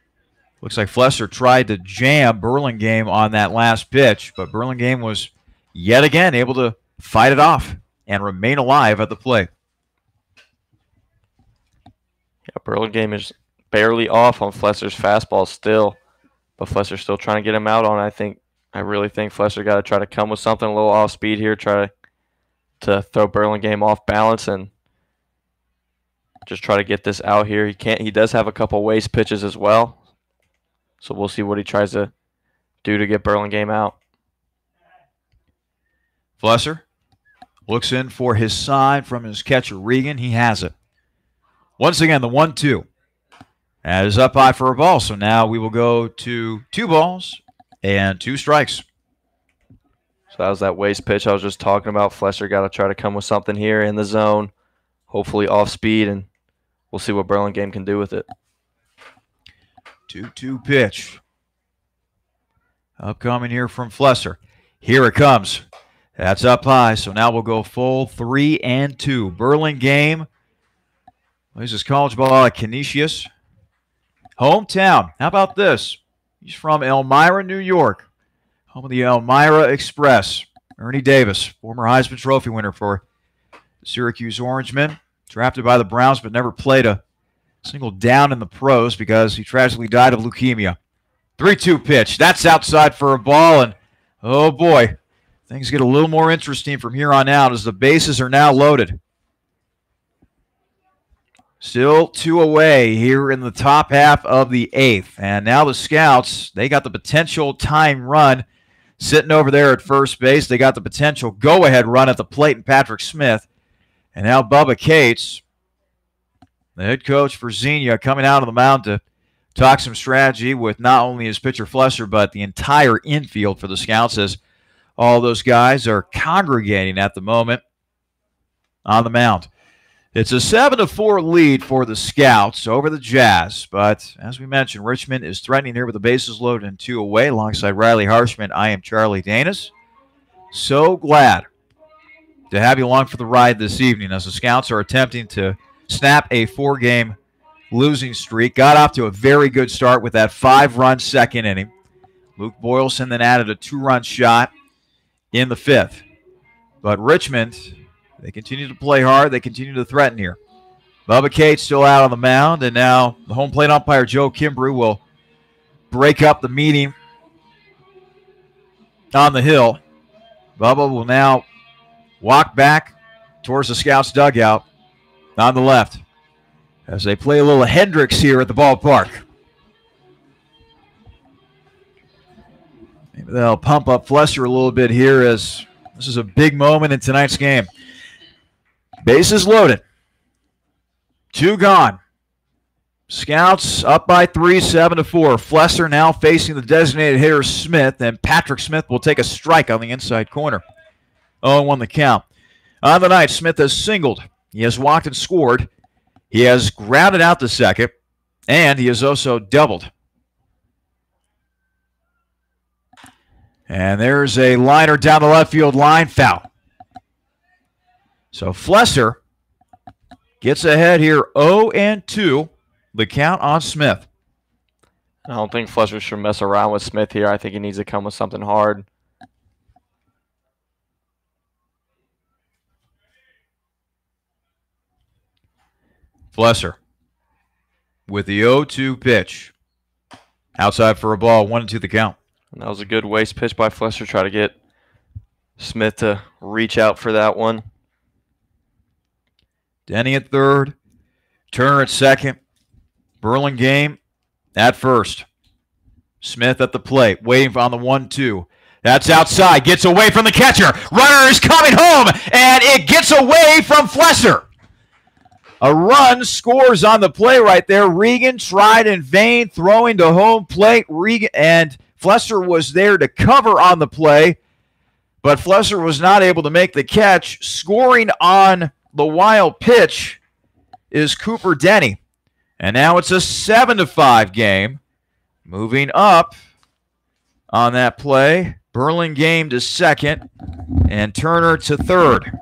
Looks like Flesser tried to jam Burlingame on that last pitch, but Burlingame was yet again able to fight it off and remain alive at the plate.
Yeah, Burlingame is barely off on Flesser's fastball still, but Flesser's still trying to get him out on it. I really think Flesser got to try to come with something a little off speed here, try to throw Burlingame off balance and just try to get this out here. He does have a couple waste pitches as well, so we'll see what he tries to do to get Burlingame out.
Flesser looks in for his sign from his catcher Regan. He has it. Once again, the 1-2. That is up high for a ball, so now we will go to 2 balls and 2 strikes.
So that was that waste pitch I was just talking about. Flesser got to try to come with something here in the zone, hopefully off speed, and we'll see what Burlingame can do with it.
2-2 pitch. Upcoming here from Flesser. Here it comes. That's up high, so now we'll go full 3-2. Burlingame plays his college ball at Canisius. Hometown, how about this? He's from Elmira, New York, home of the Elmira Express. Ernie Davis, former Heisman Trophy winner for the Syracuse Orangemen, drafted by the Browns but never played a single down in the pros because he tragically died of leukemia. 3-2 pitch. That's outside for a ball, and oh boy, things get a little more interesting from here on out as the bases are now loaded. Still 2 away here in the top half of the 8th. And now the Scouts, they got the potential tying run sitting over there at first base. They got the potential go-ahead run at the plate in Patrick Smith. And now Bubba Cates, the head coach for Xenia, coming out of the mound to talk some strategy with not only his pitcher Flesser, but the entire infield for the Scouts, as all those guys are congregating at the moment on the mound. It's a 7-4 lead for the Scouts over the Jazz, but as we mentioned, Richmond is threatening here with the bases loaded and 2 away. Alongside Riley Harshman, I am Charlie Danis. So glad to have you along for the ride this evening as the Scouts are attempting to snap a 4-game losing streak. Got off to a very good start with that 5-run second inning. Luke Boylston then added a 2-run shot in the 5th. But Richmond, they continue to play hard. They continue to threaten here. Bubba Cates still out on the mound, and now the home plate umpire, Joe Kimbrough, will break up the meeting on the hill. Bubba will now walk back towards the Scouts' dugout on the left as they play a little Hendrix here at the ballpark. Maybe they'll pump up Flesser a little bit here as this is a big moment in tonight's game. Bases loaded. 2 gone. Scouts up by 3, 7-4. Flesser now facing the designated hitter Smith, and Patrick Smith will take a strike on the inside corner. 0-1 the count. On the night, Smith has singled. He has walked and scored. He has grounded out to second, and he has also doubled. And there's a liner down the left field line, foul. So Flesser gets ahead here 0-2, the count on Smith.
I don't think Flesser should mess around with Smith here. I think he needs to come with something hard.
Flesser with the 0-2 pitch. Outside for a ball, 1-2 the count.
And that was a good waste pitch by Flesser. Try to get Smith to reach out for that one.
Denny at third. Turner at second. Burlingame at first. Smith at the plate, waiting on the 1-2. That's outside. Gets away from the catcher. Runner is coming home, and it gets away from Flesser. A run scores on the play right there. Regan tried in vain throwing to home plate. Regan and Flesser was there to cover on the play, but Flesser was not able to make the catch. Scoring on the wild pitch is Cooper Denny. And now it's a 7-5 game. Moving up on that play, Burlingame to second and Turner to third.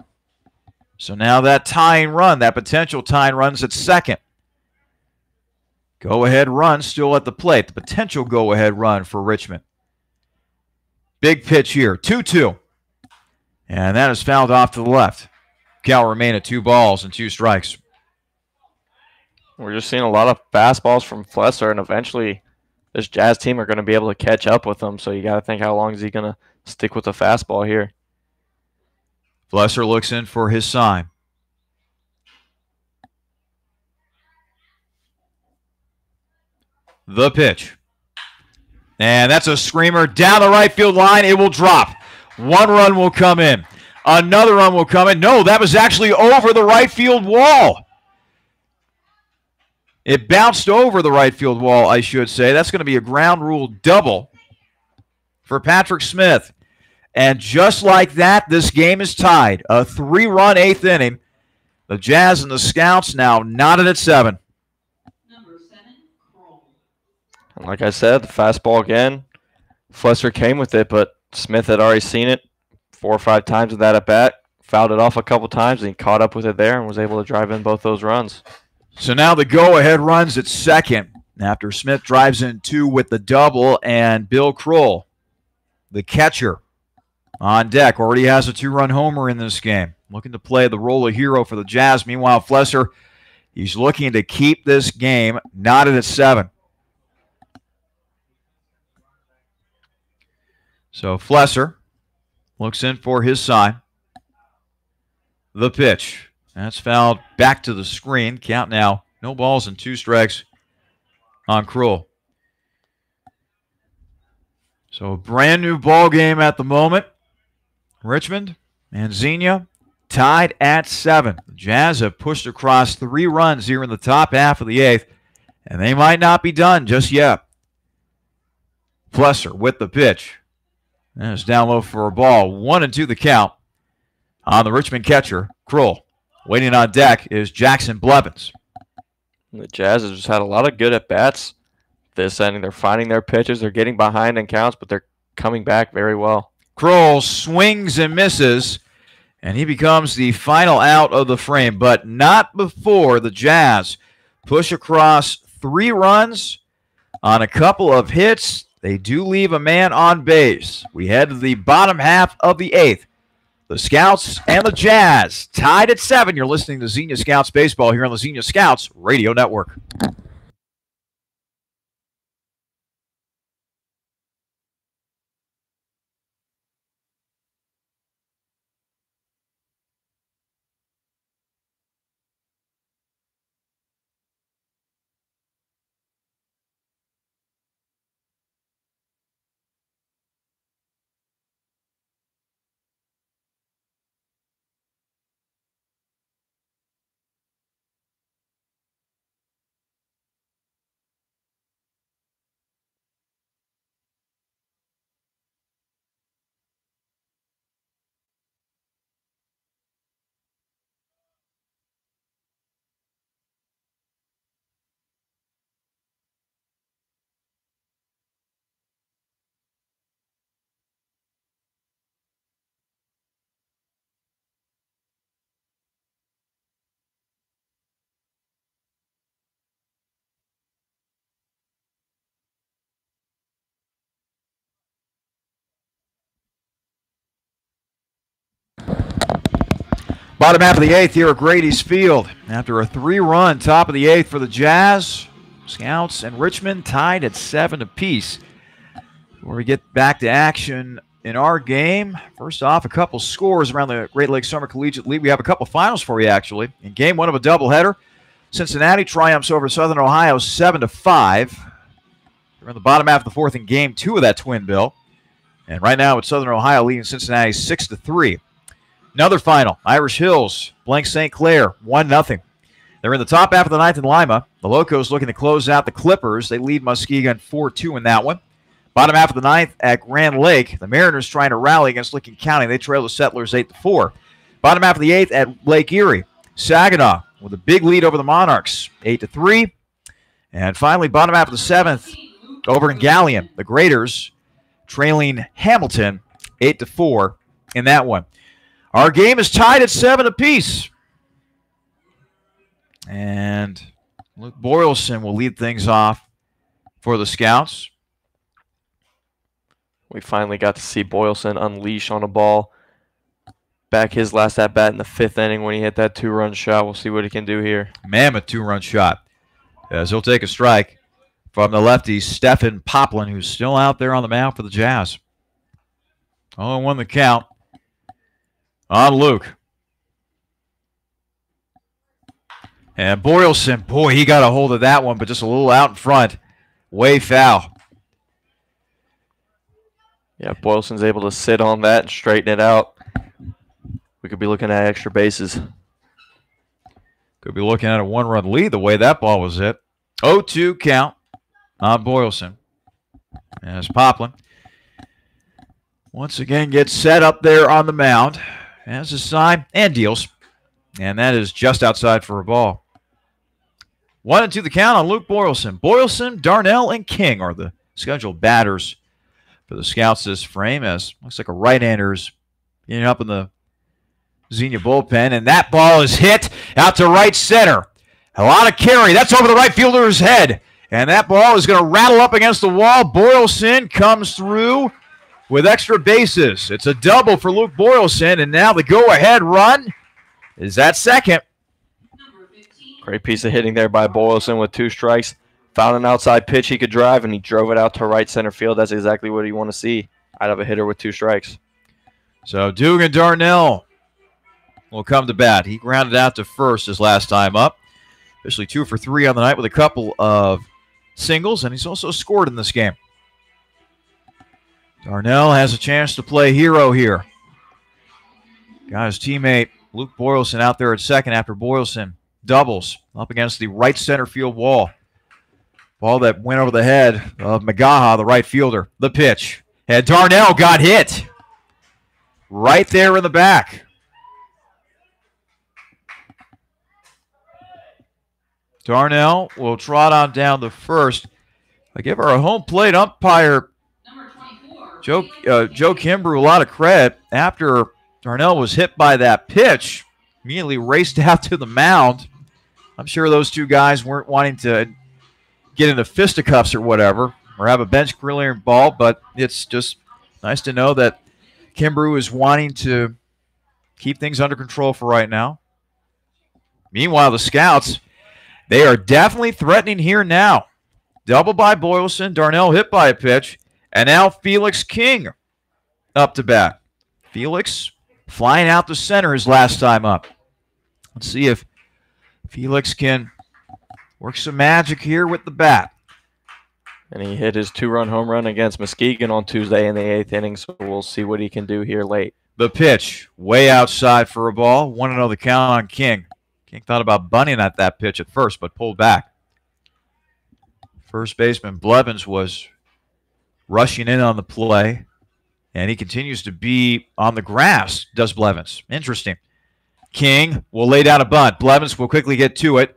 So now that tying run, that potential tying run's at second. Go-ahead run still at the plate. The potential go-ahead run for Richmond. Big pitch here, 2-2. And that is fouled off to the left. Count will remain at 2 balls and 2 strikes.
We're just seeing a lot of fastballs from Flesser, and eventually this Jazz team are going to be able to catch up with him. So you got to think, how long is he going to stick with the fastball here?
Flesser looks in for his sign. The pitch. And that's a screamer down the right field line. It will drop. 1 run will come in. Another run will come in. No, that was actually over the right field wall. It bounced over the right field wall, I should say. That's going to be a ground rule double for Patrick Smith. And just like that, this game is tied. A 3-run 8th inning. The Jazz and the Scouts now knotted at 7.
Number 7, Kroll.
And like I said, the fastball again. Flesser came with it, but Smith had already seen it. 4 or 5 times with that at bat. Fouled it off a couple times, and he caught up with it there and was able to drive in both those runs.
So now the go-ahead runs at second after Smith drives in 2 with the double, and Bill Kroll, the catcher, on deck. Already has a 2-run homer in this game. Looking to play the role of hero for the Jazz. Meanwhile, Flesser, he's looking to keep this game knotted at 7. So Flesser looks in for his sign. The pitch. That's fouled back to the screen. Count now. No balls and 2 strikes on Kroll. So a brand new ball game at the moment. Richmond and Xenia tied at 7. The Jazz have pushed across 3 runs here in the top half of the 8th, and they might not be done just yet. Flesser with the pitch. And it's down low for a ball. 1-2 the count on the Richmond catcher, Kroll. Waiting on deck is Jackson Blevins.
The Jazz have just had a lot of good at-bats this inning. They're finding their pitches. They're getting behind in counts, but they're coming back very well.
Kroll swings and misses, and he becomes the final out of the frame, but not before the Jazz push across 3 runs on a couple of hits. They do leave a man on base. We head to the bottom half of the 8th. The Scouts and the Jazz tied at 7. You're listening to Xenia Scouts Baseball here on the Xenia Scouts Radio Network. Bottom half of the 8th here at Grady's Field. After a 3-run top of the 8th for the Jazz, Scouts and Richmond tied at 7 apiece. Before we get back to action in our game, first off, a couple scores around the Great Lakes Summer Collegiate League. We have a couple finals for you, actually. In game 1 of a doubleheader, Cincinnati triumphs over Southern Ohio 7-5. We're in the bottom half of the 4th in game 2 of that twin bill. And right now, it's Southern Ohio leading Cincinnati 6-3. Another final, Irish Hills, blank St. Clair, 1-0. They're in the top half of the 9th in Lima. The Locos looking to close out the Clippers. They lead Muskegon 4-2 in that one. Bottom half of the 9th at Grand Lake. The Mariners trying to rally against Licking County. They trail the Settlers 8-4. Bottom half of the 8th at Lake Erie. Saginaw with a big lead over the Monarchs, 8-3. And finally, bottom half of the 7th over in Galleon. The Graders trailing Hamilton 8-4 in that one. Our game is tied at 7 apiece. And Luke Boylston will lead things off for the Scouts.
We finally got to see Boylston unleash on a ball. Back his last at-bat in the 5th inning when he hit that 2-run shot. We'll see what he can do here.
Mammoth 2-run shot. As he'll take a strike from the lefty, Stephen Poplin, who's still out there on the mound for the Jazz. 0-1 the count on Luke. And Boylston, boy, he got a hold of that one, but just a little out in front. Way foul.
Yeah, Boylston's able to sit on that and straighten it out. We could be looking at extra bases.
Could be looking at a 1-run lead the way that ball was hit. 0-2 count on Boylston. As Poplin once again gets set up there on the mound. Has a sign and deals. And that is just outside for a ball. 1-2 the count on Luke Boylston. Boylston, Darnell, and King are the scheduled batters for the Scouts this frame, as looks like a right-hander's getting up in the Xenia bullpen, and that ball is hit out to right center. A lot of carry. That's over the right fielder's head, and that ball is going to rattle up against the wall. Boylston comes through with extra bases. It's a double for Luke Boylston, and now the go-ahead run is at second.
Great piece of hitting there by Boylston with 2 strikes. Found an outside pitch he could drive, and he drove it out to right center field. That's exactly what you want to see out of a hitter with 2 strikes.
So Dugan Darnell will come to bat. He grounded out to first his last time up. Officially 2 for 3 on the night with a couple of singles, and he's also scored in this game. Darnell has a chance to play hero here. Got his teammate Luke Boylston out there at second after Boylston doubles up against the right center field wall. Ball that went over the head of Magaha, the right fielder. The pitch. And Darnell got hit right there in the back. Darnell will trot on down to first. I give our home plate umpire, Joe Kimbrough, a lot of credit. After Darnell was hit by that pitch, immediately raced out to the mound. I'm sure those 2 guys weren't wanting to get into fisticuffs or whatever, or have a bench grilling ball, but it's just nice to know that Kimbrough is wanting to keep things under control for right now. Meanwhile, the Scouts, they are definitely threatening here now. Double by Boylston, Darnell hit by a pitch, and now Felix King up to bat. Felix flying out to center his last time up. Let's see if Felix can work some magic here with the bat.
And he hit his 2-run home run against Muskegon on Tuesday in the 8th inning, so we'll see what he can do here late.
The pitch, way outside for a ball. 1-0 the count on King. King thought about bunting at that pitch at first, but pulled back. First baseman Blevins was rushing in on the play, and he continues to be on the grass, does Blevins. Interesting. King will lay down a bunt. Blevins will quickly get to it.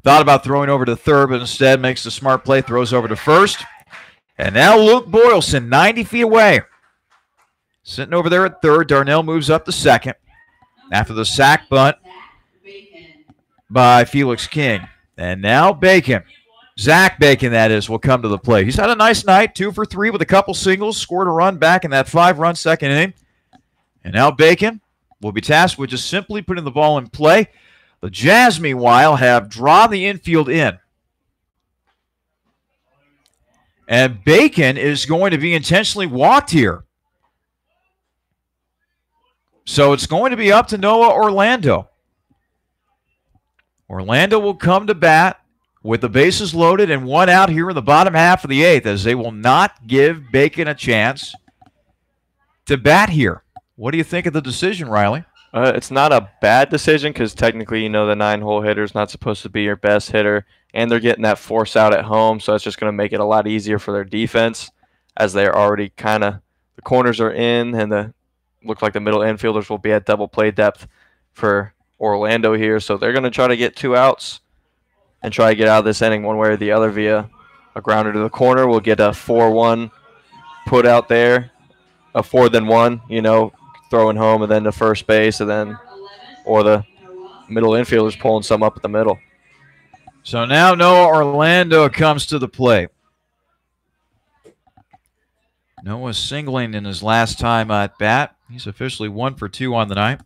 Thought about throwing over to third, but instead makes the smart play, throws over to first. And now Luke Boylston, 90 feet away. Sitting over there at third. Darnell moves up to second after the sack bunt by Felix King. And now Bacon, Zach Bacon that is, will come to the plate. He's had a nice night, 2 for 3 with a couple singles, scored a run back in that 5-run second inning. And now Bacon will be tasked with just simply putting the ball in play. The Jazz, meanwhile, have drawn the infield in. And Bacon is going to be intentionally walked here. So it's going to be up to Noah Orlando. Orlando will come to bat with the bases loaded and 1 out here in the bottom half of the 8th, as they will not give Bacon a chance to bat here. What do you think of the decision, Riley?
It's not a bad decision because technically, the 9-hole hitter is not supposed to be your best hitter, and they're getting that force out at home, so it's just going to make it a lot easier for their defense, as they're already kind of the corners are in, and look like the middle infielders will be at double play depth for Orlando here, so they're going to try to get 2 outs and try to get out of this inning one way or the other via a grounder to the corner. We'll get a 4-1 put out there, a 4-1, throwing home and then to first base, and then or the middle infielders pulling some up at the middle.
So now Noah Orlando comes to the plate. Noah singling in his last time at bat. He's officially 1 for 2 on the night.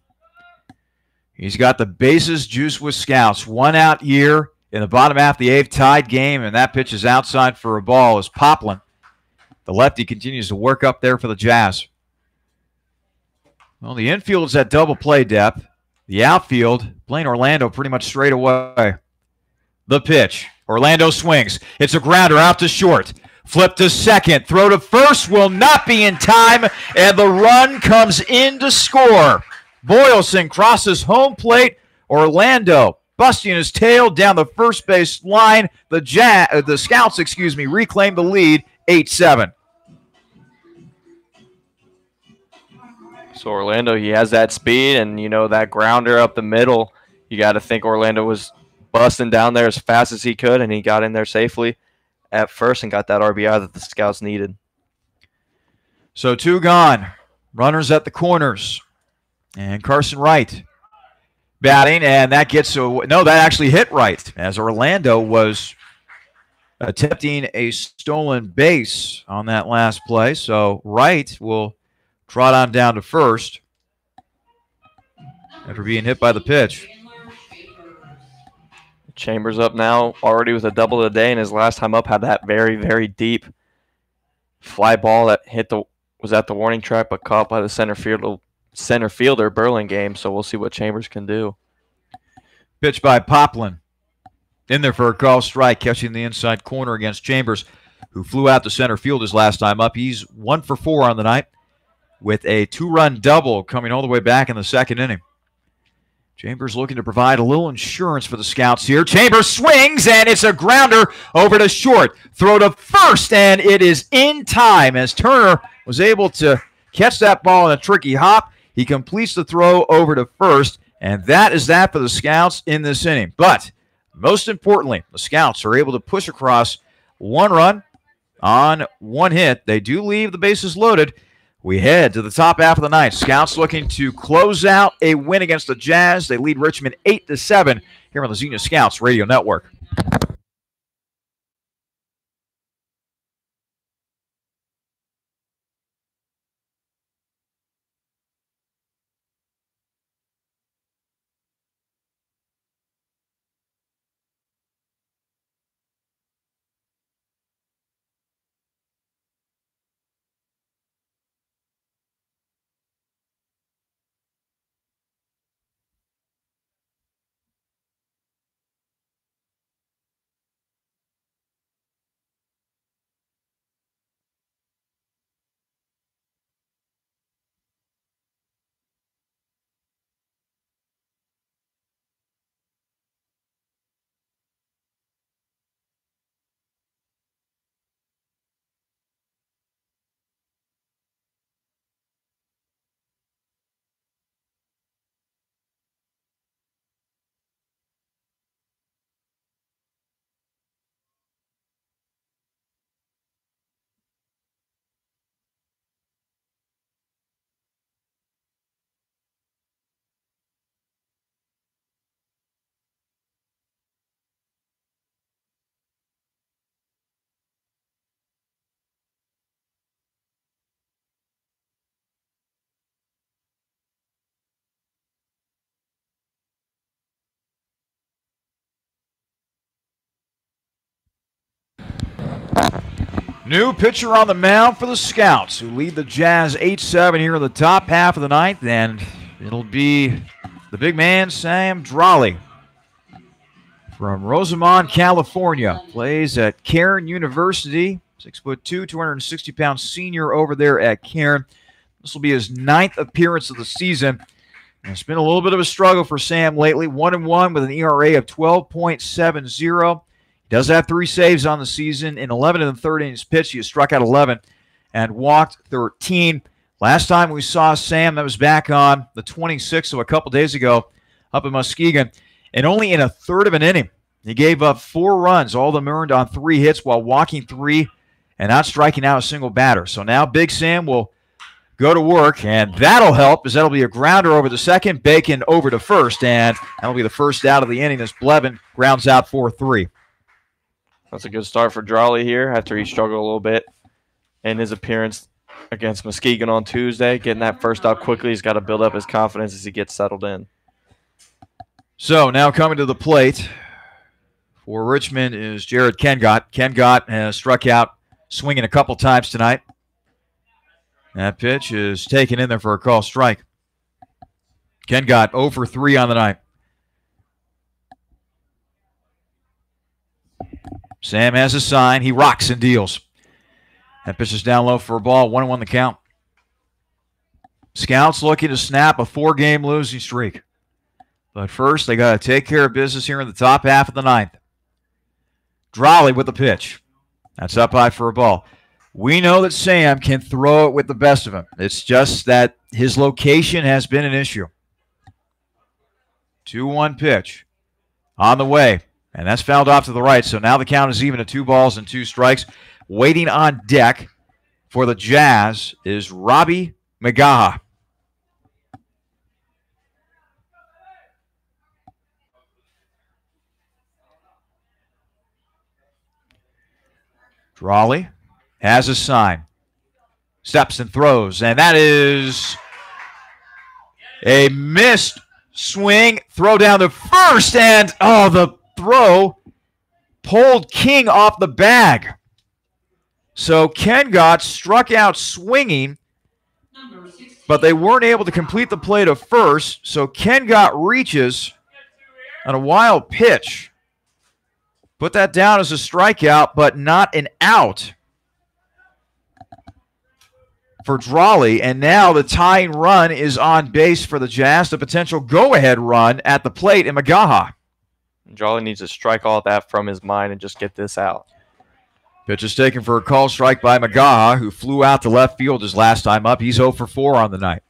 He's got the bases juiced with Scouts. 1 out here in the bottom half of the 8th, tied game, and that pitch is outside for a ball as Poplin, the lefty, continues to work up there for the Jazz. Well, the infield's at double play depth. The outfield, Blaine Orlando pretty much straight away. The pitch. Orlando swings. It's a grounder out to short. Flip to second. Throw to first will not be in time, and the run comes in to score. Boylston crosses home plate. Orlando busting his tail down the first base line. The Scouts, reclaim the lead 8-7.
So Orlando, he has that speed, and that grounder up the middle. You got to think Orlando was busting down there as fast as he could, and he got in there safely at first and got that RBI that the Scouts needed.
So 2 gone. Runners at the corners. And Carson Wright batting, and that gets no, that actually hit Wright as Orlando was attempting a stolen base on that last play. So Wright will trot on down to first after being hit by the pitch.
Chambers up now, already with a double a day, and his last time up had that very, very deep fly ball that was at the warning track, but caught by the center fielder Burlingame. So we'll see what Chambers can do.
Pitch by Poplin. In there for a call strike, catching the inside corner against Chambers, who flew out to center field his last time up. He's 1 for 4 on the night with a 2-run double coming all the way back in the second inning. Chambers looking to provide a little insurance for the Scouts here. Chambers swings, and it's a grounder over to short. Throw to first, and it is in time as Turner was able to catch that ball in a tricky hop. He completes the throw over to first, and that is that for the Scouts in this inning. But most importantly, the Scouts are able to push across 1 run on 1 hit. They do leave the bases loaded. We head to the top half of the ninth. Scouts looking to close out a win against the Jazz. They lead Richmond 8-7 here on the Xenia Scouts Radio Network. New pitcher on the mound for the Scouts, who lead the Jazz 8-7 here in the top half of the ninth, and it'll be the big man, Sam Drawley, from Rosamond, California. Plays at Cairn University, 6'2", 260-pound senior over there at Cairn. This will be his 9th appearance of the season. And it's been a little bit of a struggle for Sam lately, 1-1 with an ERA of 12.70. He does have 3 saves on the season. In 11 of the 3rd innings pitched, he has struck out 11 and walked 13. Last time we saw Sam, that was back on the 26th, so a couple days ago, up in Muskegon. And only in a 1/3 of an inning, he gave up 4 runs, all of them earned on 3 hits while walking 3 and not striking out a single batter. So now Big Sam will go to work, and that'll help, as that'll be a grounder over to second, Bacon over to first, and that'll be the first out of the inning as Blevin grounds out 4-3.
That's a good start for Drawley here after he struggled a little bit in his appearance against Muskegon on Tuesday. Getting that first out quickly, he's got to build up his confidence as he gets settled in.
So now coming to the plate for Richmond is Jared Kengott. Kengott has struck out swinging a couple times tonight. That pitch is taken in there for a call strike. Kengott 0 for 3 on the night. Sam has a sign. He rocks and deals. That pitch is down low for a ball. 1-1 the count. Scouts looking to snap a 4-game losing streak. But first, they got to take care of business here in the top half of the ninth. Drawley with the pitch. That's up high for a ball. We know that Sam can throw it with the best of them. It's just that his location has been an issue. 2-1 pitch on the way. And that's fouled off to the right. So now the count is even at 2 balls and 2 strikes. Waiting on deck for the Jazz is Robbie McGaha. Drawley has a sign. Steps and throws, and that is a missed swing. Throw down to first, and the throw pulled King off the bag. So Ken got struck out swinging, but they weren't able to complete the play to first. So Ken got reaches on a wild pitch. Put that down as a strikeout, but not an out for Drawley. And now the tying run is on base for the Jazz. The potential go-ahead run at the plate in Magaha.
Drawley needs to strike all that from his mind and just get this out.
Pitch is taken for a call strike by Magaha, who flew out to left field his last time up. He's 0 for 4 on the night.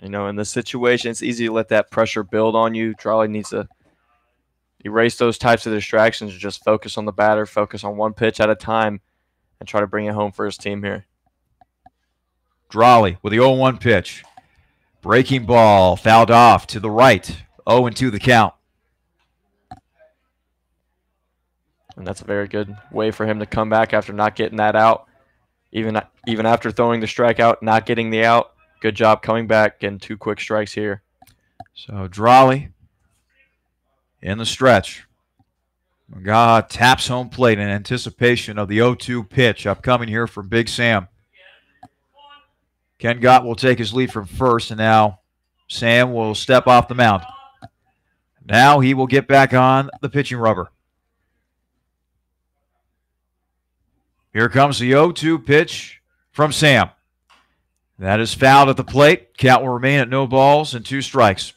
You know, in this situation, it's easy to let that pressure build on you. Drawley needs to erase those types of distractions and just focus on the batter, focus on one pitch at a time, and try to bring it home for his team here.
Drawley with the 0-1 pitch. Breaking ball, fouled off to the right. 0-2 the count.
And that's a very good way for him to come back after not getting that out. Even after throwing the strikeout, not getting the out. Good job coming back, getting 2 quick strikes here.
So Drawley in the stretch. Magaha taps home plate in anticipation of the 0-2 pitch upcoming here from Big Sam. Ken Gott will take his lead from first, and now Sam will step off the mound. Now he will get back on the pitching rubber. Here comes the 0-2 pitch from Sam. That is fouled at the plate. Count will remain at no balls and 2 strikes.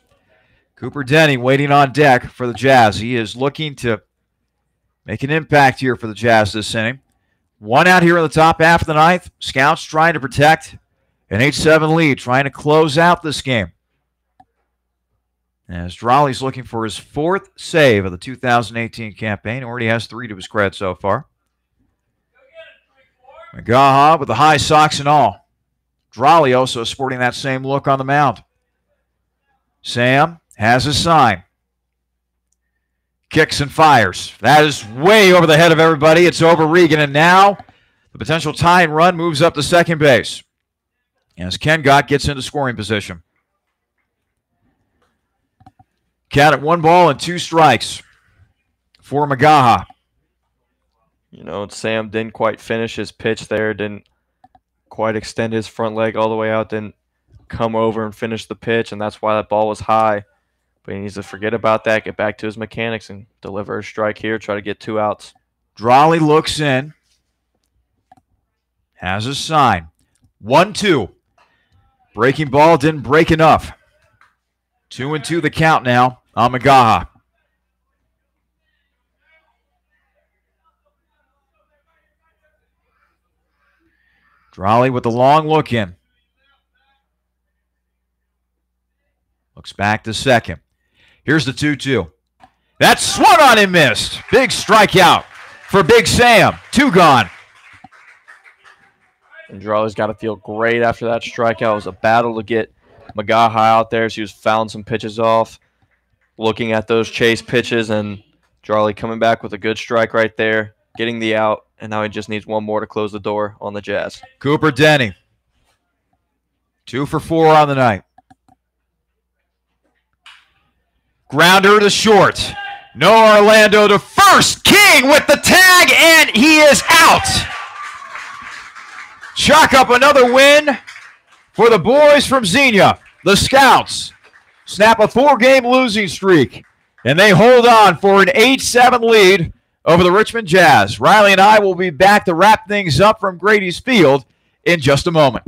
Cooper Denny waiting on deck for the Jazz. He is looking to make an impact here for the Jazz this inning. 1 out here in the top half of the ninth. Scouts trying to protect an 8-7 lead, trying to close out this game. As Drawley's looking for his 4th save of the 2018 campaign. Already has 3 to his credit so far. Magaha with the high socks and all. Drawley also sporting that same look on the mound. Sam has a sign. Kicks and fires. That is way over the head of everybody. It's over Regan, and now the potential tying run moves up to second base as Ken Gott gets into scoring position. Count at 1 ball and 2 strikes for Magaha.
You know, Sam didn't quite finish his pitch there, didn't quite extend his front leg all the way out, didn't come over and finish the pitch, and that's why that ball was high. But he needs to forget about that, get back to his mechanics, and deliver a strike here, try to get 2 outs.
Drawley looks in. Has a sign. 1-2. Breaking ball didn't break enough. 2-2 the count now on Magaha. Drawley with the long look in. Looks back to second. Here's the 2-2. That swung on and missed. Big strikeout for Big Sam. 2 gone.
And Drawley's got to feel great after that strikeout. It was a battle to get Magaha out there. So he was fouling some pitches off, looking at those chase pitches, and Drawley coming back with a good strike right there, getting the out, and now he just needs 1 more to close the door on the Jazz.
Cooper Denny. 2 for 4 on the night. Grounder to short. No Orlando to first. King with the tag, and he is out. Chalk up another win for the boys from Xenia. The Scouts snap a 4-game losing streak, and they hold on for an 8-7 lead over the Richmond Jazz. Riley and I will be back to wrap things up from Grady's Field in just a moment.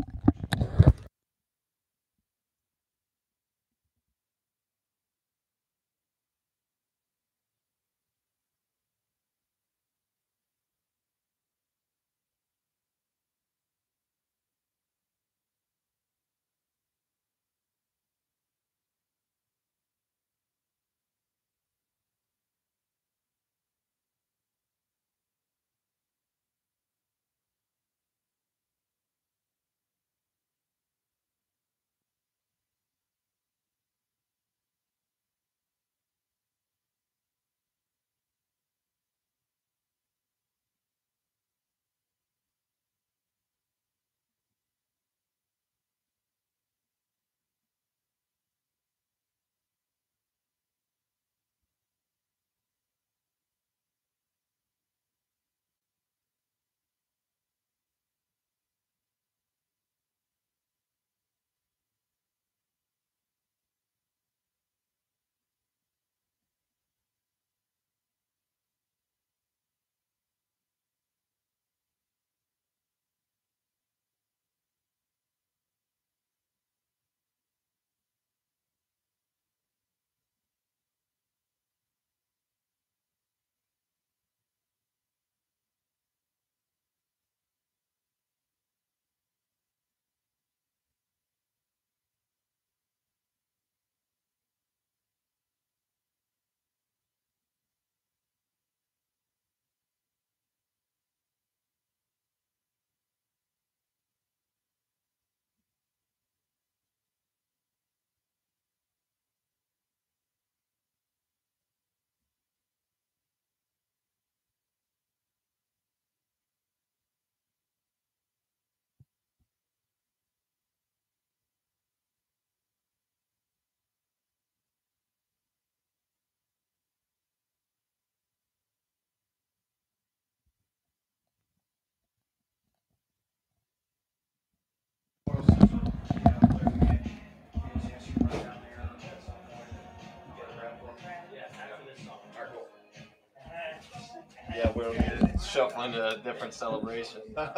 shuffle into a different celebration. And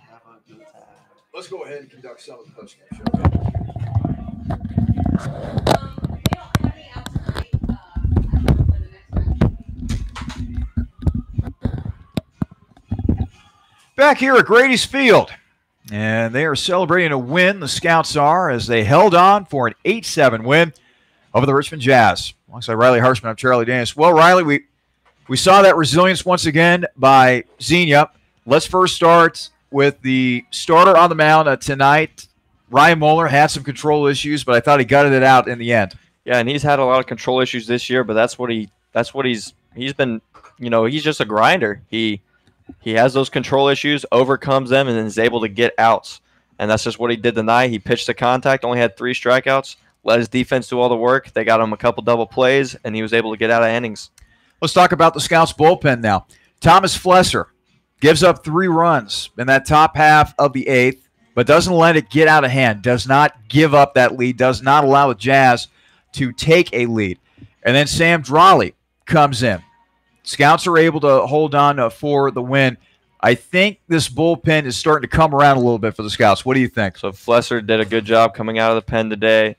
have a good time.
Let's go ahead and conduct some of the post-game show.
We don't have any out tonight. I don't know when the next match.
Back here at Grady's Field, and they are celebrating a win, the Scouts are, as they held on for an 8-7 win over the Richmond Jazz. Alongside Riley Harshman, I'm Charlie Danis. Well, Riley, we saw that resilience once again by Xenia. Let's first start with the starter on the mound tonight. Ryan Moeller had some control issues, but I thought he gutted it out in the end.
Yeah, and he's had a lot of control issues this year, but that's what he's been, he's just a grinder. He has those control issues, overcomes them, and then is able to get outs. And that's just what he did tonight. He pitched to contact, only had 3 strikeouts, let his defense do all the work. They got him a couple double plays, and he was able to get out of innings.
Let's talk about the Scouts bullpen now. Thomas Flesser gives up 3 runs in that top half of the 8th, but doesn't let it get out of hand, does not give up that lead, does not allow the Jazz to take a lead. And then Sam Drawley comes in. Scouts are able to hold on for the win. I think this bullpen is starting to come around a little bit for the Scouts. What do you think?
So Flesser did a good job coming out of the pen today.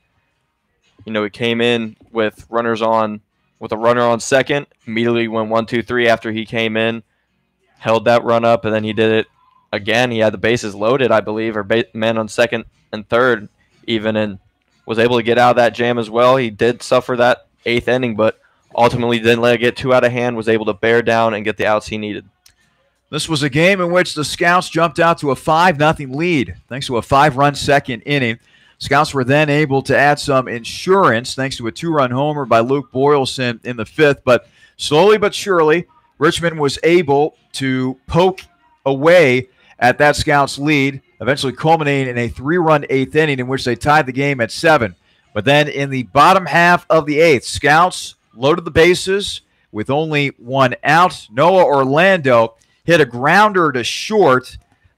He came in with a runner on second, immediately went 1-2-3 after he came in, held that run up, and then he did it again. He had the bases loaded, I believe, or men on second and third even, and was able to get out of that jam as well. He did suffer that 8th inning, but ultimately didn't let it get too out of hand, was able to bear down and get the outs he needed.
This was a game in which the Scouts jumped out to a 5-0 lead thanks to a 5-run second inning. Scouts were then able to add some insurance thanks to a 2-run homer by Luke Boylston in the 5th. But slowly but surely, Richmond was able to poke away at that Scouts lead, eventually culminating in a 3-run 8th inning in which they tied the game at 7. But then in the bottom half of the 8th, Scouts loaded the bases with only 1 out. Noah Orlando hit a grounder to short.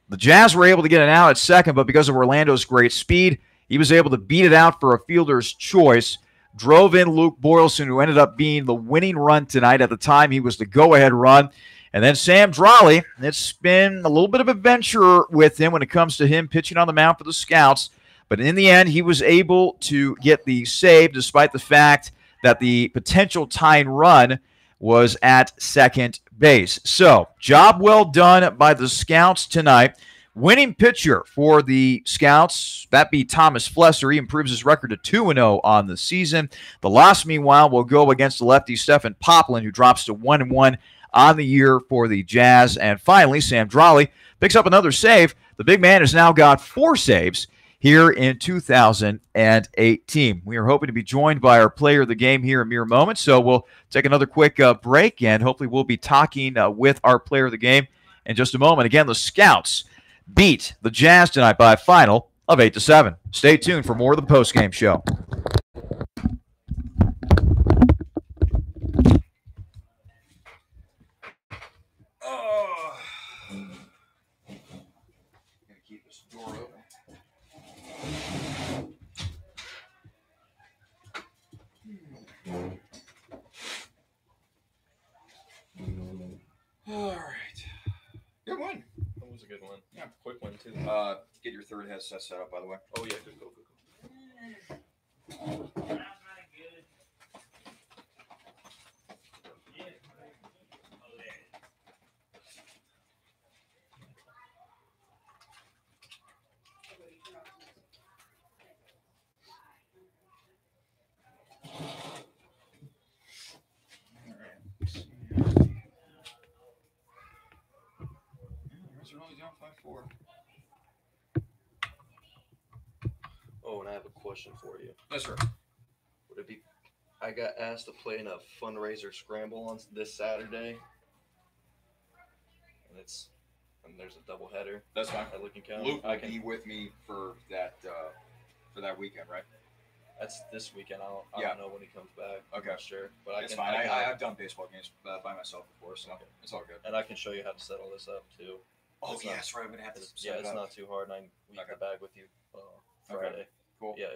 The Jazz were able to get an out at second, but because of Orlando's great speed, he was able to beat it out for a fielder's choice. Drove in Luke Boylston, who ended up being the winning run tonight. At the time, he was the go-ahead run. And then Sam Drawley, it's been a little bit of a venture with him when it comes to him pitching on the mound for the Scouts. But in the end, he was able to get the save despite the fact that the potential tying run was at second base. So, job well done by the Scouts tonight. Winning pitcher for the Scouts, that be Thomas Flesser. He improves his record to 2-0 on the season. The loss, meanwhile, will go against the lefty Stephen Poplin, who drops to 1-1 on the year for the Jazz. And finally, Sam Drawley picks up another save. The big man has now got 4 saves here in 2018. We are hoping to be joined by our player of the game here in mere moments. So we'll take another quick break, and hopefully we'll be talking with our player of the game in just a moment. Again, the Scouts beat the Jazz tonight by a final of 8-7. Stay tuned for more of the postgame show. Keep this door open. All right. Good one.
That was a good one.
Yeah.
Quick one, too.
Get your third headset set up, by the way.
Oh, yeah. Good. Go. Oh, and I have a question for you.
Yes, sir.
Would it be? I got asked to play in a fundraiser scramble on this Saturday, and there's a doubleheader.
That's fine.
At Licking County.
Luke will be with me for that weekend, right?
That's this weekend. I don't know when he comes back.
Okay.
I'm not sure, but
That's fine. I've done baseball games by myself before, so
okay.
It's all good.
And I can show you how to set all this up too.
Oh,
It's
yes, right. I'm gonna have to.
It's not too hard. And I can leave the bag with you Friday.
Okay. Cool.
Yeah,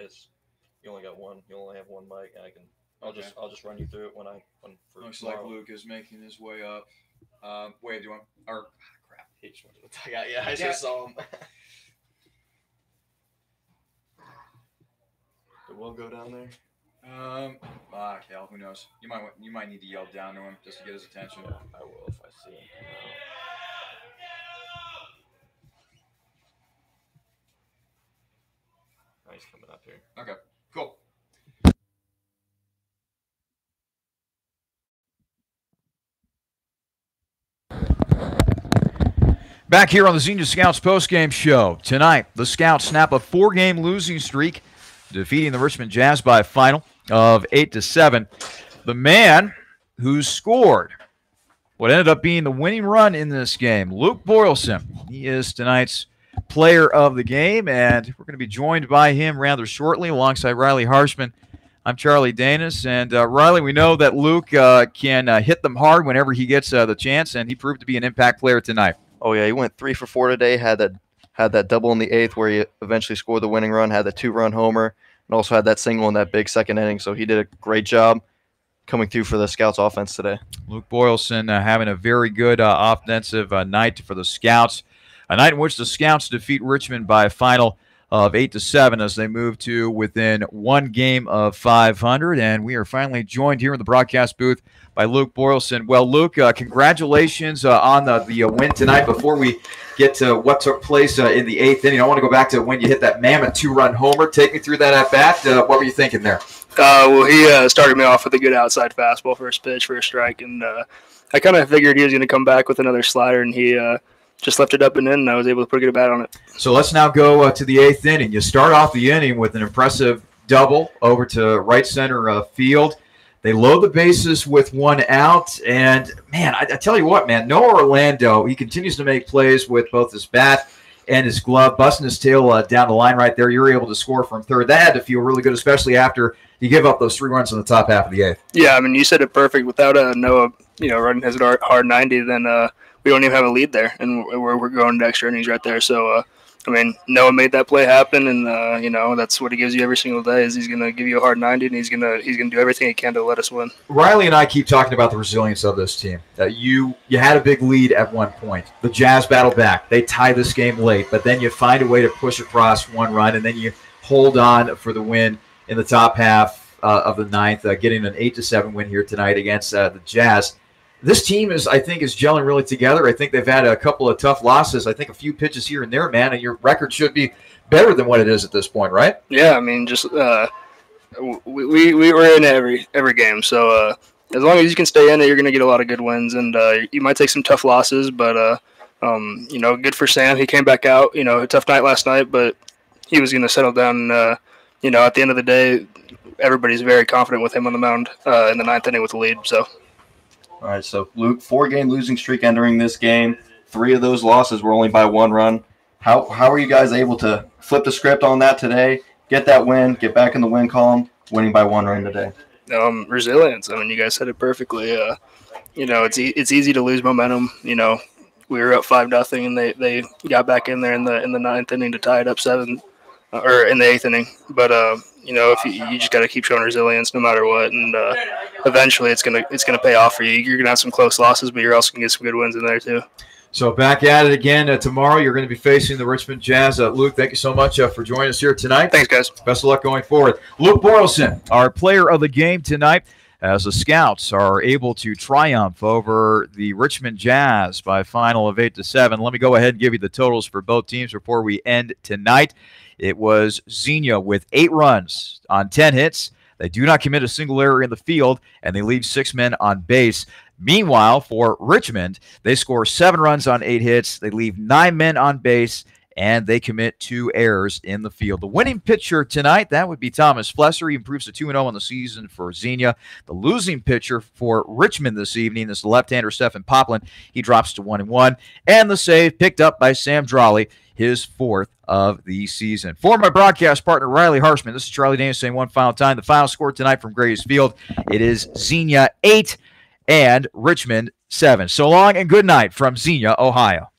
you only have one mic, and I can I'll just run you through it when for
Looks
tomorrow.
like Luke is making his way up. Wait, do you want? Or crap.
He just wanted to tag out. Yeah, I just saw him. We'll go down there.
Hell, who knows? You might need to yell down to him just to get his attention.
Yeah, I will if I see him. Oh, he's coming up here.
Okay, cool. Back here on the Xenia Scouts postgame show. Tonight, the Scouts snap a 4-game losing streak, defeating the Richmond Jazz by a final of 8-7. The man who scored what ended up being the winning run in this game, Luke Boylston. He is tonight's player of the game, and we're going to be joined by him rather shortly alongside Riley Harshman. I'm Charlie Danis, and Riley, we know that Luke can hit them hard whenever he gets the chance, and he proved to be an impact player tonight.
Oh yeah, he went 3 for 4 today. Had that double in the 8th where he eventually scored the winning run. Had the 2-run homer, and also had that single in that big second inning. So he did a great job coming through for the Scouts offense today.
Luke Boylston having a very good offensive night for the Scouts. A night in which the Scouts defeat Richmond by a final of 8-7 as they move to within 1 game of 500. And we are finally joined here in the broadcast booth by Luke Boylston. Well, Luke, congratulations on the win tonight. Before we get to what took place in the 8th inning, I want to go back to when you hit that mammoth 2-run homer. Take me through that at bat. What were you thinking there?
Well, he started me off with a good outside fastball first pitch for a strike, and I kind of figured he was going to come back with another slider, and he just left it up and in, and I was able to put a good bat on it.
So let's now go to the 8th inning. You start off the inning with an impressive double over to right center field. They load the bases with 1 out, and, man, I tell you what, man, Noah Orlando, he continues to make plays with both his bat and his glove, busting his tail down the line right there. You're able to score from third. That had to feel really good, especially after you give up those 3 runs in the top half of the 8th.
Yeah, I mean, you said it perfect. Without Noah, running his hard 90, then we don't even have a lead there, and we're going to extra innings right there. So, I mean, Noah made that play happen, and that's what he gives you every single day. Is he's going to give you a hard 90, and he's going to do everything he can to let us win.
Riley and I keep talking about the resilience of this team. You had a big lead at one point. The Jazz battle back. They tie this game late, but then you find a way to push across 1 run, and then you hold on for the win in the top half of the 9th, getting an 8-7 win here tonight against the Jazz. This team is gelling really together. I think they've had a couple of tough losses. I think a few pitches here and there, man, and your record should be better than what it is at this point, right?
Yeah, I mean, just we were in every game. So as long as you can stay in it, you're going to get a lot of good wins, and you might take some tough losses. But good for Sam. He came back out. A tough night last night, but he was going to settle down. At the end of the day, everybody's very confident with him on the mound in the 9th inning with the lead. So.
All right, so Luke, 4-game losing streak entering this game. 3 of those losses were only by 1 run. How are you guys able to flip the script on that today, get that win, get back in the win column, winning by 1 run today?
Resilience. I mean, you guys said it perfectly. It's easy to lose momentum. We were up 5-0, and they got back in there in the 9th inning to tie it up 7, or in the 8th inning. But if you just got to keep showing resilience no matter what, and eventually it's gonna pay off for you. You're gonna have some close losses, but you're also gonna get some good wins in there too.
So back at it again tomorrow. You're going to be facing the Richmond Jazz. Luke, thank you so much for joining us here tonight.
Thanks, guys.
Best of luck going forward. Luke Boylston, our player of the game tonight, as the Scouts are able to triumph over the Richmond Jazz by a final of 8-7. Let me go ahead and give you the totals for both teams before we end tonight. It was Xenia with 8 runs on 10 hits. They do not commit a single error in the field, and they leave 6 men on base. Meanwhile, for Richmond, they score 7 runs on 8 hits. They leave 9 men on base, and they commit 2 errors in the field. The winning pitcher tonight, that would be Thomas Flesser. He improves to 2-0 on the season for Xenia. The losing pitcher for Richmond this evening is the left-hander Stephen Poplin. He drops to 1-1. And the save picked up by Sam Drawley, his 4th of the season. For my broadcast partner, Riley Harshman, this is Charlie Danis saying one final time. The final score tonight from Grays Field, it is Xenia 8 and Richmond 7. So long and good night from Xenia, Ohio.